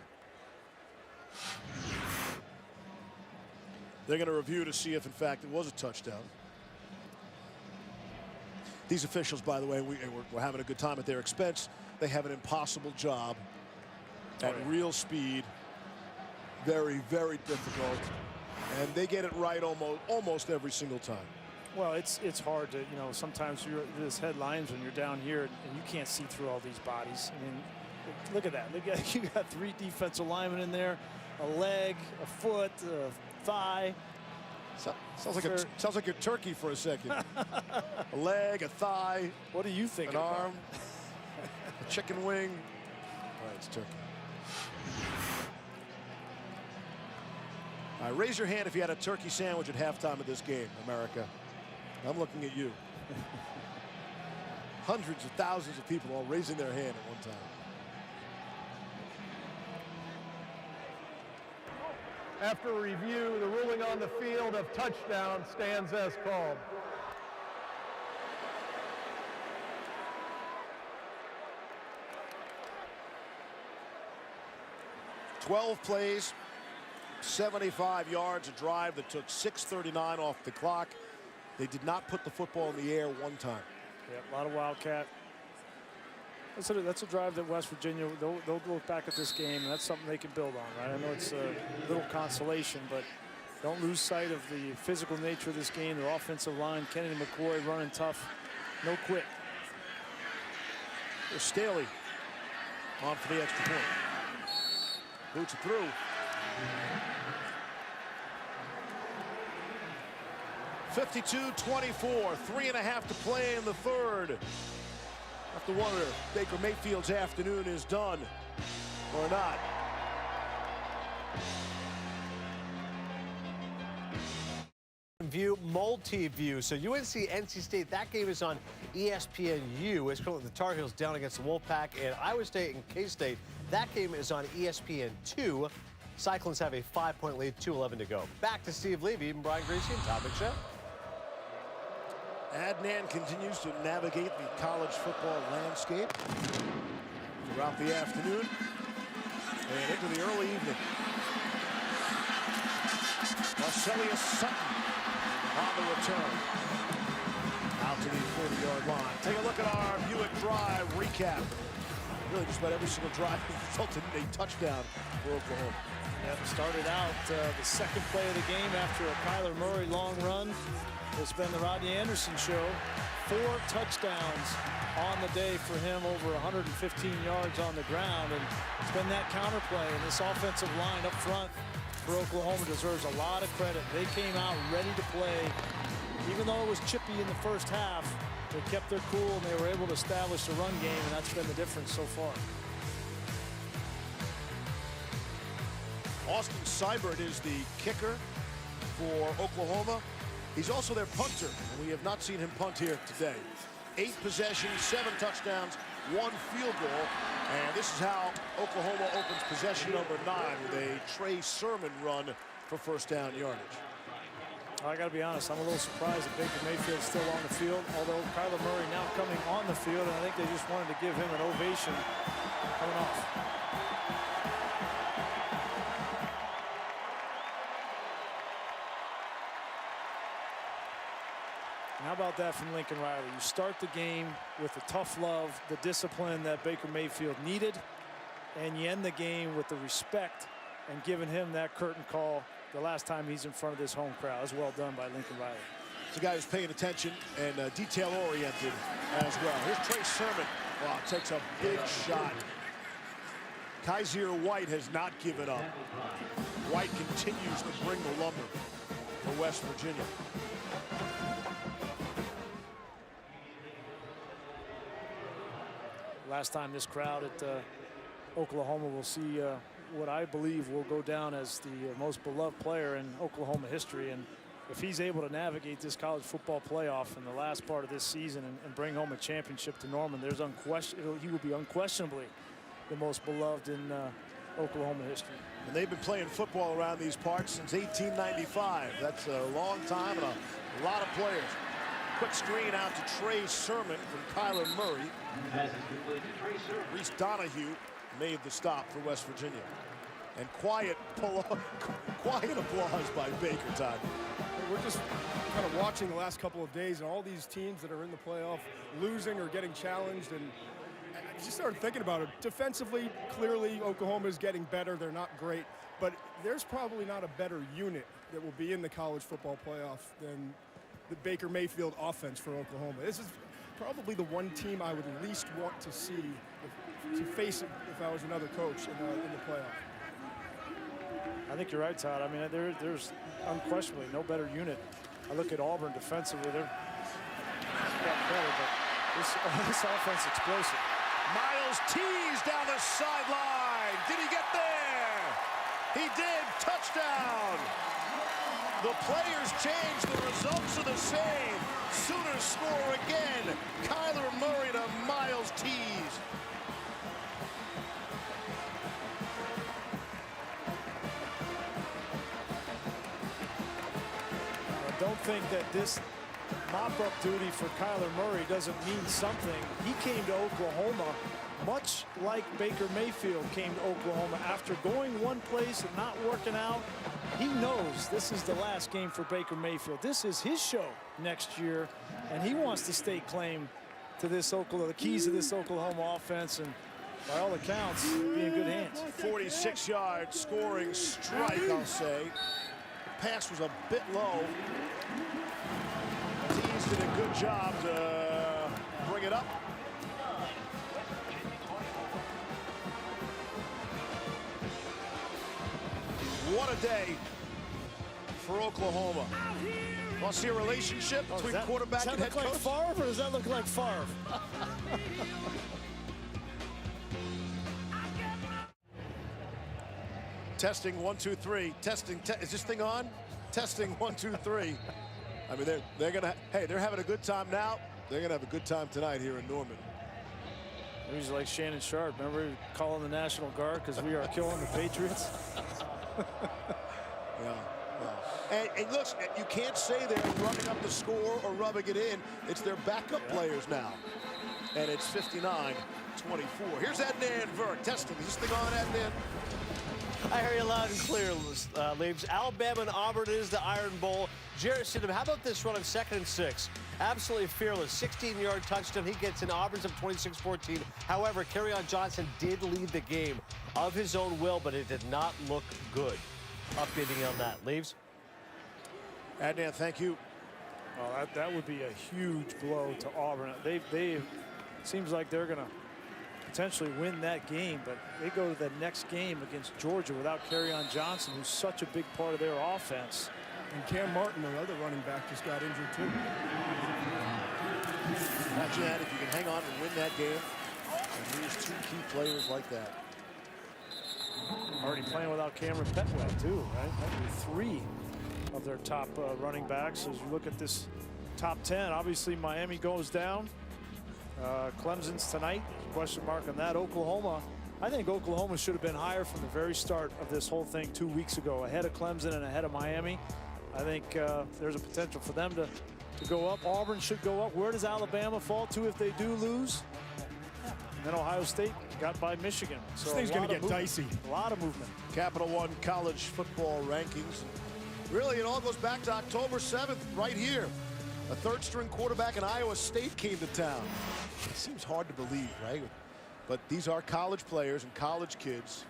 A: They're going to review to see if, in fact, it was a touchdown. These officials, by the way, we're having a good time at their expense. They have an impossible job at real speed. Very, very difficult. And they get it right almost every single time.
B: Well, it's hard to, you know, sometimes you're this headlines when you're down here and you can't see through all these bodies. I mean, look at that. You got 3 defensive linemen in there, a leg, a foot, a thigh.
A: Sounds like a turkey for a second. A leg, a thigh.
B: What do you think?
A: An arm, a chicken wing. All right, it's turkey. All right, raise your hand if you had a turkey sandwich at halftime of this game, America. I'm looking at you. Hundreds of thousands of people all raising their hand at one time.
D: After review, the ruling on the field of touchdown stands as called.
A: "12 plays, 75 yards, a drive that took 6:39 off the clock. They did not put the football in the air one time."
B: Yeah, a lot of Wildcat. That's a drive that West Virginia, they'll look back at this game, and that's something they can build on, right? I know it's a little consolation, but don't lose sight of the physical nature of this game. Their offensive line, Kennedy McCoy running tough, no quit.
A: There's Staley on for the extra point. Boots it through. "52-24, 3.5 to play in the third." I have to wonder if Baker Mayfield's afternoon is done or not.
F: View, multi-view. So UNC, NC State, that game is on ESPNU. It's currently the Tar Heels down against the Wolfpack, and Iowa State and K-State, that game is on ESPN2. Cyclones have a 5-point lead, 2:11 to go. Back to Steve Levy and Brian Gracie and Topic Show.
A: Adnan continues to navigate the college football landscape throughout the afternoon and into the early evening. Marcellus Sutton on the return. Out to the 40-yard line. Take a look at our Buick Drive recap. Really just about every single drive resulted in a touchdown for Oklahoma.
B: Yeah, started out the second play of the game after a Kyler Murray long run. It's been the Rodney Anderson show. 4 touchdowns on the day for him, over 115 yards on the ground. And it's been that counterplay, and this offensive line up front for Oklahoma deserves a lot of credit. They came out ready to play. Even though it was chippy in the first half, they kept their cool and they were able to establish the run game, and that's been the difference so far.
A: Austin Seibert is the kicker for Oklahoma. He's also their punter, and we have not seen him punt here today. 8 possessions, 7 touchdowns, 1 field goal. And this is how Oklahoma opens possession number 9 with a Trey Sermon run for first down yardage.
B: I got to be honest, I'm a little surprised that Baker Mayfield's still on the field, although Kyler Murray now coming on the field, and I think they just wanted to give him an ovation coming off. And how about that from Lincoln Riley? You start the game with the tough love, the discipline that Baker Mayfield needed, and you end the game with the respect and giving him that curtain call the last time he's in front of this home crowd. That's well done by Lincoln Riley.
A: It's a guy who's paying attention and detail-oriented as well. Here's Trey Sermon. Wow, takes a big shot. Kaiser White has not given up. White continues to bring the lumber for West Virginia.
B: Last time this crowd at Oklahoma will see what I believe will go down as the most beloved player in Oklahoma history. And if he's able to navigate this college football playoff in the last part of this season and bring home a championship to Norman, he will be unquestionably the most beloved in Oklahoma history.
A: And they've been playing football around these parts since 1895. That's a long time and a lot of players. Quick screen out to Trey Sermon from Kyler Murray. Reese Donahue made the stop for West Virginia. And quiet applause by Baker, Todd.
C: We're just kind of watching the last couple of days and all these teams that are in the playoff losing or getting challenged, and I just started thinking about it. Defensively, clearly Oklahoma is getting better. They're not great, but there's probably not a better unit that will be in the college football playoff than the Baker Mayfield offense for Oklahoma. This is probably the one team I would least want to see to face it if I was another coach in the playoff.
B: I think you're right, Todd. I mean, there's unquestionably no better unit. I look at Auburn defensively; they're got better, but this offense explosive.
A: Miles teased down the sideline. Did he get there? He did. Touchdown. The players change. The results are the same. Sooners score again. Kyler Murray to Miles Tees.
B: don't think that this mop-up duty for Kyler Murray doesn't mean something. He came to Oklahoma much like Baker Mayfield came to Oklahoma after going one place and not working out. He knows this is the last game for Baker Mayfield. This is his show next year, and he wants to stake claim to this Oklahoma, the keys of this Oklahoma offense, and by all accounts, he'll be in good hands.
A: 46-yard scoring strike, I'll say. Pass was a bit low. Teams did a good job to bring it up. What a day for Oklahoma. Want to see a relationship between quarterback and head coach?
B: Does that look like Favre, or does that look like Favre?
A: Testing 1 2 3. Testing. Is this thing on? Testing 1 2 3. I mean, they're gonna. Hey, they're having a good time now. They're gonna have a good time tonight here in Norman.
B: He's like Shannon Sharp. Remember calling the National Guard because we are killing the Patriots?
A: Yeah. And look, you can't say they're running up the score or rubbing it in. It's their backup players now. And it's 59-24. Here's Adnan Verk testing. Is this thing on, Adnan?
F: I hear you loud and clear, Leaves. Alabama and Auburn is the Iron Bowl. Jarrett Stidham, how about this run on 2nd and 6? Absolutely fearless. 16-yard touchdown. He gets in. Auburn's up 26-14. However, Kerryon Johnson did lead the game of his own will, but it did not look good. Updating on that. Leaves?
A: Adnan, thank you.
B: Oh, that would be a huge blow to Auburn. They seems like they're going to potentially win that game, but they go to the next game against Georgia without Kerryon Johnson, who's such a big part of their offense.
C: And Cam Martin, their other running back, just got injured too.
A: Imagine that if you can hang on and win that game and lose 2 key players like that.
B: Already playing without Cameron Petway too, right? That would be 3 of their top running backs. As you look at this top 10, obviously Miami goes down. Clemson's tonight, question mark on that. Oklahoma, I think Oklahoma should have been higher from the very start of this whole thing 2 weeks ago, ahead of Clemson and ahead of Miami. I think there's a potential for them to go up. Auburn should go up. Where does Alabama fall to if they do lose? And then Ohio State got by Michigan. So
C: this thing's going to get dicey.
B: A lot of movement.
A: Capital One college football rankings. Really, it all goes back to October 7th, right here. A third-string quarterback in Iowa State came to town. It seems hard to believe, right? But these are college players and college kids.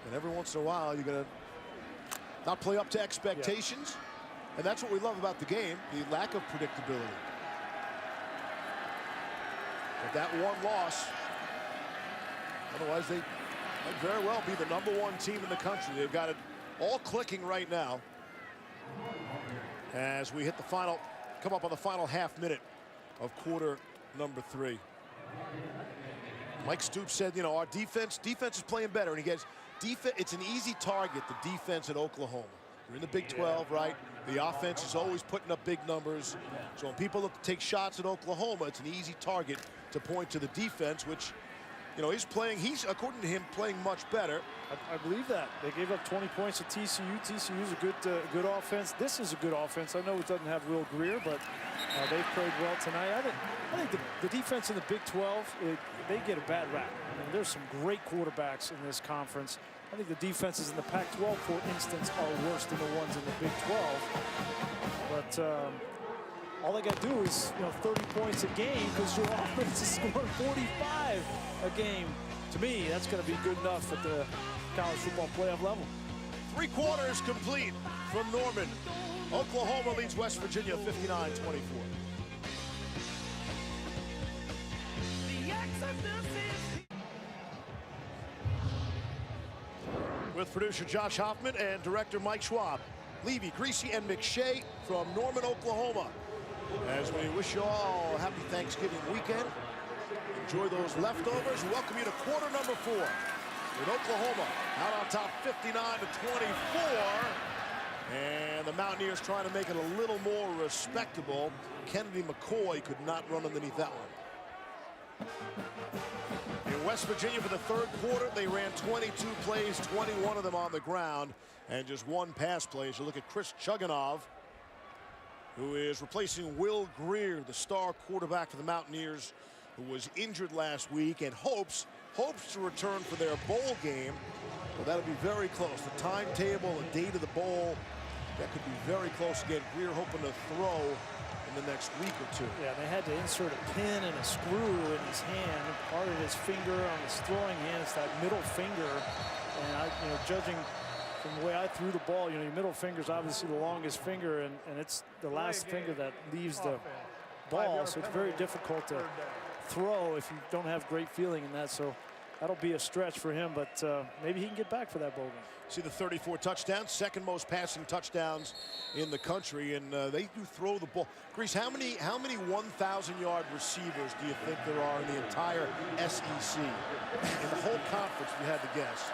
A: And every once in a while, you're going to not play up to expectations. Yeah. And that's what we love about the game, the lack of predictability. But that one loss, otherwise they might very well be the #1 team in the country. They've got it all clicking right now as we hit the final, come up on the final half minute of quarter number 3. Mike Stoops said, you know, our defense is playing better, and he gets defense. It's an easy target, the defense at Oklahoma. You're in the Big 12, right? The offense is always putting up big numbers. So when people look to take shots at Oklahoma, it's an easy target to point to the defense, which, you know, he's, according to him, playing much better.
B: I believe that. They gave up 20 points to TCU. TCU's a good offense. This is a good offense. I know it doesn't have Will Greer, but they've played well tonight. I think the defense in the Big 12, they get a bad rap. I mean, there's some great quarterbacks in this conference. I think the defenses in the Pac-12, for instance, are worse than the ones in the Big 12. But all they got to do is, 30 points a game, because your offense is scoring 45 a game. To me, that's going to be good enough at the college football playoff level.
A: 3 quarters complete from Norman. Oklahoma leads West Virginia 59-24. With producer Josh Hoffman and director Mike Schwab, Levy, Greasy, and McShay from Norman, Oklahoma. As we wish you all a happy Thanksgiving weekend. Enjoy those leftovers. Welcome you to quarter number 4. With Oklahoma out on top 59-24. And the Mountaineers trying to make it a little more respectable. Kennedy McCoy could not run underneath that one. In West Virginia for the 3rd quarter, they ran 22 plays, 21 of them on the ground, and just 1 pass play. As you look at Chris Chugunov who is replacing Will Greer, the star quarterback for the Mountaineers, who was injured last week and hopes to return for their bowl game. Well, that'll be very close. The timetable, the date of the bowl, that could be very close again. Greer hoping to throw in the next week or two.
B: Yeah, they had to insert a pin and a screw in his hand. Part of his finger on his throwing hand is that middle finger. And judging from the way I threw the ball, your middle finger is obviously the longest finger, and it's the last finger that leaves the ball. So it's very difficult to throw if you don't have great feeling in that. So that'll be a stretch for him, but maybe he can get back for that bowl game.
A: See the 34 touchdowns, second most passing touchdowns in the country, and they do throw the ball. Grease, how many 1,000-yard receivers do you think there are in the entire SEC? In the whole conference, if you had to guess.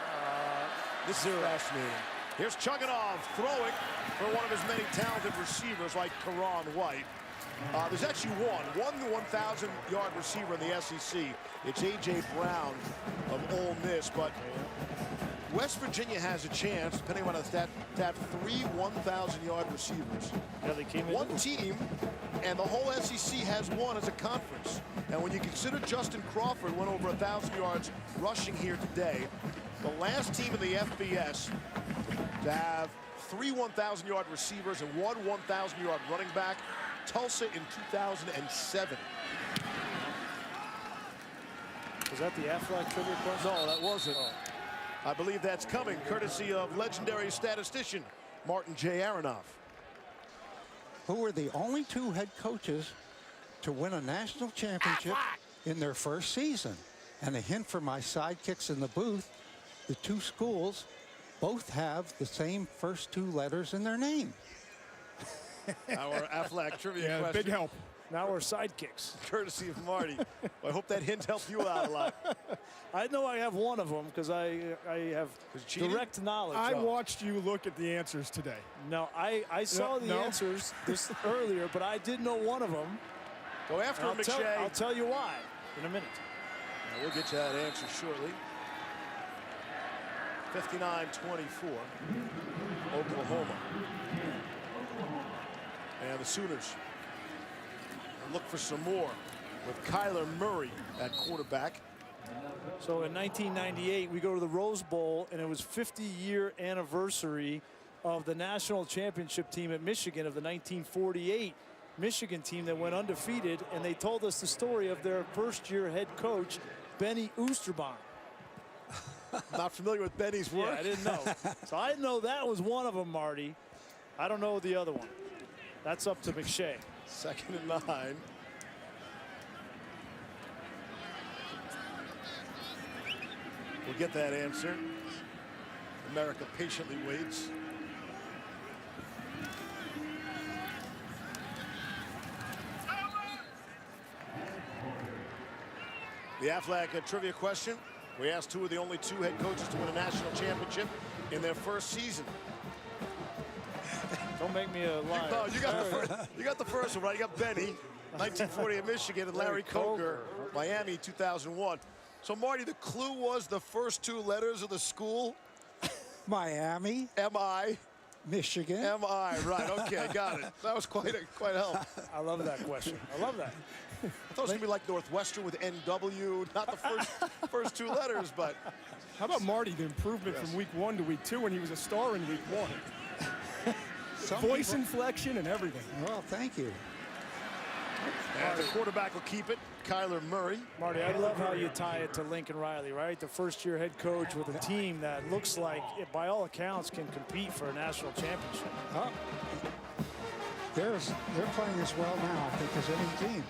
A: This is fascinating. Here's Chugunov throwing for one of his many talented receivers like Karan White. There's actually one 1,000-yard receiver in the SEC. It's A.J. Brown of Ole Miss, but West Virginia has a chance, depending on the stat, to have 3 1,000-yard receivers.
B: Yeah, they came in.
A: One team, and the whole SEC has one as a conference. And when you consider Justin Crawford went over 1,000 yards rushing here today, the last team in the FBS to have 3 1,000-yard receivers and 1 1,000-yard running back, Tulsa in 2007.
B: Was that the Aflac trivia question?
A: No, that wasn't. I believe that's coming, courtesy of legendary statistician Martin J. Aronoff.
J: Who were the only 2 head coaches to win a national championship in their first season. And a hint for my sidekicks in the booth, the 2 schools both have the same first 2 letters in their name.
A: Our Aflac trivia question.
C: Big help.
B: Now we're sidekicks.
A: Courtesy of Marty. Well, I hope that hint helped you out a lot.
B: I know I have one of them because I have direct knowledge.
C: I watched you look at the answers today.
B: No, I saw the answers this earlier, but I did know one of them.
A: Go after him, McShay.
B: I'll tell you why in a minute.
A: We'll get you that answer shortly. 59-24, Oklahoma. And the Sooners look for some more with Kyler Murray at quarterback.
B: So in 1998, we go to the Rose Bowl, and it was 50-year anniversary of the national championship team at Michigan of the 1948 Michigan team that went undefeated, and they told us the story of their first-year head coach, Benny Oosterbaum.
A: Not familiar with Benny's work.
B: Yeah, I didn't know. So I know that was one of them, Marty. I don't know the other one. That's up to McShay.
A: 2nd and 9. We'll get that answer. America patiently waits. The Aflac trivia question. We asked who are the only 2 head coaches to win a national championship in their first season.
B: Don't make me a liar.
A: No, you got the first one right. You got Benny, 1940 at Michigan, and Larry Coger, Miami, 2001. So, Marty, the clue was the first 2 letters of the school.
J: Miami.
A: M-I.
J: Michigan.
A: M-I, right. Okay, got it. That was quite a help.
B: I love that question. I love that.
A: I thought it was going to be like Northwestern with N-W, not the first 2 letters, but.
C: How about Marty, the improvement from week 1 to week 2 when he was a star in week 1? Voice inflection and everything.
J: Well, thank you.
A: And the quarterback will keep it, Kyler Murray.
B: Marty, I love how you tie it to Lincoln Riley, right? The first-year head coach with a team that looks like, by all accounts, can compete for a national championship.
J: They're playing as well now, I think, as any team.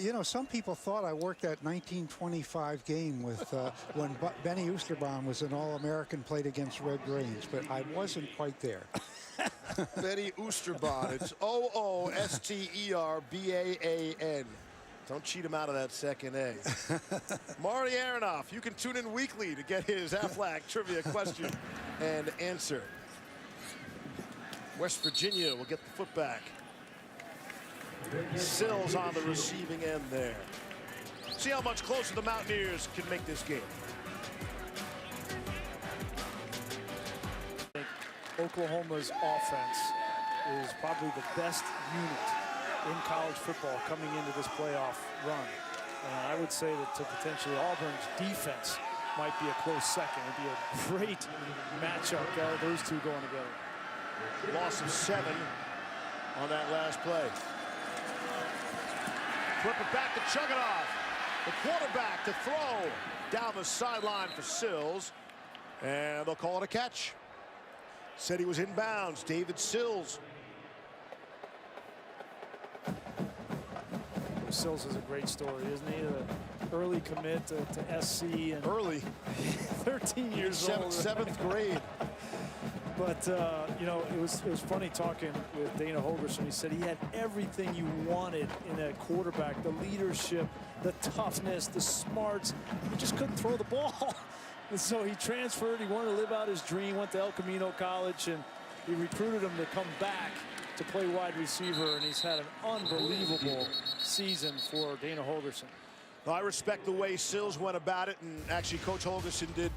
J: You know, some people thought I worked that 1925 game with when Benny Oosterbaum was an All-American, played against Red Grange, but I wasn't quite there.
A: Benny Oosterbaum. It's O-O-S-T-E-R-B-A-A-N. Don't cheat him out of that second A. Marty Aronoff, you can tune in weekly to get his Aflac trivia question and answer. West Virginia will get the foot back. Sills on the receiving end there. See how much closer the Mountaineers can make this game.
B: Oklahoma's offense is probably the best unit in college football coming into this playoff run. And I would say that to potentially Auburn's defense might be a close second. It'd be a great matchup, those two going together.
A: Loss of 7 on that last play. Flip it back to Chugginoff. The quarterback to throw down the sideline for Sills. And they'll call it a catch. Said he was inbounds. David Sills.
B: Sills is a great story, isn't he? The early commit to SC and
A: early
B: 13 years old.
A: Seventh grade.
B: But you know, it was funny talking with Dana Holgorsen. He said he had everything you wanted in a quarterback: the leadership, the toughness, the smarts. He just couldn't throw the ball. And so he transferred. He wanted to live out his dream. Went to El Camino College, and he recruited him to come back to play wide receiver. And he's had an unbelievable season for Dana Holgorsen.
A: Well, I respect the way Sills went about it, and actually Coach Holgorsen did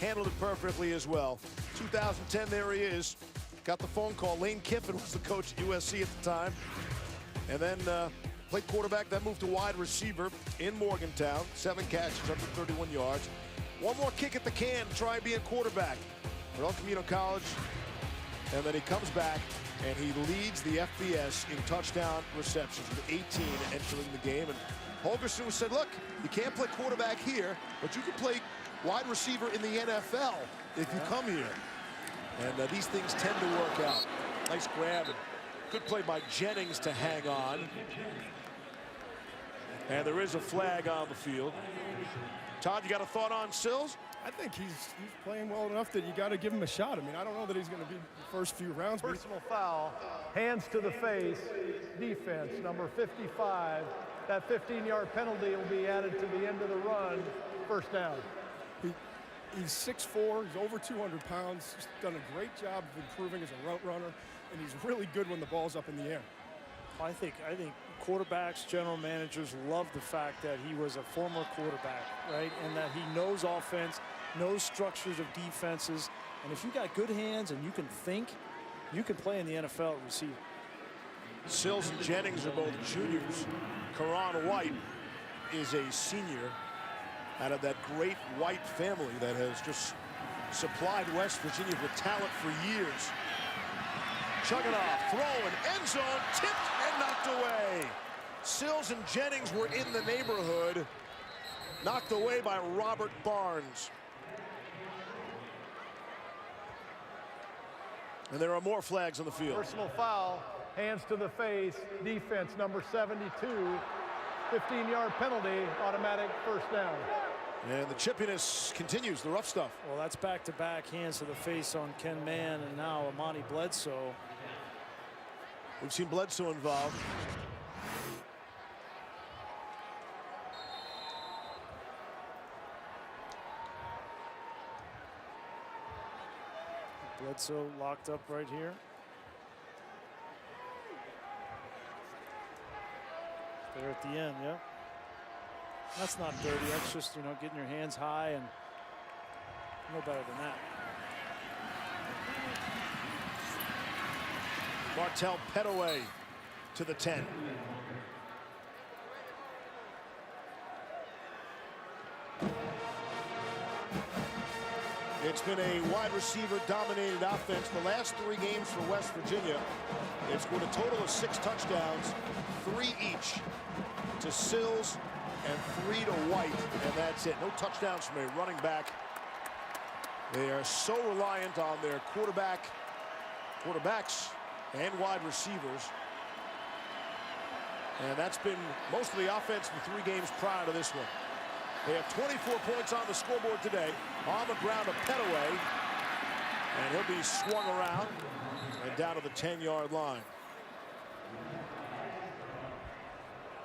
A: handle it perfectly as well. 2010, there he is. Got the phone call. Lane Kiffin was the coach at USC at the time. And then played quarterback, then moved to wide receiver in Morgantown. 7 catches, 131 yards. One more kick at the can to try being quarterback for El Camino College. And then he comes back and he leads the FBS in touchdown receptions with 18 entering the game. And Holgorsen said, look, you can't play quarterback here, but you can play wide receiver in the NFL if you come here. And these things tend to work out. Nice grab and good play by Jennings to hang on. And there is a flag on the field. Todd, you got a thought on Sills?
C: I think he's playing well enough that you got to give him a shot. I mean, I don't know that he's going to be the first few rounds.
D: Personal foul, hands to the face, defense, number 55. That 15-yard penalty will be added to the end of the run, first down.
C: He's 6'4", he's over 200 pounds. He's done a great job of improving as a route runner, and he's really good when the ball's up in the air.
B: I think quarterbacks, general managers love the fact that he was a former quarterback, right? And that he knows offense, knows structures of defenses. And if you got good hands and you can think, you can play in the NFL at receiver.
A: Sills and Jennings are both juniors. Karan White is a senior out of that great White family that has just supplied West Virginia with talent for years. Chugginoff, throw, and end zone, tipped and knocked away. Sills and Jennings were in the neighborhood, knocked away by Robert Barnes. And there are more flags on the field.
D: Personal foul, hands to the face, defense, number 72. 15-yard penalty, automatic first down.
A: And the chippiness continues, the rough stuff.
B: Well, that's back-to-back hands to the face on Ken Mann and now Amani Bledsoe.
A: We've seen Bledsoe involved.
B: Bledsoe locked up right here. There at the end, yeah. That's not dirty. That's just, you know, getting your hands high, and no better than that.
A: Martell Pettaway to the 10. It's been a wide receiver dominated offense the last 3 games for West Virginia. They've scored a total of 6 touchdowns, 3 each to Sills and 3 to White, and that's it. No touchdowns from a running back. They are so reliant on their quarterbacks and wide receivers. And that's been most of the offense in the 3 games prior to this one. They have 24 points on the scoreboard today. On the ground to Pettaway. And he'll be swung around and down to the 10-yard line.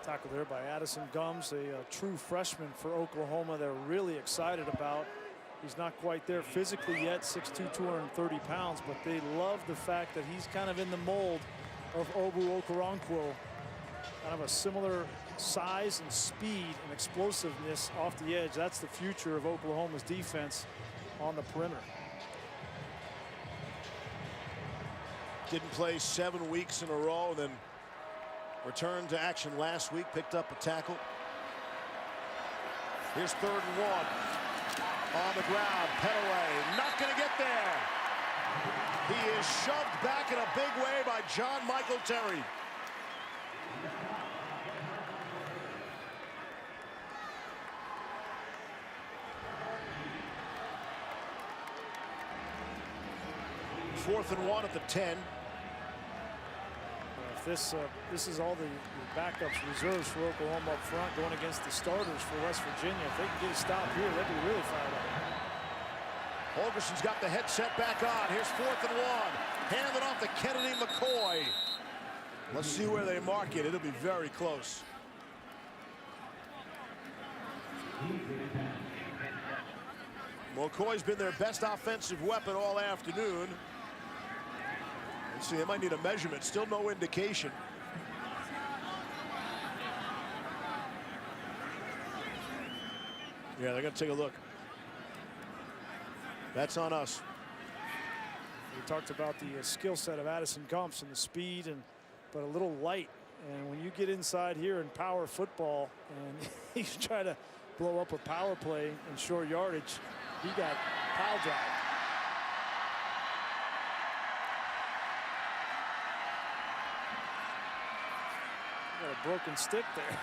B: Tackle there by Addison Gums, a true freshman for Oklahoma. They're really excited about. He's not quite there physically yet, 6'2", 230 pounds, but they love the fact that he's kind of in the mold of Obu Okoronkwo. Kind of a similar size and speed and explosiveness off the edge. That's the future of Oklahoma's defense on the perimeter.
A: Didn't play 7 weeks in a row, then returned to action last week, picked up a tackle. Here's 3rd and 1. On the ground, Petaway not going to get there. He is shoved back in a big way by John Michael Terry. Fourth and 1 at the 10.
B: If this is all the backups, reserves for Oklahoma up front going against the starters for West Virginia. If they can get a stop here, they'd be really fired up.
A: Holgerson's got the headset back on. Here's 4th and 1. Handed off to Kennedy McCoy. Let's see where they mark it. It'll be very close. McCoy's been their best offensive weapon all afternoon. Let's see, they might need a measurement. Still no indication. Yeah, they're going to take a look. That's on us.
B: We talked about the skill set of Addison Gumps and the speed, but a little light. And when you get inside here in power football and you try to blow up a power play in short yardage, he got pile drive. Got a broken stick there.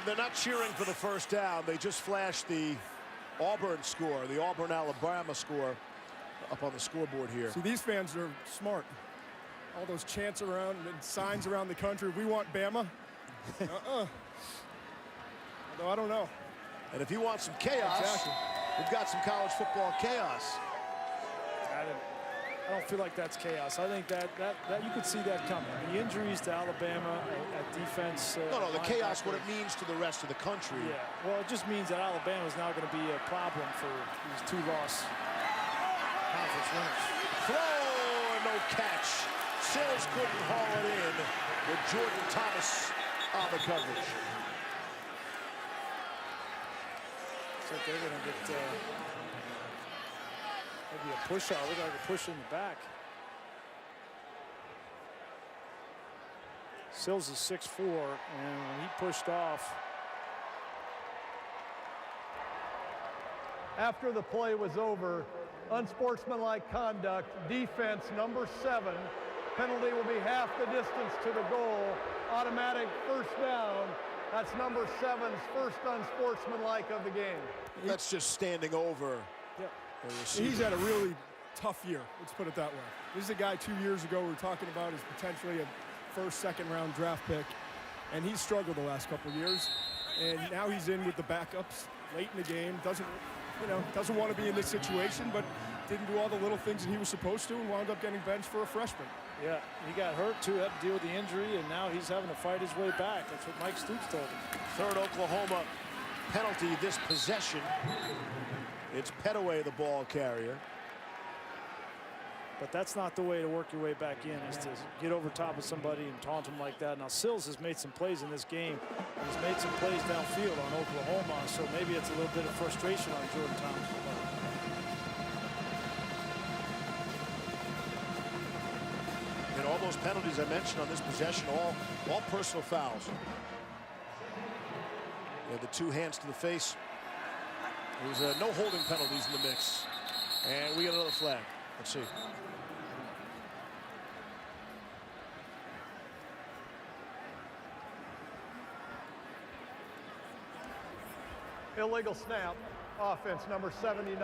A: They're not cheering for the first down. They just flashed the Auburn score, the Auburn-Alabama score up on the scoreboard here.
C: See, these fans are smart. All those chants around and signs around the country. We want Bama. Although I don't know.
A: And if you want some chaos,
C: exactly.
A: We've got some college football chaos.
B: I don't feel like that's chaos. I think that you could see that coming. The injuries to Alabama at defense.
A: No, the chaos, what it means to the rest of the country.
B: Yeah, well, it just means that Alabama is now going to be a problem for these 2-loss conference winners.
A: Throw and no catch. Sills couldn't haul it in with Jordan Thomas on the coverage.
B: Looks like they're going to get maybe a push out. Look like a push in the back. Sills is 6'4", and when he pushed off.
D: After the play was over, unsportsmanlike conduct, defense number 7. Penalty will be half the distance to the goal. Automatic first down. That's number 7's first unsportsmanlike of the game.
A: That's just standing over.
B: Yeah.
C: He's had a really tough year. Let's put it that way. This is a guy 2 years ago we were talking about as potentially a first, second-round draft pick, and he's struggled the last couple of years. And now he's in with the backups late in the game. Doesn't want to be in this situation, but didn't do all the little things that he was supposed to and wound up getting benched for a freshman.
B: Yeah, he got hurt too, had to deal with the injury, and now he's having to fight his way back. That's what Mike Stoops told him.
A: Third Oklahoma penalty this possession. It's Petaway, the ball carrier.
B: But that's not the way to work your way back in, is to get over top of somebody and taunt him like that. Now, Sills has made some plays in this game. He's made some plays downfield on Oklahoma, so maybe it's a little bit of frustration on Jordan Thomas.
A: And all those penalties I mentioned on this possession, all personal fouls. Yeah, the 2 hands to the face. There's no holding penalties in the mix. And we got another flag. Let's see.
D: Illegal snap, offense number 79.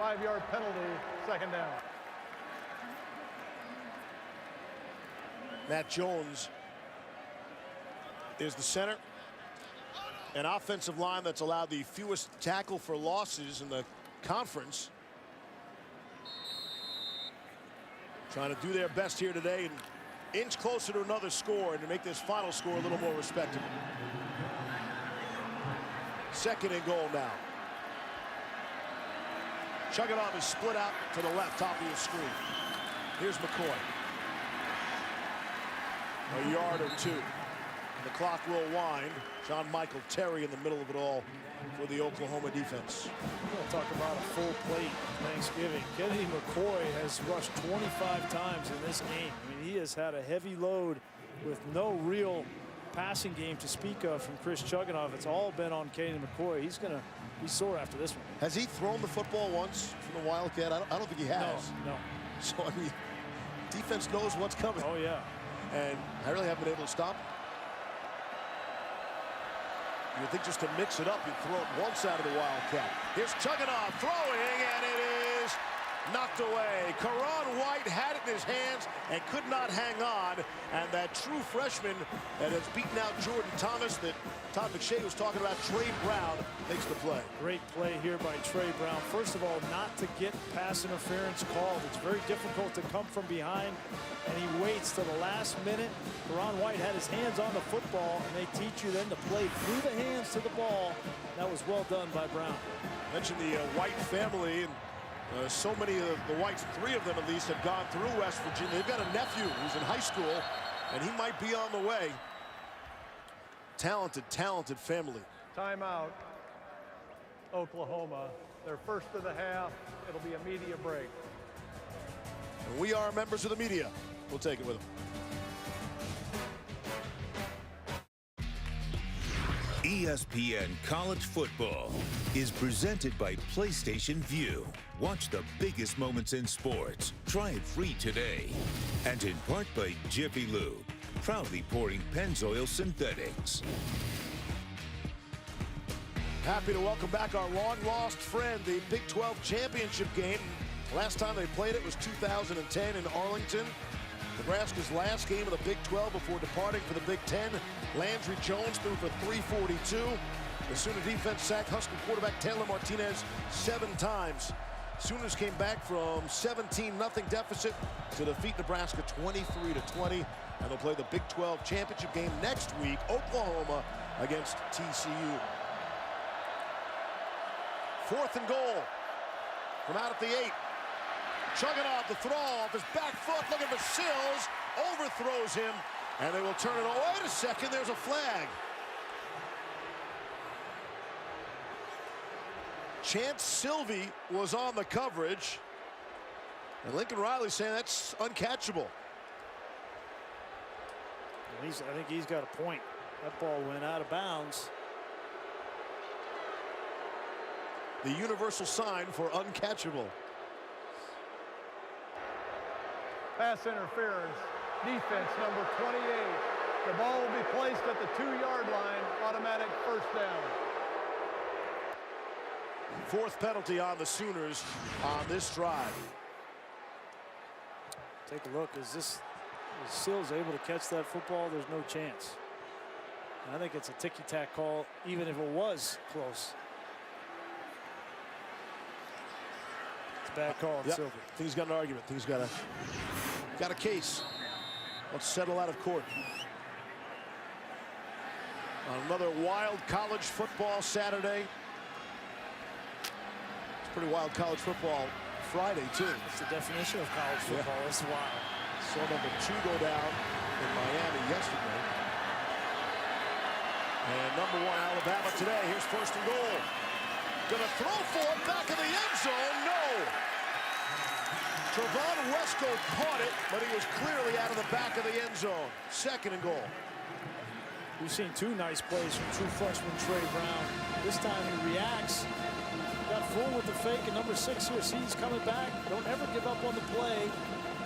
D: 5-yard penalty, second down.
A: Matt Jones is the center. An offensive line that's allowed the fewest tackle for losses in the conference. Trying to do their best here today and inch closer to another score and to make this final score a little more respectable. Second and goal now. Chugunov is split out to the left, top of your screen. Here's McCoy. A yard or 2. The clock will wind. John Michael Terry in the middle of it all for the Oklahoma defense.
B: We'll talk about a full plate Thanksgiving. Kennedy McCoy has rushed 25 times in this game. I mean, he has had a heavy load with no real passing game to speak of from Chris Chugunov. It's all been on Kennedy McCoy. He's going to be sore after this one.
A: Has he thrown the football once from the Wildcat? I don't think he has.
B: No.
A: So, I mean, defense knows what's coming.
B: Oh, yeah.
A: And I really haven't been able to stop him. You would think just to mix it up, you'd throw it one side of the Wildcat. Here's Chugunov throwing, and it is knocked away. Karan White had it in his hands and could not hang on. And that true freshman that has beaten out Jordan Thomas that Todd McShay was talking about, Trey Brown, makes the play.
B: Great play here by Trey Brown. First of all, not to get pass interference called. It's very difficult to come from behind, and he waits till the last minute. Karan White had his hands on the football, and they teach you then to play through the hands to the ball. That was well done by Brown.
A: Mentioned the White family, and so many of the Whites, 3 of them at least, have gone through West Virginia. They've got a nephew who's in high school, and he might be on the way. Talented family.
D: Timeout, Oklahoma. Their first of the half. It'll be a media break.
A: And we are members of the media. We'll take it with them.
E: ESPN College Football is presented by PlayStation Vue. Watch the biggest moments in sports. Try it free today. And in part by Jiffy Lube, proudly pouring Pennzoil Synthetics.
A: Happy to welcome back our long-lost friend, the Big 12 championship game. Last time they played it was 2010 in Arlington. Nebraska's last game of the Big 12 before departing for the Big 10. Landry Jones threw for 342. The Sooner defense sacked Husker quarterback Taylor Martinez 7 times. Sooners came back from 17-0 deficit to defeat Nebraska 23-20. And they'll play the Big 12 championship game next week, Oklahoma against TCU. 4th and goal from out at the 8. Chugunov the throw off his back foot, looking for Sills, overthrows him, and they will turn it. Oh, wait a second, there's a flag. Chance Sylvie was on the coverage, and Lincoln Riley saying that's uncatchable.
B: I think he's got a point. That ball went out of bounds.
A: The universal sign for uncatchable.
D: Pass interference, defense number 28. The ball will be placed at the 2-yard line, automatic first down.
A: 4th penalty on the Sooners on this drive.
B: Take a look. Is Sills able to catch that football? There's no chance. I think it's a ticky-tack call, even if it was close. It's a bad call on
A: Yep.
B: Silver.
A: I think he's got an argument. I think he's got a case. Let's settle out of court. On another wild college football Saturday. It's pretty wild college football Friday, too.
B: It's the definition of college football. Yeah. It's wild.
A: Saw number 2 go down in Miami yesterday. And number 1 Alabama today. Here's 1st and goal. Gonna throw for it back in the end zone. No. Trevon Wesco caught it, but he was clearly out of the back of the end zone. 2nd and goal.
B: We've seen 2 nice plays from true freshman Trey Brown. This time he reacts. Got fooled with the fake, and number 6 here sees coming back. Don't ever give up on the play.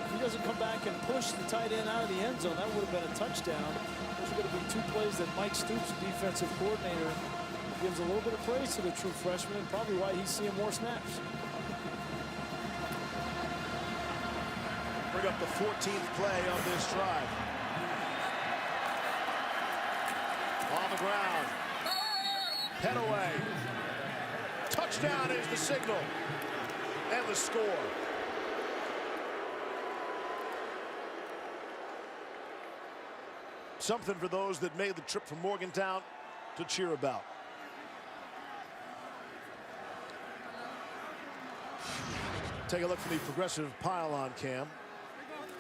B: If he doesn't come back and push the tight end out of the end zone, that would have been a touchdown. Those are going to be 2 plays that Mike Stoops, defensive coordinator, gives a little bit of praise to the true freshman, and probably why he's seeing more snaps.
A: Bring up the 14th play on this drive. On the ground. Head away. Touchdown is the signal. And the score. Something for those that made the trip from Morgantown to cheer about. Take a look from the progressive pylon cam.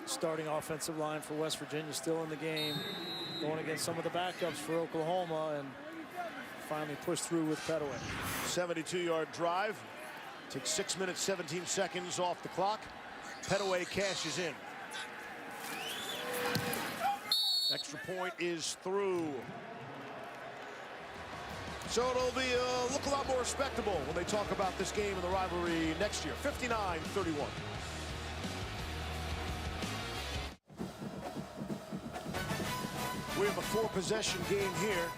B: starting offensive line for West Virginia still in the game, going against some of the backups for Oklahoma, and finally pushed through with Petaway.
A: 72-yard drive. Takes 6 minutes, 17 seconds off the clock. Petaway cashes in. Extra point is through. So it'll be look a lot more respectable when they talk about this game in the rivalry next year. 59-31. We have a 4-possession game here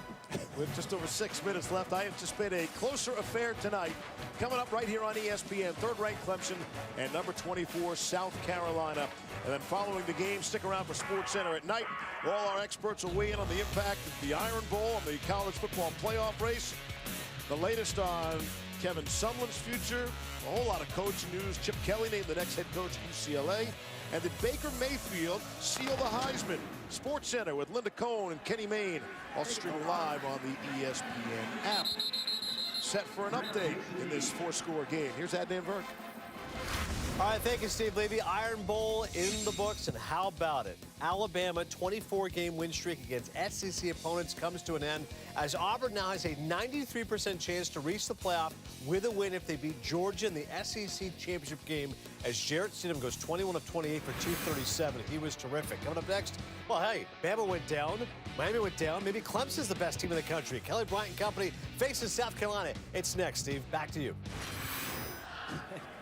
A: with just over 6 minutes left. I anticipate a closer affair tonight. Coming up right here on ESPN, 3rd-ranked Clemson and number 24 South Carolina. And then following the game, stick around for SportsCenter at night. All our experts will weigh in on the impact of the Iron Bowl and the college football playoff race. The latest on Kevin Sumlin's future. A whole lot of coaching news. Chip Kelly named the next head coach at UCLA. And did Baker Mayfield seal the Heisman? SportsCenter with Linda Cohn and Kenny Mayne. All streaming live on the ESPN app. Set for an update in this 4-score game. Here's Adnan Virk.
F: All right, thank you, Steve Levy. Iron Bowl in the books, and how about it? Alabama 24-game win streak against SEC opponents comes to an end as Auburn now has a 93% chance to reach the playoff with a win if they beat Georgia in the SEC championship game, as Jarrett Stidham goes 21 of 28 for 237. He was terrific. Coming up next, well, hey, Bama went down, Miami went down. Maybe Clemson's the best team in the country. Kelly Bryant and company faces South Carolina. It's next, Steve. Back to you.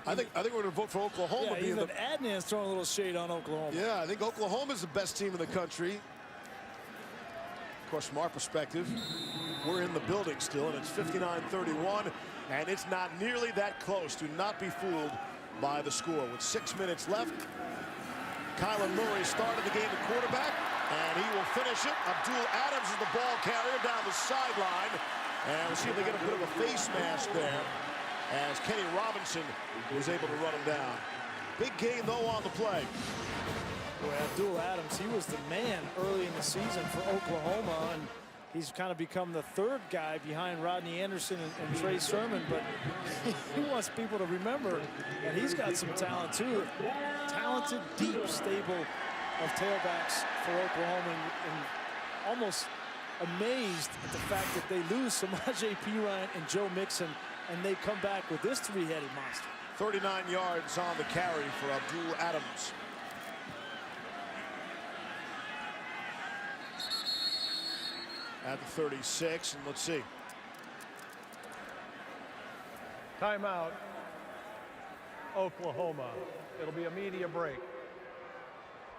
A: I think we're going to vote for Oklahoma.
B: Yeah, even Adnan's throwing a little shade on Oklahoma.
A: Yeah, I think Oklahoma's the best team in the country. Of course, from our perspective, we're in the building still, and it's 59-31, and it's not nearly that close. Do not be fooled by the score. With 6 minutes left, Kyler Murray started the game at quarterback, and he will finish it. Abdul Adams is the ball carrier down the sideline, and we'll see if they get a bit of a face mask there, as Kenny Robinson was able to run him down. Big game, though, on the play.
B: Boy, Abdul Adams, he was the man early in the season for Oklahoma, and he's kind of become the 3rd guy behind Rodney Anderson and Trey Sermon, but he wants people to remember, and he's got some talent, too. Talented, deep stable of tailbacks for Oklahoma, and almost amazed at the fact that they lose Samaje Perine and Joe Mixon, and they come back with this 3-headed monster.
A: 39 yards on the carry for Abdul Adams. At the 36, and let's see.
D: Timeout, Oklahoma. It'll be a media break.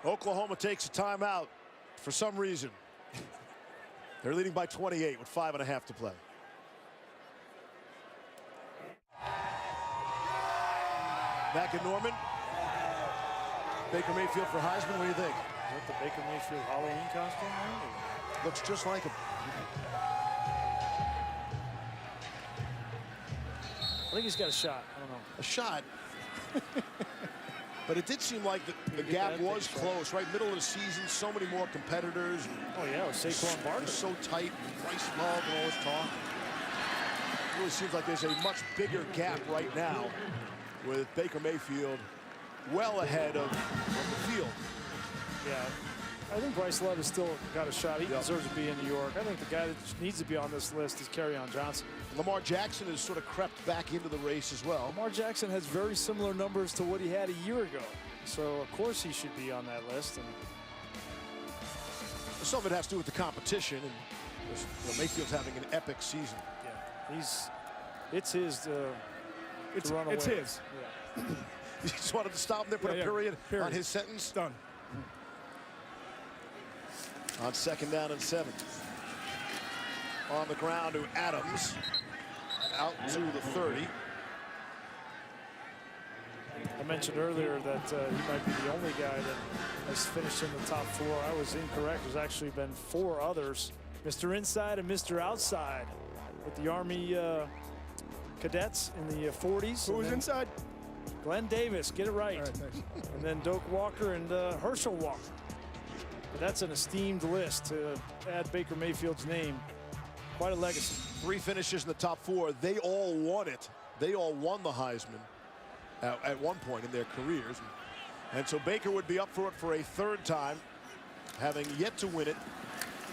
A: Oklahoma takes a timeout for some reason. They're leading by 28 with 5.5 to play. Back in Norman. Baker Mayfield for Heisman. What do you think?
B: Is that the Baker Mayfield Halloween costume? Right?
A: Looks just like him.
B: I think he's got a shot. I don't know.
A: A shot. But it did seem like the gap was close, right? Middle of the season, so many more competitors.
B: Oh, yeah, with Saquon Barkley.
A: So tight. Bryce Love and all this talk. It really seems like there's a much bigger gap right now with Baker Mayfield well ahead of the field.
B: Yeah, I think Bryce Love has still got a shot. He deserves to be in New York. I think the guy that needs to be on this list is Kerryon Johnson.
A: Lamar Jackson has sort of crept back into the race as well.
B: Lamar Jackson has very similar numbers to what he had a year ago. So, of course, he should be on that list. And
A: some of it has to do with the competition. And Mayfield's having an epic season.
B: Yeah, it's his to run away.
C: It's his.
B: Yeah.
A: You just wanted to stop him there, put a period on his sentence?
C: Done.
A: On 2nd down and 7. On the ground to Adams. Out to the 30.
B: I mentioned earlier that he might be the only guy that has finished in the top 4. I was incorrect. There's actually been 4 others. Mr. Inside and Mr. Outside with the Army cadets in the 40s.
C: Who was inside?
B: Glenn Davis, get it right.
C: All right, thanks.
B: And then Doak Walker and Herschel Walker. But that's an esteemed list to add Baker Mayfield's name. Quite a legacy.
A: 3 finishes in the top 4. They all won it. They all won the Heisman at one point in their careers. And so Baker would be up for it for a third time, having yet to win it.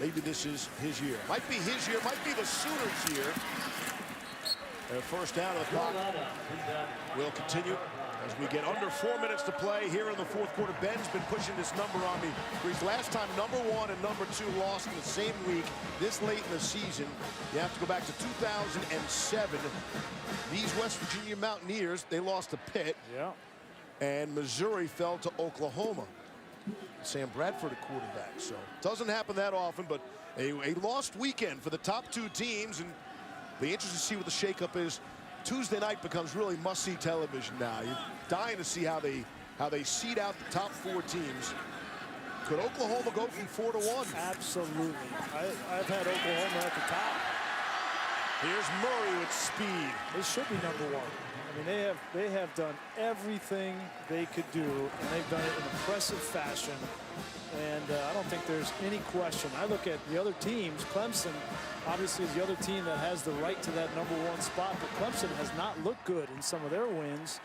A: Maybe this is his year. Might be his year, might be the Sooners' year. Their first down of the clock will continue as we get under 4 minutes to play here in the fourth quarter. Ben's been pushing this number on me. Grease, last time number 1 and number 2 lost in the same week this late in the season. You have to go back to 2007. These West Virginia Mountaineers, they lost to Pitt.
B: Yeah. And
A: Missouri fell to Oklahoma. Sam Bradford at quarterback. So doesn't happen that often, but a lost weekend for the top 2 teams, and be interested to see what the shakeup is. Tuesday night becomes really must-see television now. You're dying to see how they seed out the top 4 teams. Could Oklahoma go from 4 to 1?
B: Absolutely. I've had Oklahoma at the top.
A: Here's Murray with speed.
B: They should be number 1. I mean, they have done everything they could do, and they've done it in impressive fashion. And I don't think there's any question. I look at the other teams. Clemson, obviously, is the other team that has the right to that number 1 spot, but Clemson has not looked good in some of their wins.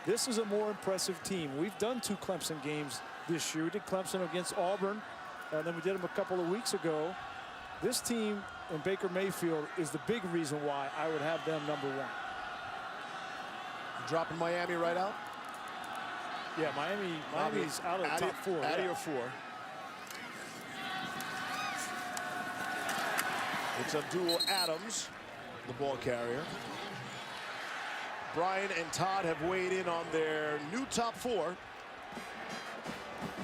B: This is a more impressive team. We've done 2 Clemson games this year. We did Clemson against Auburn, and then we did them a couple of weeks ago. This team and Baker Mayfield is the big reason why I would have them number 1.
A: Dropping Miami right out?
B: Yeah, Miami's out of the top 4.
A: Out of your 4. It's Abdul Adams, the ball carrier. Brian and Todd have weighed in on their new top 4.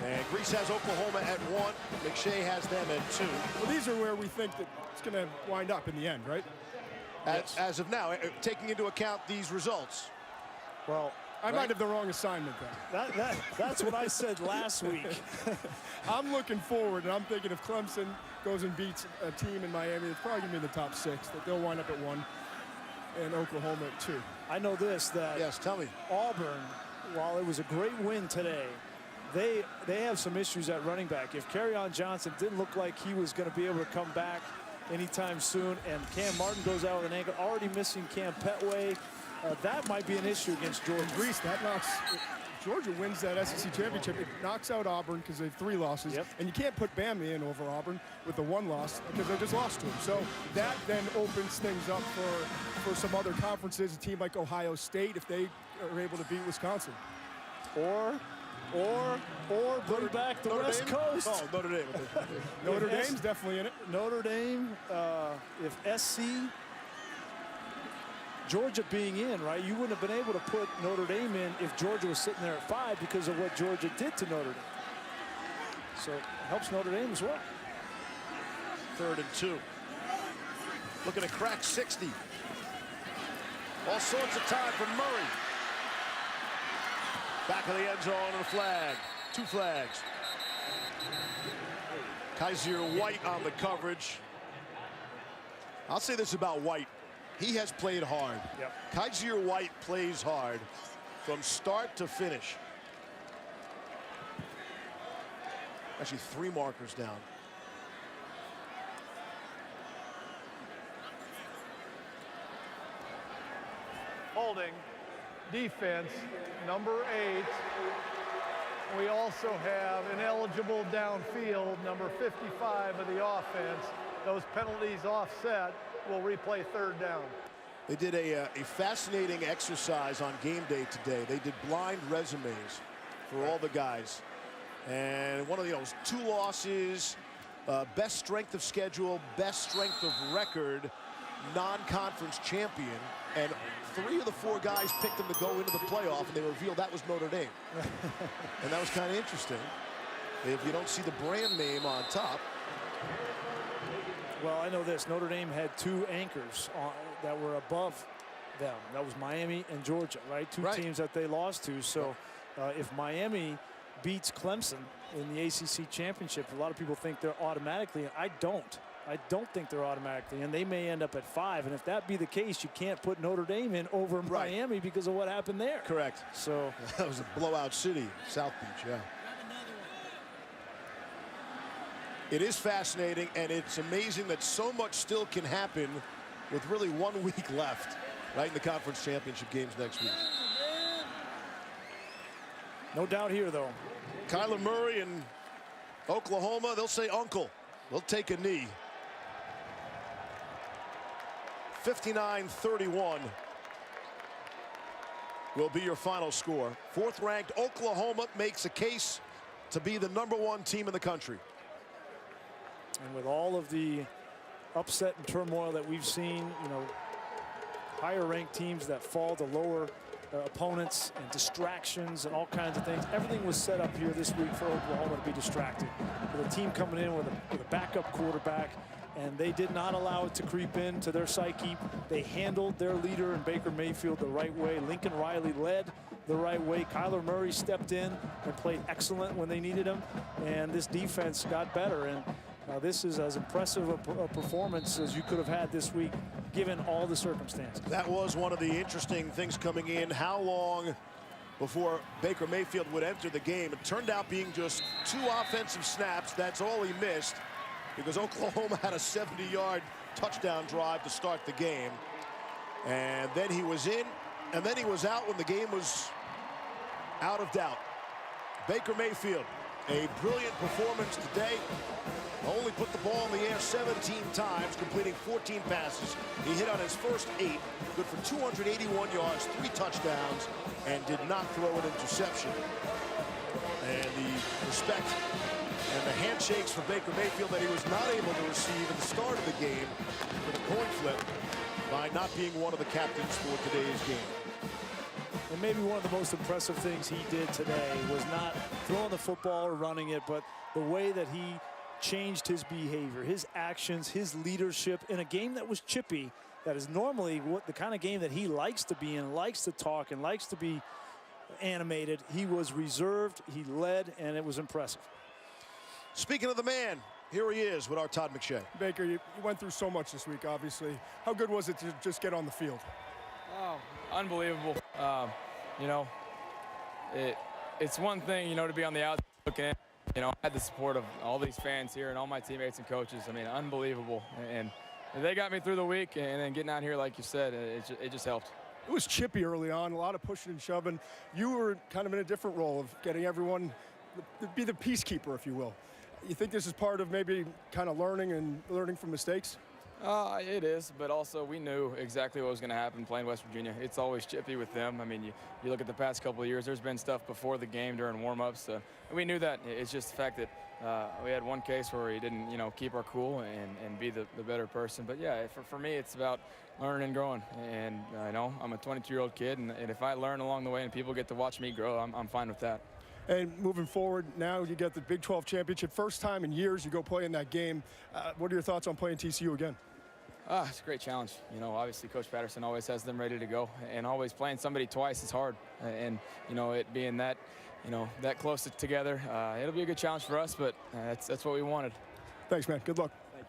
A: And Grease has Oklahoma at 1. McShay has them at 2.
C: Well, these are where we think that it's going to wind up in the end, right?
A: As of now, taking into account these results.
B: Well,
C: I might have the wrong assignment then.
B: That's what I said last week.
C: I'm looking forward, and I'm thinking if Clemson goes and beats a team in Miami, it's probably going to be in the top 6, that they'll wind up at 1, and Oklahoma at 2.
B: I know this, that
A: yes, tell me.
B: Auburn, while it was a great win today, they have some issues at running back. If Kerryon Johnson didn't look like he was going to be able to come back anytime soon, and Cam Martin goes out with an ankle, already missing Cam Petway, that might be an issue against Georgia.
C: Grease, that knocks. Georgia wins that SEC championship. It knocks out Auburn because they have 3 losses.
B: Yep.
C: And you can't put Bama in over Auburn with the 1 loss because they just lost to him. So that then opens things up for some other conferences, a team like Ohio State, if they are able to beat Wisconsin.
B: Or bring back the West Coast.
A: Oh, Notre Dame.
C: Notre Dame's definitely in it.
B: Notre Dame, if SC, Georgia being in, right? You wouldn't have been able to put Notre Dame in if Georgia was sitting there at 5 because of what Georgia did to Notre Dame. So it helps Notre Dame as well.
A: 3rd and 2. Looking to crack 60. All sorts of time for Murray. Back of the end zone and a flag. 2 flags. Kaiser White on the coverage. I'll say this about White. He has played hard.
B: Yep.
A: Kaiser White plays hard from start to finish. Actually 3 markers down.
D: Holding defense, number 8. We also have ineligible downfield, number 55 of the offense. Those penalties offset. Will replay 3rd down.
A: They did a fascinating exercise on game day today. They did blind resumes for all the guys. And one of the 2 losses, best strength of schedule, best strength of record, non-conference champion. And 3 of the 4 guys picked them to go into the playoff, and they revealed that was Notre Dame. And that was kind of interesting. If you don't see the brand name on top.
B: Well, I know this. Notre Dame had 2 anchors that were above them. That was Miami and Georgia, right? 2 teams that they lost to. So if Miami beats Clemson in the ACC championship, a lot of people think they're automatically. I don't think they're automatically, and they may end up at 5. And if that be the case, you can't put Notre Dame in over Miami because of what happened there.
A: Correct.
B: So
A: that was a blowout city, South Beach, yeah. It is fascinating, and it's amazing that so much still can happen with really 1 week left, right, in the conference championship games next week.
B: No doubt here, though.
A: Kyler Murray and Oklahoma, they'll say uncle. They'll take a knee. 59-31 will be your final score. Fourth-ranked Oklahoma makes a case to be the #1 team in the country.
B: And with all of the upset and turmoil that we've seen, you know, higher-ranked teams that fall to lower opponents and distractions and all kinds of things. Everything was set up here this week for Oklahoma to be distracted. With a team coming in with a backup quarterback, and they did not allow it to creep into their psyche. They handled their leader in Baker Mayfield the right way. Lincoln Riley led the right way. Kyler Murray stepped in and played excellent when they needed him, and this defense got better. And this is as impressive a performance as you could have had this week, given all the circumstances.
A: That was one of the interesting things coming in. How long before Baker Mayfield would enter the game? It turned out being just 2 offensive snaps. That's all he missed, because Oklahoma had a 70-yard touchdown drive to start the game. And then he was in, and then he was out when the game was out of doubt. Baker Mayfield, a brilliant performance today. Only put the ball in the air 17 times, completing 14 passes. He hit on his first 8, good for 281 yards, 3 touchdowns, and did not throw an interception. And the respect and the handshakes for Baker Mayfield that he was not able to receive at the start of the game for the coin flip by not being one of the captains for today's game.
B: And maybe one of the most impressive things he did today was not throwing the football or running it, but the way that he changed his behavior, his actions, his leadership in a game that was chippy, that is normally what the kind of game that he likes to be in, likes to talk and likes to be animated. He was reserved, he led, and it was impressive.
A: Speaking of the man, here he is with our Todd McShay.
C: Baker, you went through so much this week, obviously. How good was it to just get on the field?
K: Oh, unbelievable. You know, it's one thing, you know, to be on the outside looking in. You know, I had the support of all these fans here and all my teammates and coaches. I mean, unbelievable. And they got me through the week, and then getting out here, like you said, it just helped.
C: It was chippy early on, a lot of pushing and shoving. You were kind of in a different role of getting everyone to be the peacekeeper, if you will. You think this is part of maybe kind of learning from mistakes?
K: It is, but also we knew exactly what was going to happen playing West Virginia. It's always chippy with them. I mean, you look at the past couple of years, there's been stuff before the game during warm-ups. We knew that. It's just the fact that we had one case where we didn't, you know, keep our cool and be the better person. But, yeah, for me, it's about learning and growing. And, you know, I'm a 22-year-old kid, and if I learn along the way and people get to watch me grow, I'm fine with that.
C: And moving forward, now you get the Big 12 championship. First time in years you go play in that game. What are your thoughts on playing TCU again?
K: It's a great challenge. You know, obviously Coach Patterson always has them ready to go, and always playing somebody twice is hard. And, you know, it being that, you know, that close together, it'll be a good challenge for us, but that's what we wanted.
C: Thanks, man. Good luck.
K: Thank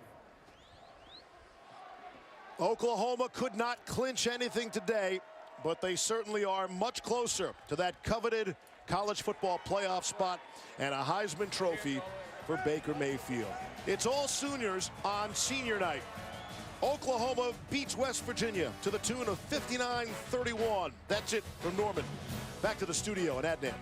K: you.
A: Oklahoma could not clinch anything today, but they certainly are much closer to that coveted college football playoff spot and a Heisman Trophy for Baker Mayfield. It's all Sooners on senior night. Oklahoma beats West Virginia to the tune of 59-31. That's it from Norman. Back to the studio in Adnan.